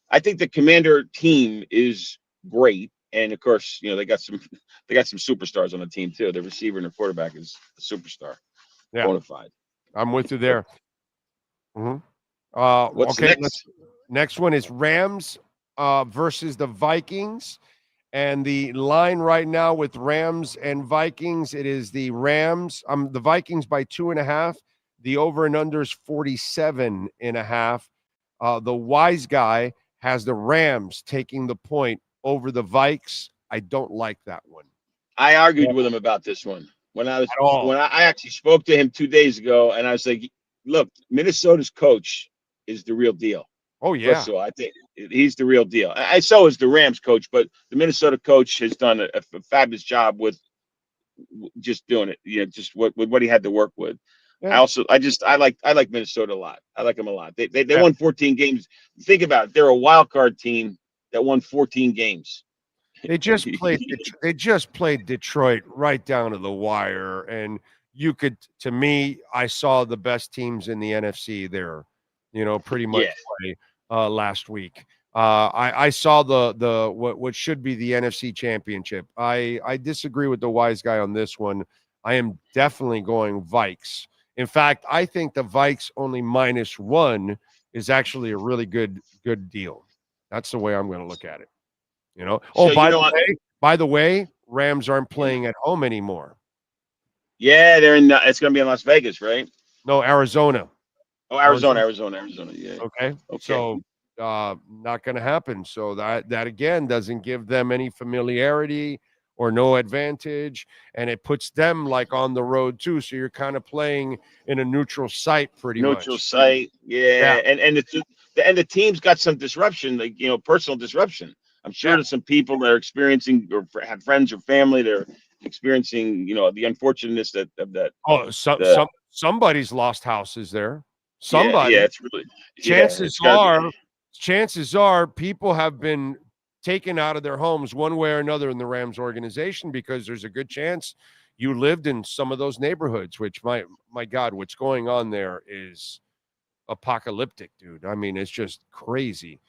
I think the Commander team is great. And of course, they got some superstars on the team too. The receiver and the quarterback is a superstar, bona fide. I'm with you there. Mm-hmm. What's okay, next? Next one is Rams versus the Vikings, and the line right now with Rams and Vikings, it is the Rams. The Vikings by 2.5. The over and under is 47.5. The wise guy has the Rams taking the point over the Vikes. I don't like that one. I argued with him about this one when I actually spoke to him 2 days ago, and I was like, "Look, Minnesota's coach is the real deal." Oh yeah, so I think he's the real deal. So is the Rams coach, but the Minnesota coach has done a fabulous job with just doing it. Just what he had to work with. Yeah. I like Minnesota a lot. I like them a lot. They won 14 games. Think about it. They're a wild card team that won 14 games. They just played Detroit right down to the wire, and to me, I saw the best teams in the NFC there, pretty much play last week. I saw the what should be the NFC Championship. I disagree with the wise guy on this one. I am definitely going Vikes. In fact, I think the Vikes only -1 is actually a really good deal. That's the way I'm going to look at it. By the way, Rams aren't playing at home anymore. Yeah, it's going to be in Las Vegas, right? No, Arizona. Oh, Arizona. Yeah. Okay. So not going to happen. So that again doesn't give them any familiarity or no advantage, and it puts them like on the road too. So you're kind of playing in a neutral site, pretty much. Neutral site, yeah. And the team's got some disruption, like personal disruption. I'm sure there's some people that are experiencing or have friends or family that are experiencing, the unfortunateness of that. Oh, somebody's lost houses there. Somebody. Yeah, it's really. Chances are people have been taken out of their homes one way or another in the Rams organization, because there's a good chance you lived in some of those neighborhoods, which my God, what's going on there is apocalyptic, dude. I mean, it's just crazy.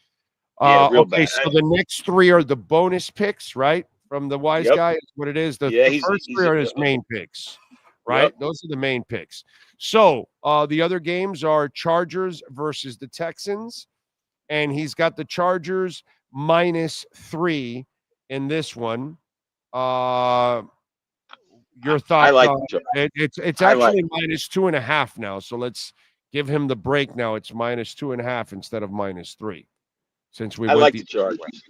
Okay, bad. So the next 3 are the bonus picks, right? From the wise guy is what it is. The first 3 are his main picks, right? Yep. Those are the main picks. So the other games are Chargers versus the Texans, and he's got the Chargers -3 in this one. Your thoughts? I like it's actually -2.5 now. So let's give him the break now. It's -2.5 instead of -3. Since we I like the Chargers.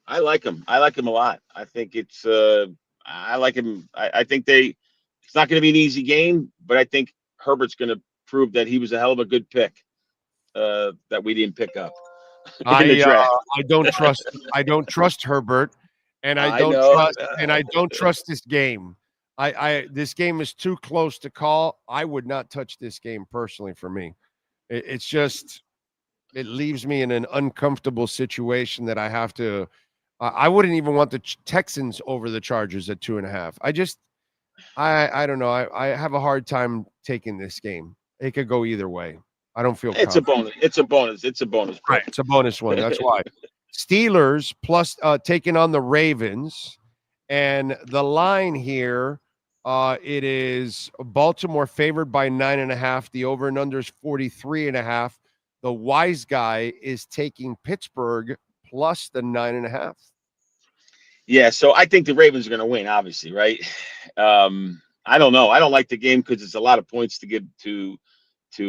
I like him. I like him a lot. I think it's I like him. I think it's not going to be an easy game, but I think Herbert's going to prove that he was a hell of a good pick that we didn't pick up. I don't trust Herbert, and I don't trust this game. This game is too close to call. I would not touch this game personally. For me, it's just it leaves me in an uncomfortable situation that I have to. I wouldn't even want the Texans over the Chargers at 2.5. I don't know. I have a hard time taking this game. It could go either way. I don't feel it's confident. It's a bonus. Right. It's a bonus one. That's why. Steelers plus taking on the Ravens, and the line here, it is Baltimore favored by 9.5. The over and under is 43.5. The wise guy is taking Pittsburgh plus the 9.5. Yeah, so I think the Ravens are going to win, obviously, right? I don't know. I don't like the game because it's a lot of points to give to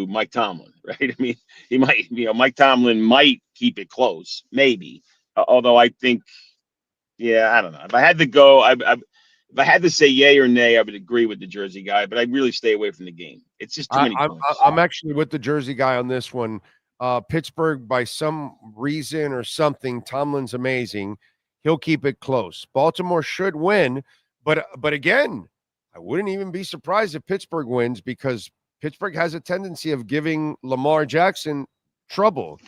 Mike Tomlin, right? I mean, he might, Mike Tomlin might keep it close, maybe. Although I think, I don't know. If I had to go, if I had to say yay or nay, I would agree with the Jersey guy, but I'd really stay away from the game. It's just too many points. I'm actually with the Jersey guy on this one. Pittsburgh, by some reason or something, Tomlin's amazing. He'll keep it close. Baltimore should win, but again, I wouldn't even be surprised if Pittsburgh wins because Pittsburgh has a tendency of giving Lamar Jackson trouble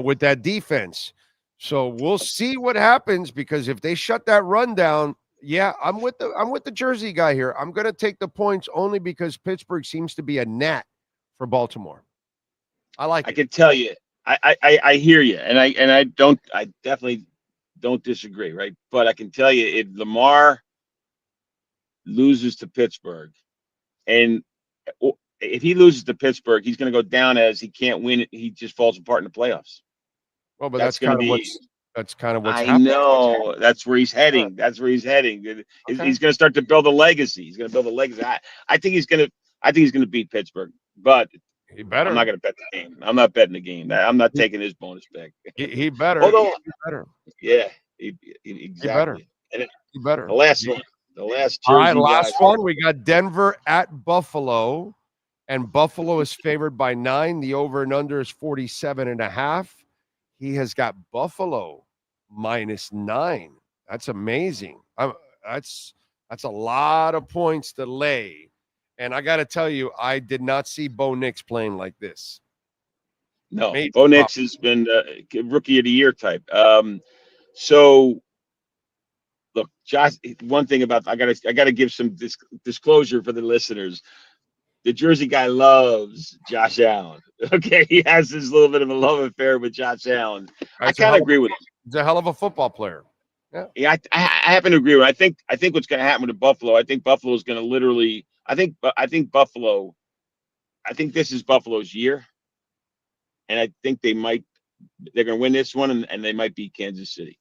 with that defense. So we'll see what happens because if they shut that run down, yeah, I'm with the Jersey guy here. I'm going to take the points only because Pittsburgh seems to be a gnat for Baltimore. I can tell you, I hear you, and I definitely don't disagree, right? But I can tell you, if Lamar loses to Pittsburgh, and if he loses to Pittsburgh, he's going to go down as he can't win it. He just falls apart in the playoffs. Well, but that's kind of what's I happening. know that's where he's heading. That's where he's heading. He's going to start to build a legacy. He's going to build a legacy. I think he's going to beat Pittsburgh, but he better. I'm not going to bet the game. I'm not betting the game. I'm not taking his bonus pick. He better. Although, he better. Yeah, exactly. He better. The last one. The last All right, Jersey last guy. one. We got Denver at Buffalo, and Buffalo is favored by 9. The over and under is 47.5. He has got Buffalo -9. That's amazing. That's a lot of points to lay. And I got to tell you, I did not see Bo Nix playing like this. No, Bo Nix has been rookie of the year type. So look, Josh, one thing about I gotta give some disclosure for the listeners. The Jersey guy loves Josh Allen. Okay, he has this little bit of a love affair with Josh Allen. I kind of agree with him. He's a hell of a football player. Yeah, I happen to agree with him. I think what's going to happen to Buffalo. I think Buffalo is going to literally. I think Buffalo. I think this is Buffalo's year, and I think they're going to win this one, and they might beat Kansas City.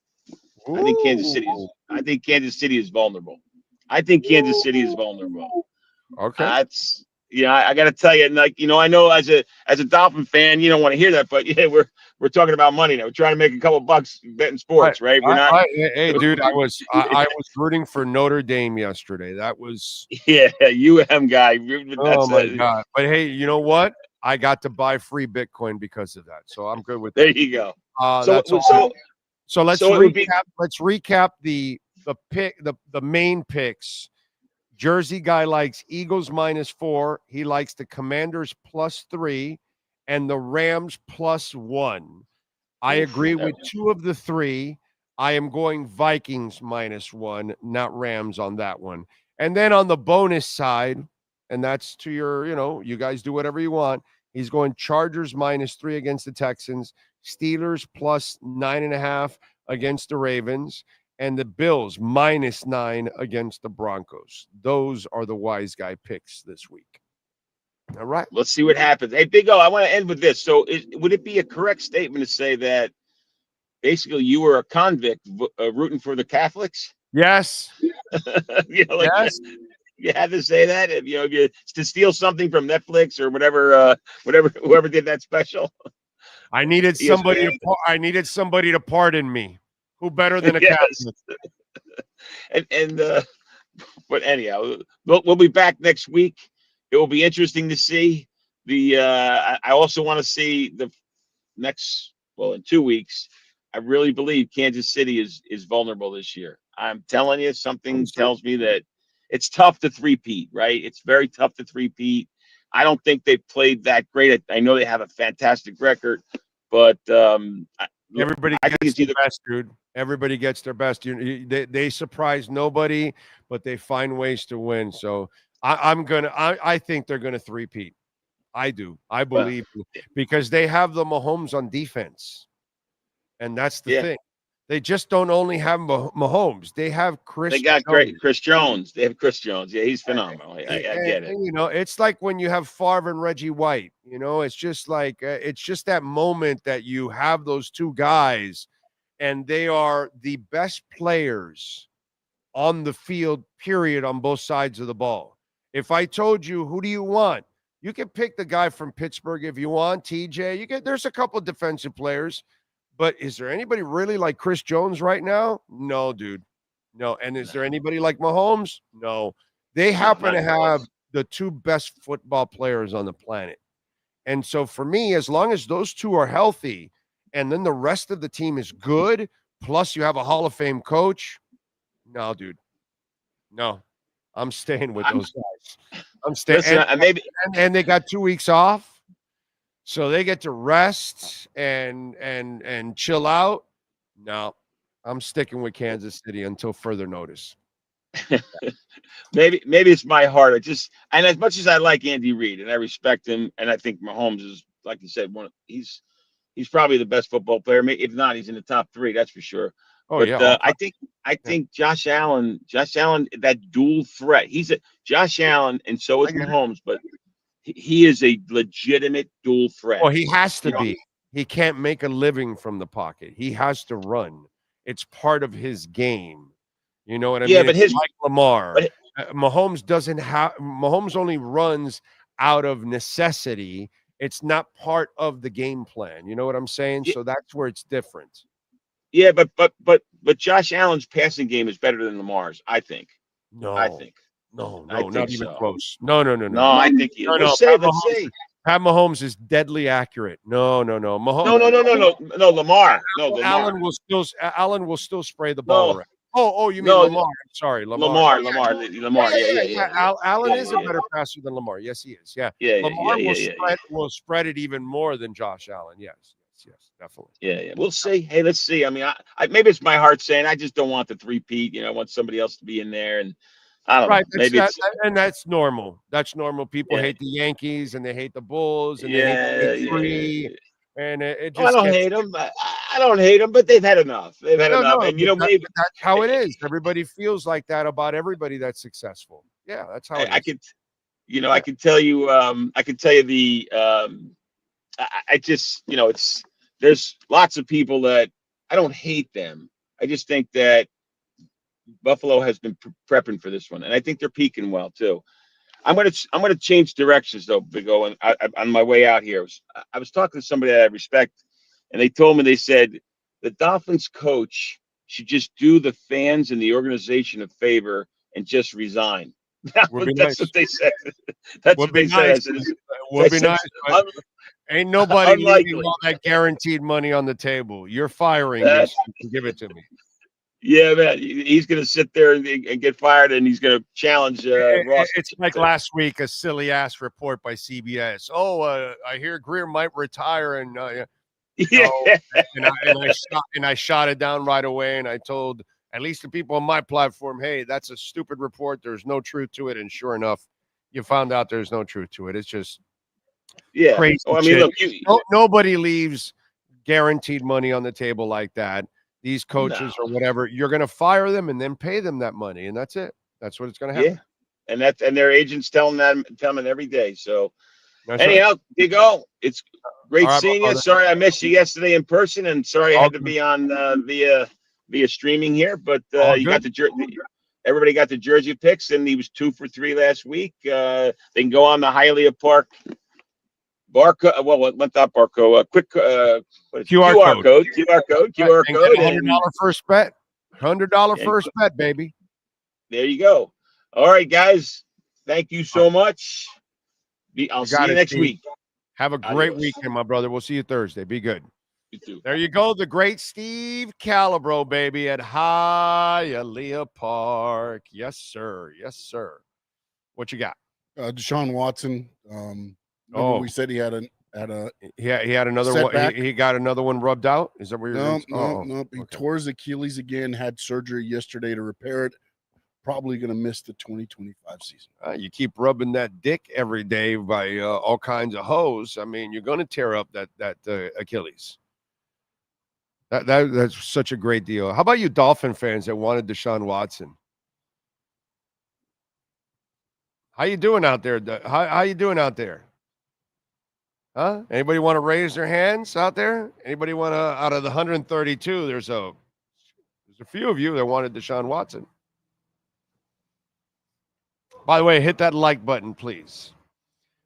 I think Kansas City is vulnerable. Okay. That's I got to tell you, and I know as a Dolphin fan, you don't want to hear that, but yeah, we're talking about money now. We're trying to make a couple bucks betting sports, right? We're not. Hey, dude, I was rooting for Notre Dame yesterday. That was guy. Oh my God! But hey, you know what? I got to buy free Bitcoin because of that, so I'm good with that. There you go. So let's recap. Let's recap the main picks. Jersey guy likes Eagles -4. He likes the Commanders +3 and the Rams +1. I agree with 2 of the 3. I am going Vikings -1, not Rams on that one. And then on the bonus side, and that's to your, you guys do whatever you want. He's going Chargers -3 against the Texans, Steelers +9.5 against the Ravens, and the Bills -9 against the Broncos. Those are the wise guy picks this week. All right. Let's see what happens. Hey, Big O, I want to end with this. So would it be a correct statement to say that basically you were a convict rooting for the Catholics? Yes. Yes. You had to say that, if you to steal something from Netflix or whatever, whoever did that special. I needed somebody to pardon me. Who better than a Catholic? But anyhow, we'll be back next week. It will be interesting to see I also want to see the next. Well, in 2 weeks, I really believe Kansas City is vulnerable this year. I'm telling you, something tells me that it's tough to three-peat, right? It's very tough to three-peat. I don't think they've played that great. I know they have a fantastic record, but everybody gets their best, dude. Everybody gets their best. They surprise nobody, but they find ways to win. So I think they're gonna three-peat. I do. I believe because they have the Mahomes on defense, and that's the thing. They just don't only have Mahomes. They have Chris. They got great Chris Jones. They have Chris Jones. Yeah, he's phenomenal. I get it. It's like when you have Favre and Reggie White. It's just like it's just that moment that you have those two guys, and they are the best players on the field, period, on both sides of the ball. If I told you, who do you want? You can pick the guy from Pittsburgh if you want, TJ. There's a couple of defensive players. But is there anybody really like Chris Jones right now? No, dude. No. And is there anybody like Mahomes? No. They happen to have the 2 best football players on the planet. And so for me, as long as those two are healthy and then the rest of the team is good, plus you have a Hall of Fame coach, no, dude. No, I'm staying with those guys. I'm staying. Listen, And they got 2 weeks off, so they get to rest and chill out. No, I'm sticking with Kansas City until further notice. maybe it's my heart. And as much as I like Andy Reid and I respect him, and I think Mahomes is, like you said, he's probably the best football player. If not, he's in the top 3. That's for sure. Oh, but yeah. I think Josh Allen, that dual threat. Josh Allen, and so is Mahomes, but he is a legitimate dual threat. Well, he has to be. He can't make a living from the pocket. He has to run. It's part of his game. You know what I mean? But it's like Lamar. Mahomes only runs out of necessity. It's not part of the game plan. You know what I'm saying? So that's where it's different. Yeah, but Josh Allen's passing game is better than Lamar's, I think. No, I think. No, I think not even so. close. No. I think he is. Let's say. Pat Mahomes is deadly accurate. No. Mahomes. No, Lamar. Allen will still spray the ball around. Oh, you mean Lamar? I'm sorry, Lamar. Yeah. Allen is a better passer than Lamar. Yes, he is. Yeah. Lamar will spread it even more than Josh Allen. Yes, definitely. Yeah. We'll see. Hey, let's see. I mean, I maybe it's my heart saying I just don't want the three-peat. I want somebody else to be in there, and I don't know. Maybe that's normal. That's normal. People hate the Yankees and they hate the Bulls and they hate the three. And it just I don't hate them. I don't hate them, but they've had enough. They've had enough. And maybe that's how it is. Everybody feels like that about everybody that's successful. Yeah, that's how it is. I can tell you. I can tell you I just, there's lots of people that I don't hate them. I just think that Buffalo has been prepping for this one, and I think they're peaking well too. I'm gonna change directions though, Big O. And on my way out here, I was talking to somebody that I respect, and they told me, they said the Dolphins coach should just do the fans and the organization a favor and just resign. That's what they said. That's what they said. Would be nice. Ain't nobody leaving all that guaranteed money on the table. You're firing me. Give it to me. Yeah, man. He's going to sit there and get fired, and he's going to challenge Ross. It's like last week, a silly ass report by CBS. I hear Greer might retire, and I shot it down right away, and I told at least the people on my platform, hey, that's a stupid report. There's no truth to it, and sure enough, you found out there's no truth to it. It's just crazy. Well, I mean, look, nobody leaves guaranteed money on the table like that. These coaches or whatever, you're going to fire them and then pay them that money, and that's it. That's what it's going to happen. Yeah, and their agents telling them every day. So, anyhow, Big O, it's great seeing you. Sorry I missed you yesterday in person, and sorry I had to be on via streaming here. But you got everybody got the jersey picks, and he was 2 for 3 last week. They can go on the Hialeah Park barcode. Well, not barcode. Quick QR code. $100 first bet. $100 first bet, baby. There you go. All right, guys. Thank you so much. I'll see you next week. Have a great weekend, my brother. We'll see you Thursday. Be good. You too. There you go. The great Steve Calabro, baby, at Hialeah Park. Yes, sir. What you got? Deshaun Watson. We said he had another setback. one. He got another one rubbed out. Is that what you're saying? No. He tore his Achilles again. Had surgery yesterday to repair it. Probably going to miss the 2025 season. You keep rubbing that dick every day by all kinds of hoes. I mean, you're going to tear up that Achilles. That's such a great deal. How about you Dolphin fans that wanted Deshaun Watson? How you doing out there? How you doing out there? Huh? Anybody want to raise their hands out there? Anybody want to, out of the 132, there's a few of you that wanted Deshaun Watson. By the way, hit that like button, please.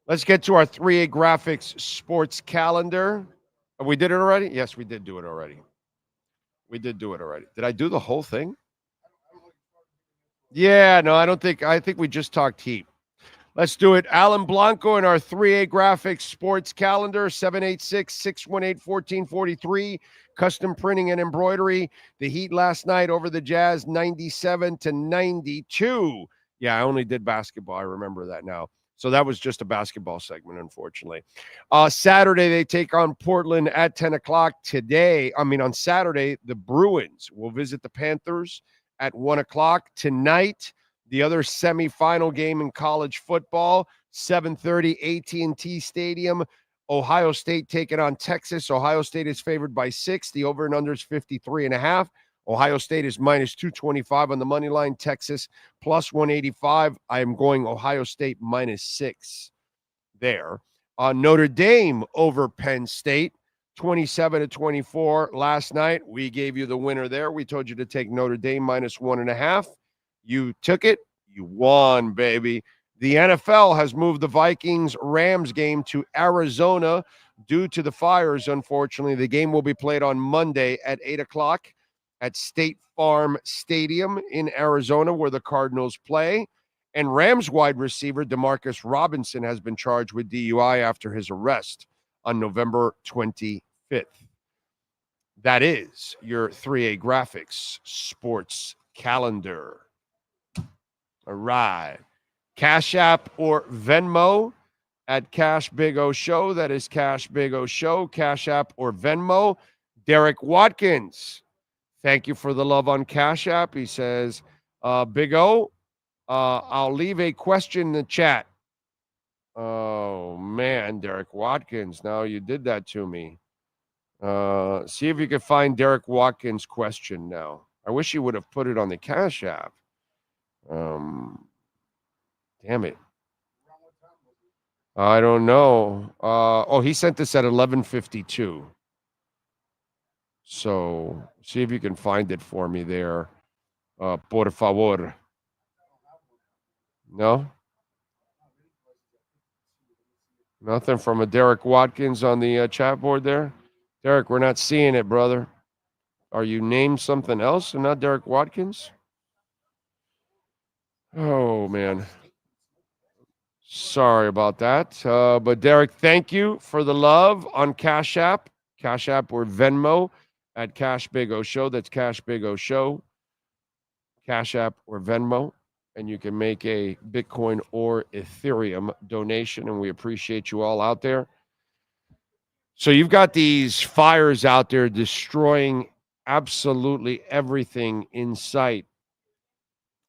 Let's get to our 3A Graphics sports calendar. We did it already? Yes, we did do it already. Did I do the whole thing? Yeah, no, I think we just talked Heat. Let's do it. Alan Blanco in our 3A Graphics sports calendar, 786-618-1443. Custom printing and embroidery. The Heat last night over the Jazz, 97-92. Yeah, I only did basketball. I remember that now. So that was just a basketball segment, unfortunately. Saturday, they take on Portland at 10 o'clock. On Saturday, the Bruins will visit the Panthers at 1 o'clock. Tonight, the other semifinal game in college football, 7:30 AT&T Stadium. Ohio State taking on Texas. Ohio State is favored by 6. The over and under is 53.5. Ohio State is minus 225 on the money line. Texas plus 185. I am going Ohio State minus 6 there. Notre Dame over Penn State, 27-24 last night. We gave you the winner there. We told you to take Notre Dame minus 1.5. You took it. You won, baby. The NFL has moved the Vikings-Rams game to Arizona due to the fires, unfortunately. The game will be played on Monday at 8 o'clock at State Farm Stadium in Arizona, where the Cardinals play. And Rams wide receiver Demarcus Robinson has been charged with DUI after his arrest on November 25th. That is your 3A Graphics sports calendar. All right. Cash App or Venmo at Cash Big O Show. That is Cash Big O Show. Cash App or Venmo. Derek Watkins, thank you for the love on Cash App. He says, Big O, I'll leave a question in the chat. Oh, man, Derek Watkins. Now you did that to me. See if you can find Derek Watkins' question now. I wish you would have put it on the Cash App. Damn it. I don't know. He sent this at 11:52. So see if you can find it for me there. Por favor. No? Nothing from a Derek Watkins on the chat board there? Derek, we're not seeing it, brother. Are you named something else and not Derek Watkins? Oh, man. Sorry about that. But Derek, thank you for the love on Cash App. Cash App or Venmo at Cash Big O Show. That's Cash Big O Show. Cash App or Venmo. And you can make a Bitcoin or Ethereum donation. And we appreciate you all out there. So you've got these fires out there destroying absolutely everything in sight.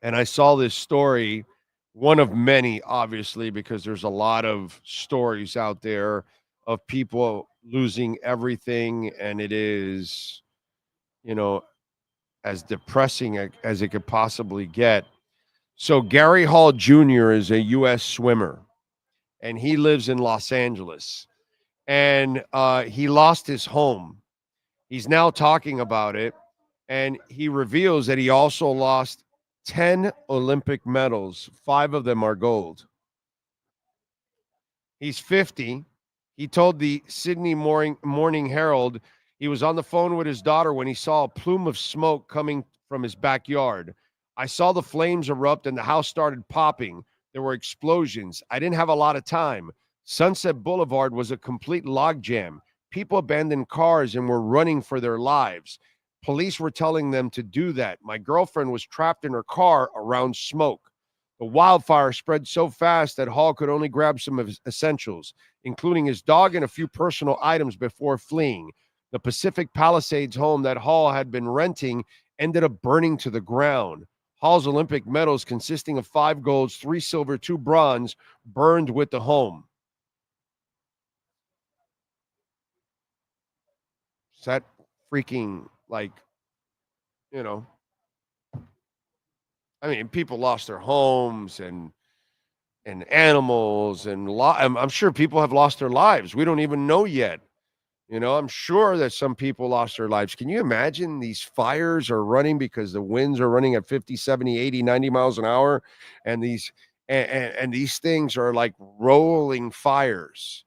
And I saw this story, one of many, obviously, because there's a lot of stories out there of people losing everything. And it is, as depressing as it could possibly get. So Gary Hall Jr. is a U.S. swimmer, and he lives in Los Angeles. And he lost his home. He's now talking about it. And he reveals that he also lost 10 Olympic medals. 5 of them are gold. He's 50. He told the Sydney Morning Herald he was on the phone with his daughter when he saw a plume of smoke coming from his backyard. I saw the flames erupt and the house started popping. There were explosions. I didn't have a lot of time. Sunset Boulevard was a complete logjam. People abandoned cars and were running for their lives. Police were telling them to do that. My girlfriend was trapped in her car around smoke. The wildfire spread so fast that Hall could only grab some of his essentials, including his dog and a few personal items before fleeing. The Pacific Palisades home that Hall had been renting ended up burning to the ground. Hall's Olympic medals, consisting of 5 golds, 3 silver, 2 bronze, burned with the home. Is that freaking, people lost their homes and animals and I'm sure people have lost their lives. We don't even know yet. I'm sure that some people lost their lives. Can you imagine these fires are running because the winds are running at 50, 70, 80, 90 miles an hour. And these things are like rolling fires.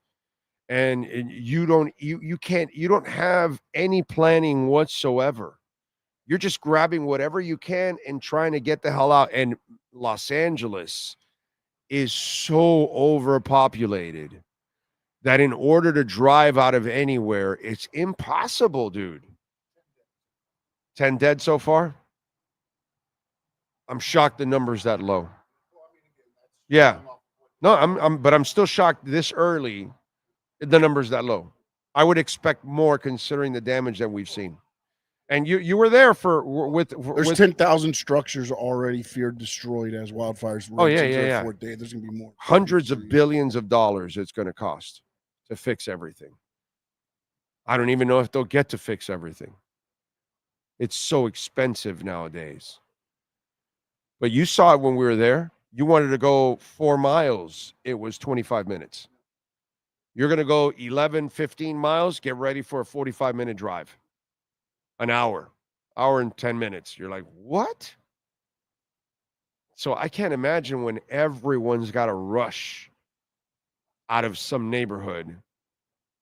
And you don't have any planning whatsoever. You're just grabbing whatever you can and trying to get the hell out. And Los Angeles is so overpopulated that in order to drive out of anywhere, it's impossible, dude. 10 dead so far? I'm shocked the number's that low. Yeah. No, but I'm still shocked this early the number's that low. I would expect more considering the damage that we've seen. And you were there There's 10,000 structures already feared destroyed as wildfires. Oh yeah. Fourth day. There's gonna be more. Hundreds of billions of dollars it's going to cost to fix everything. I don't even know if they'll get to fix everything. It's so expensive nowadays. But you saw it when we were there. You wanted to go 4 miles. It was 25 minutes. You're going to go 11, 15 miles. Get ready for a 45-minute drive. An hour and 10 minutes. You're like, what? So I can't imagine when everyone's got to rush out of some neighborhood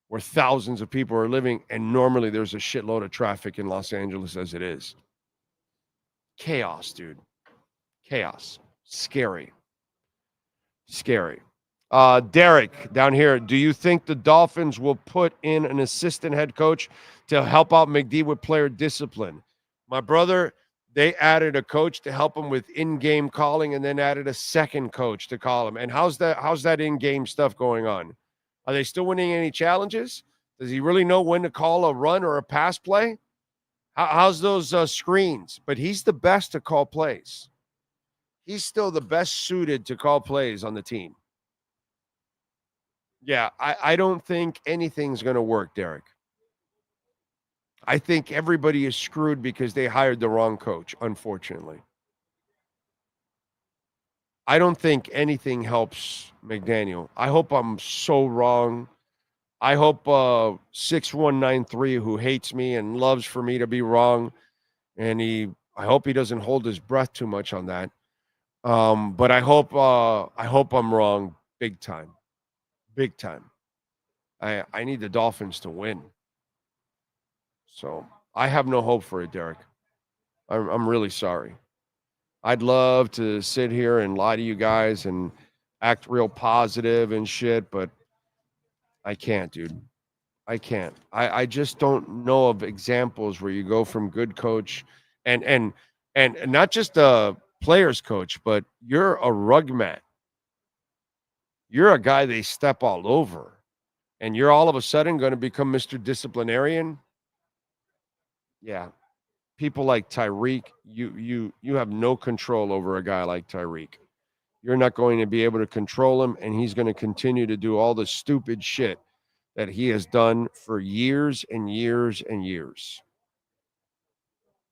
where thousands of people are living, and normally there's a shitload of traffic in Los Angeles as it is. Chaos, dude. Chaos. Scary. Derek, down here, do you think the Dolphins will put in an assistant head coach to help out McD with player discipline? My brother, they added a coach to help him with in-game calling and then added a second coach to call him. And how's that in-game stuff going on? Are they still winning any challenges? Does he really know when to call a run or a pass play? How's those screens? But he's the best to call plays. He's still the best suited to call plays on the team. Yeah, I don't think anything's going to work, Derek. I think everybody is screwed because they hired the wrong coach, unfortunately. I don't think anything helps McDaniel. I hope I'm so wrong. I hope 6193, who hates me and loves for me to be wrong, and I hope he doesn't hold his breath too much on that. But I hope I'm wrong big time. Big time. I need the Dolphins to win. So I have no hope for it, Derek. I'm really sorry. I'd love to sit here and lie to you guys and act real positive and shit, but I can't, dude. I can't. I just don't know of examples where you go from good coach and not just a players coach, but you're a rug mat. You're a guy they step all over, and you're all of a sudden going to become Mr. Disciplinarian. Yeah. People like Tyreek, you have no control over a guy like Tyreek. You're not going to be able to control him, and he's going to continue to do all the stupid shit that he has done for years and years and years.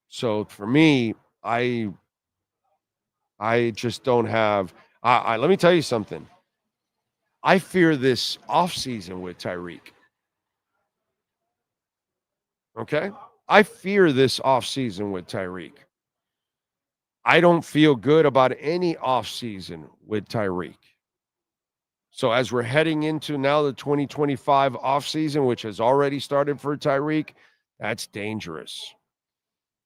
So for me, I just don't have let me tell you something. I fear this offseason with Tyreek. Okay? I fear this offseason with Tyreek. I don't feel good about any offseason with Tyreek. So as we're heading into now the 2025 offseason, which has already started for Tyreek, that's dangerous.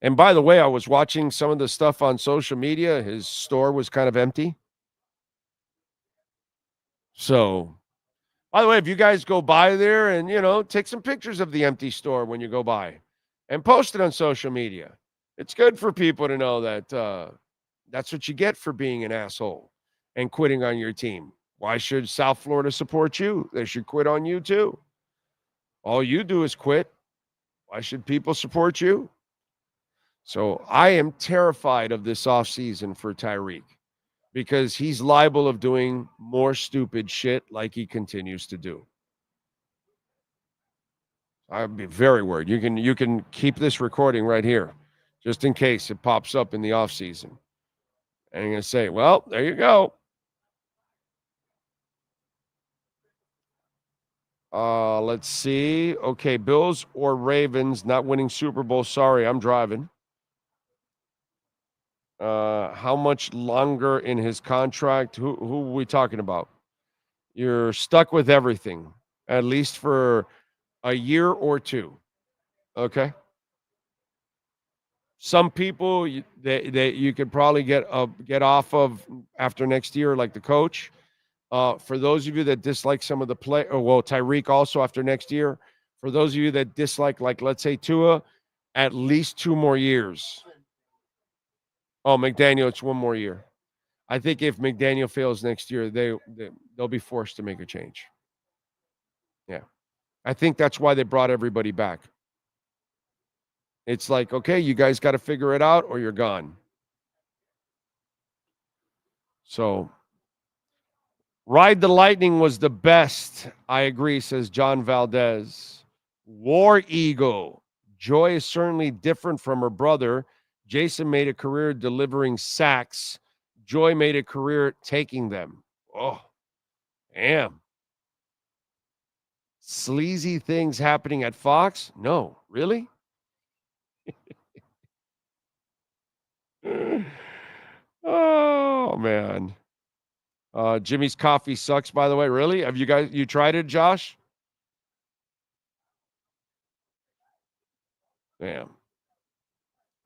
And by the way, I was watching some of the stuff on social media. His store was kind of empty. So, by the way, if you guys go by there and, take some pictures of the empty store when you go by and post it on social media. It's good for people to know that that's what you get for being an asshole and quitting on your team. Why should South Florida support you? They should quit on you too. All you do is quit. Why should people support you? So I am terrified of this offseason for Tyreek because he's liable of doing more stupid shit like he continues to do. I'd be very worried. You can keep this recording right here just in case it pops up in the offseason. And you're going to say, well, there you go. Let's see. Okay, Bills or Ravens not winning Super Bowl. Sorry, I'm driving. How much longer in his contract? Who are we talking about? You're stuck with everything, at least for a year or two. Okay. Some people that you could probably get off of after next year, like the coach. For those of you that dislike some of the play, Tyreek also after next year. For those of you that dislike, like let's say Tua, at least 2 more years. Oh, McDaniel, it's 1 more year. I think if McDaniel fails next year, they'll be forced to make a change. Yeah, I think that's why they brought everybody back. It's like, okay, you guys got to figure it out or you're gone. So, Ride the Lightning was the best. I agree, says John Valdez. War Eagle. Joy is certainly different from her brother. Jason made a career delivering sacks. Joy made a career taking them. Oh, damn. Sleazy things happening at Fox? No, really? Oh, man. Jimmy's coffee sucks, by the way. Really? Have you tried it, Josh? Damn.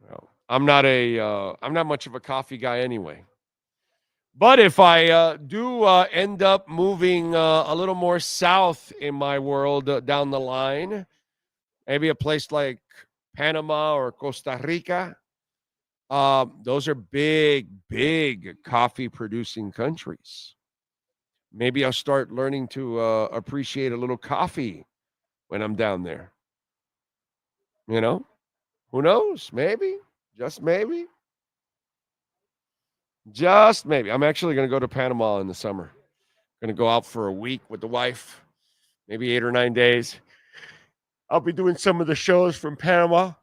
Well, I'm not much of a coffee guy anyway. But if I do end up moving a little more south in my world down the line, maybe a place like Panama or Costa Rica, those are big, big coffee producing countries. Maybe I'll start learning to appreciate a little coffee when I'm down there. You know, who knows? Maybe, just maybe. Just maybe. I'm actually going to go to Panama in the summer. Going to go out for a week with the wife, maybe 8 or 9 days. I'll be doing some of the shows from Panama,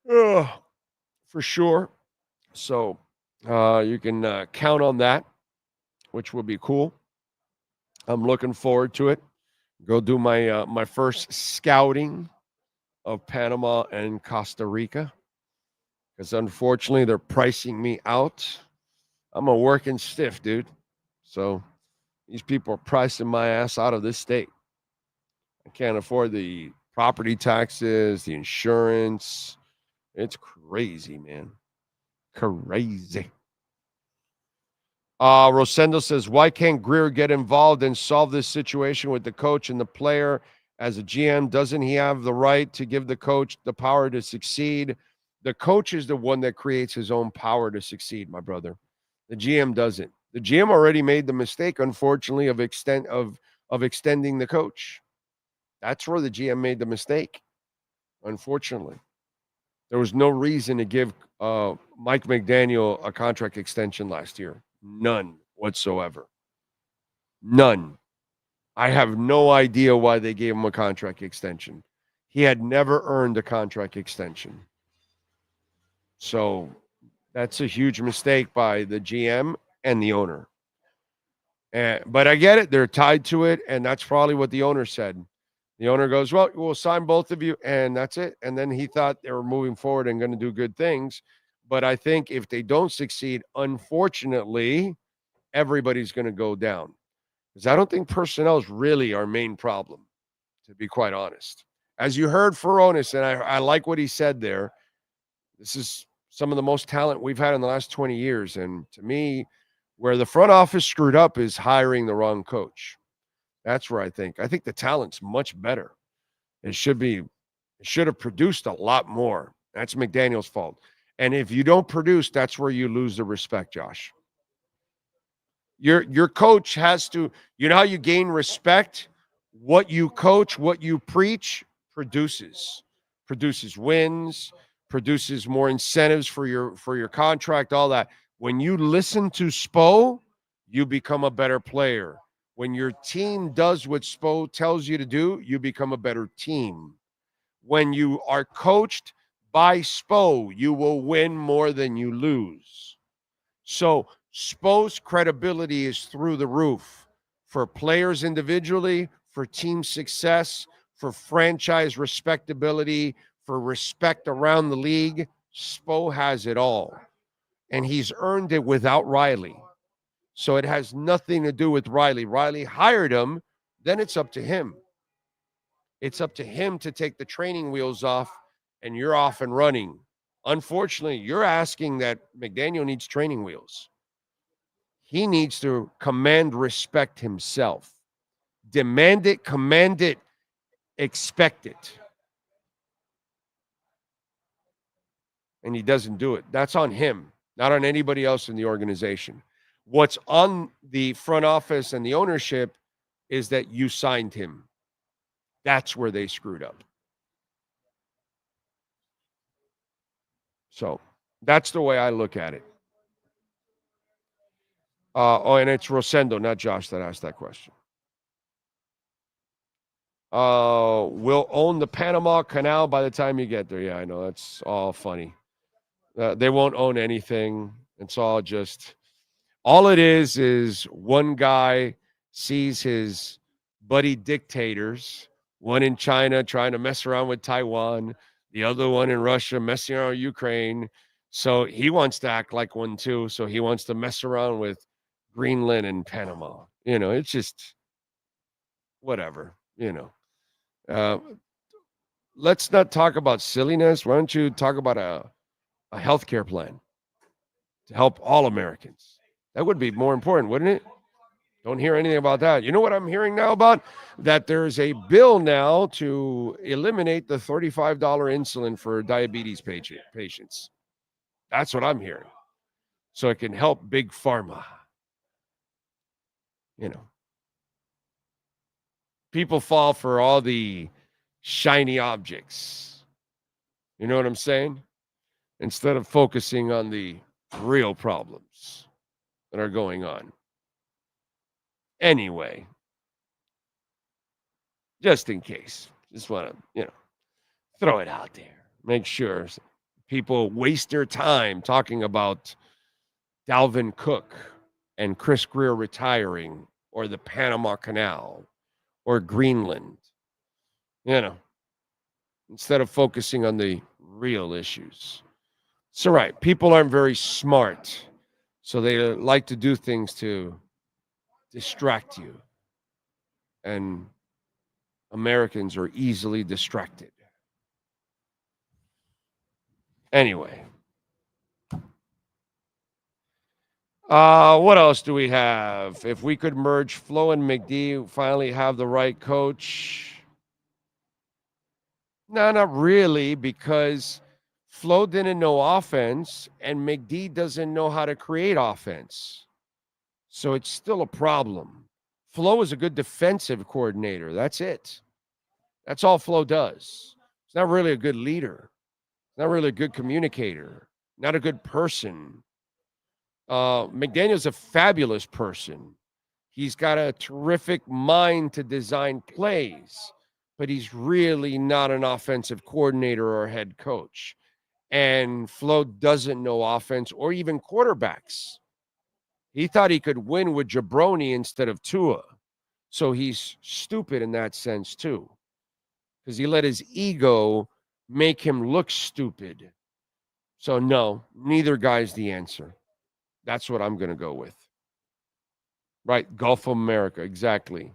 for sure. So you can count on that, which will be cool. I'm looking forward to it. Go do my first scouting of Panama and Costa Rica, because unfortunately they're pricing me out. I'm a working stiff, dude. So these people are pricing my ass out of this state. I can't afford the property taxes, the insurance. It's crazy, man. Crazy. Rosendo says, why can't Greer get involved and solve this situation with the coach and the player? As a GM, doesn't he have the right to give the coach the power to succeed? The coach is the one that creates his own power to succeed, my brother. The GM doesn't. The GM already made the mistake, unfortunately, of extending the coach. That's where the GM made the mistake, unfortunately. There was no reason to give Mike McDaniel a contract extension last year. None whatsoever. None. I have no idea why they gave him a contract extension. He had never earned a contract extension. So that's a huge mistake by the GM and the owner. But I get it. They're tied to it, and that's probably what the owner said. The owner goes, well, we'll sign both of you, and that's it. And then he thought they were moving forward and going to do good things. But I think if they don't succeed, unfortunately, everybody's going to go down. Because I don't think personnel is really our main problem, to be quite honest. As you heard Furones, and I like what he said there, this is some of the most talent we've had in the last 20 years. And to me, where the front office screwed up is hiring the wrong coach. That's where I think the talent's much better. It should have produced a lot more. That's McDaniel's fault. And if you don't produce, that's where you lose the respect, Josh. Your coach has to, you know how you gain respect? What you coach, what you preach produces wins, produces more incentives for your contract, all that. When you listen to Spo, you become a better player. When your team does what Spo tells you to do, you become a better team. When you are coached by Spo, you will win more than you lose. So Spo's credibility is through the roof for players individually, for team success, for franchise respectability, for respect around the league. Spo has it all. And he's earned it without Riley. So it has nothing to do with Riley. Riley hired him, then it's up to him. It's up to him to take the training wheels off, and you're off and running. Unfortunately, you're asking that McDaniel needs training wheels. He needs to command respect himself. Demand it, command it, expect it. And he doesn't do it. That's on him, not on anybody else in the organization. What's on the front office and the ownership is that you signed him. That's where they screwed up. So that's the way I look at it. And it's Rosendo, not Josh, that asked that question. We'll own the Panama Canal by the time you get there. Yeah, I know. That's all funny. They won't own anything. It's all it is one guy sees his buddy dictators, one in China trying to mess around with Taiwan, the other one in Russia messing around with Ukraine. So he wants to act like one too. So he wants to mess around with Greenland and Panama. It's just whatever, let's not talk about silliness. Why don't you talk about a healthcare plan to help all Americans? That would be more important, wouldn't it? Don't hear anything about that. You know what I'm hearing now about? That there's a bill now to eliminate the $35 insulin for diabetes patients. That's what I'm hearing. So it can help big pharma. People fall for all the shiny objects. You know what I'm saying? Instead of focusing on the real problems that are going on. Anyway, just in case, just want to, throw it out there. Make sure people waste their time talking about Dalvin Cook and Chris Greer retiring or the Panama Canal or Greenland, instead of focusing on the real issues. It's all right. People aren't very smart, so they like to do things to distract you. And Americans are easily distracted. Anyway. What else do we have? If we could merge Flo and McD, finally have the right coach. No, not really, because Flo didn't know offense and McD doesn't know how to create offense. So it's still a problem. Flo is a good defensive coordinator. That's it. That's all Flo does. He's not really a good leader. He's not really a good communicator. Not a good person. McDaniel's a fabulous person. He's got a terrific mind to design plays, but he's really not an offensive coordinator or head coach. And Flo doesn't know offense or even quarterbacks. He thought he could win with Jabroni instead of Tua. So he's stupid in that sense too, because he let his ego make him look stupid. So no, neither guy's the answer. That's what I'm going to go with. Right, Gulf of America, exactly.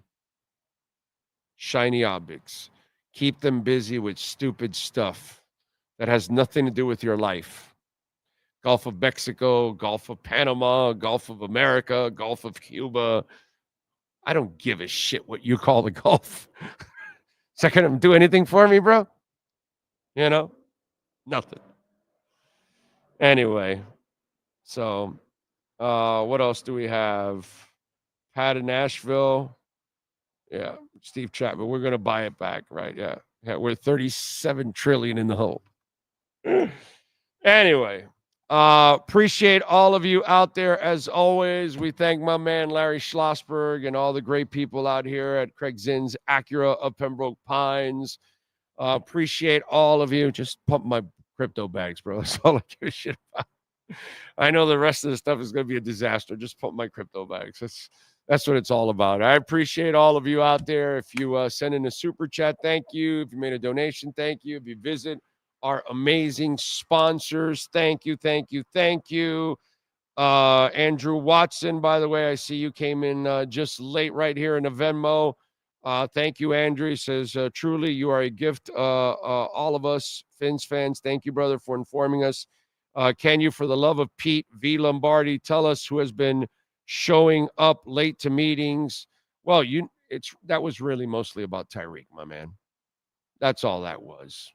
Shiny objects. Keep them busy with stupid stuff that has nothing to do with your life. Gulf of Mexico, Gulf of Panama, Gulf of America, Gulf of Cuba. I don't give a shit what you call the Gulf. Is that going to do anything for me, bro? Nothing. Anyway, so what else do we have? Pat in Nashville. Yeah, Steve Chapman. We're going to buy it back, right? Yeah, we're 37 trillion in the hole. Anyway, appreciate all of you out there as always. We thank my man Larry Schlossberg and all the great people out here at Craig Zinn's Acura of Pembroke Pines. Appreciate all of you. Just pump my crypto bags, bro. That's all I give a shit about. I know the rest of the stuff is going to be a disaster. Just pump my crypto bags. That's what it's all about. I appreciate all of you out there. If you send in a super chat, thank you. If you made a donation, thank you. If you visit our amazing sponsors, thank you. Andrew Watson, by the way, I see you came in just late right here in the Venmo. Thank you, Andrew. He says, truly, you are a gift, all of us Fins fans. Thank you, brother, for informing us. Can you, for the love of Pete V. Lombardi, tell us who has been showing up late to meetings? Well, that was really mostly about Tyreek, my man. That's all that was.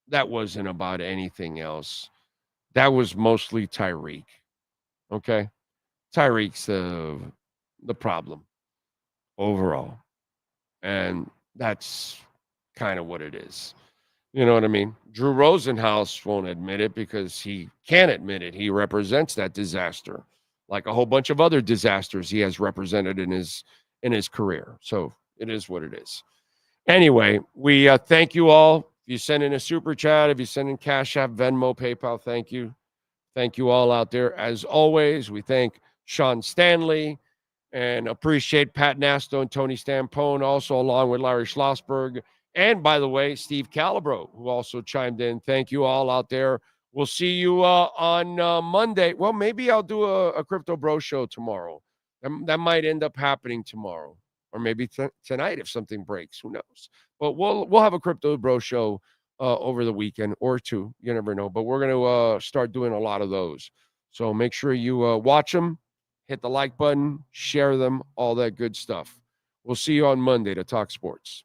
That wasn't about anything else. That was mostly Tyreek. Okay? Tyreek's the problem overall. And that's kind of what it is. You know what I mean? Drew Rosenhaus won't admit it because he can't admit it. He represents that disaster, like a whole bunch of other disasters he has represented in his career. So it is what it is. Anyway, we thank you all. If you send in a super chat, if you send in Cash App, Venmo, PayPal, thank you. Thank you all out there. As always, we thank Sean Stanley and appreciate Pat Nasto and Tony Stampone, also along with Larry Schlossberg. And by the way, Steve Calabro, who also chimed in. Thank you all out there. We'll see you on Monday. Well, maybe I'll do a Crypto Bro show tomorrow. That might end up happening tomorrow, or maybe tonight if something breaks. Who knows? But we'll have a Crypto Bro show over the weekend or two. You never know. But we're going to start doing a lot of those. So make sure you watch them. Hit the like button, share them, all that good stuff. We'll see you on Monday to talk sports.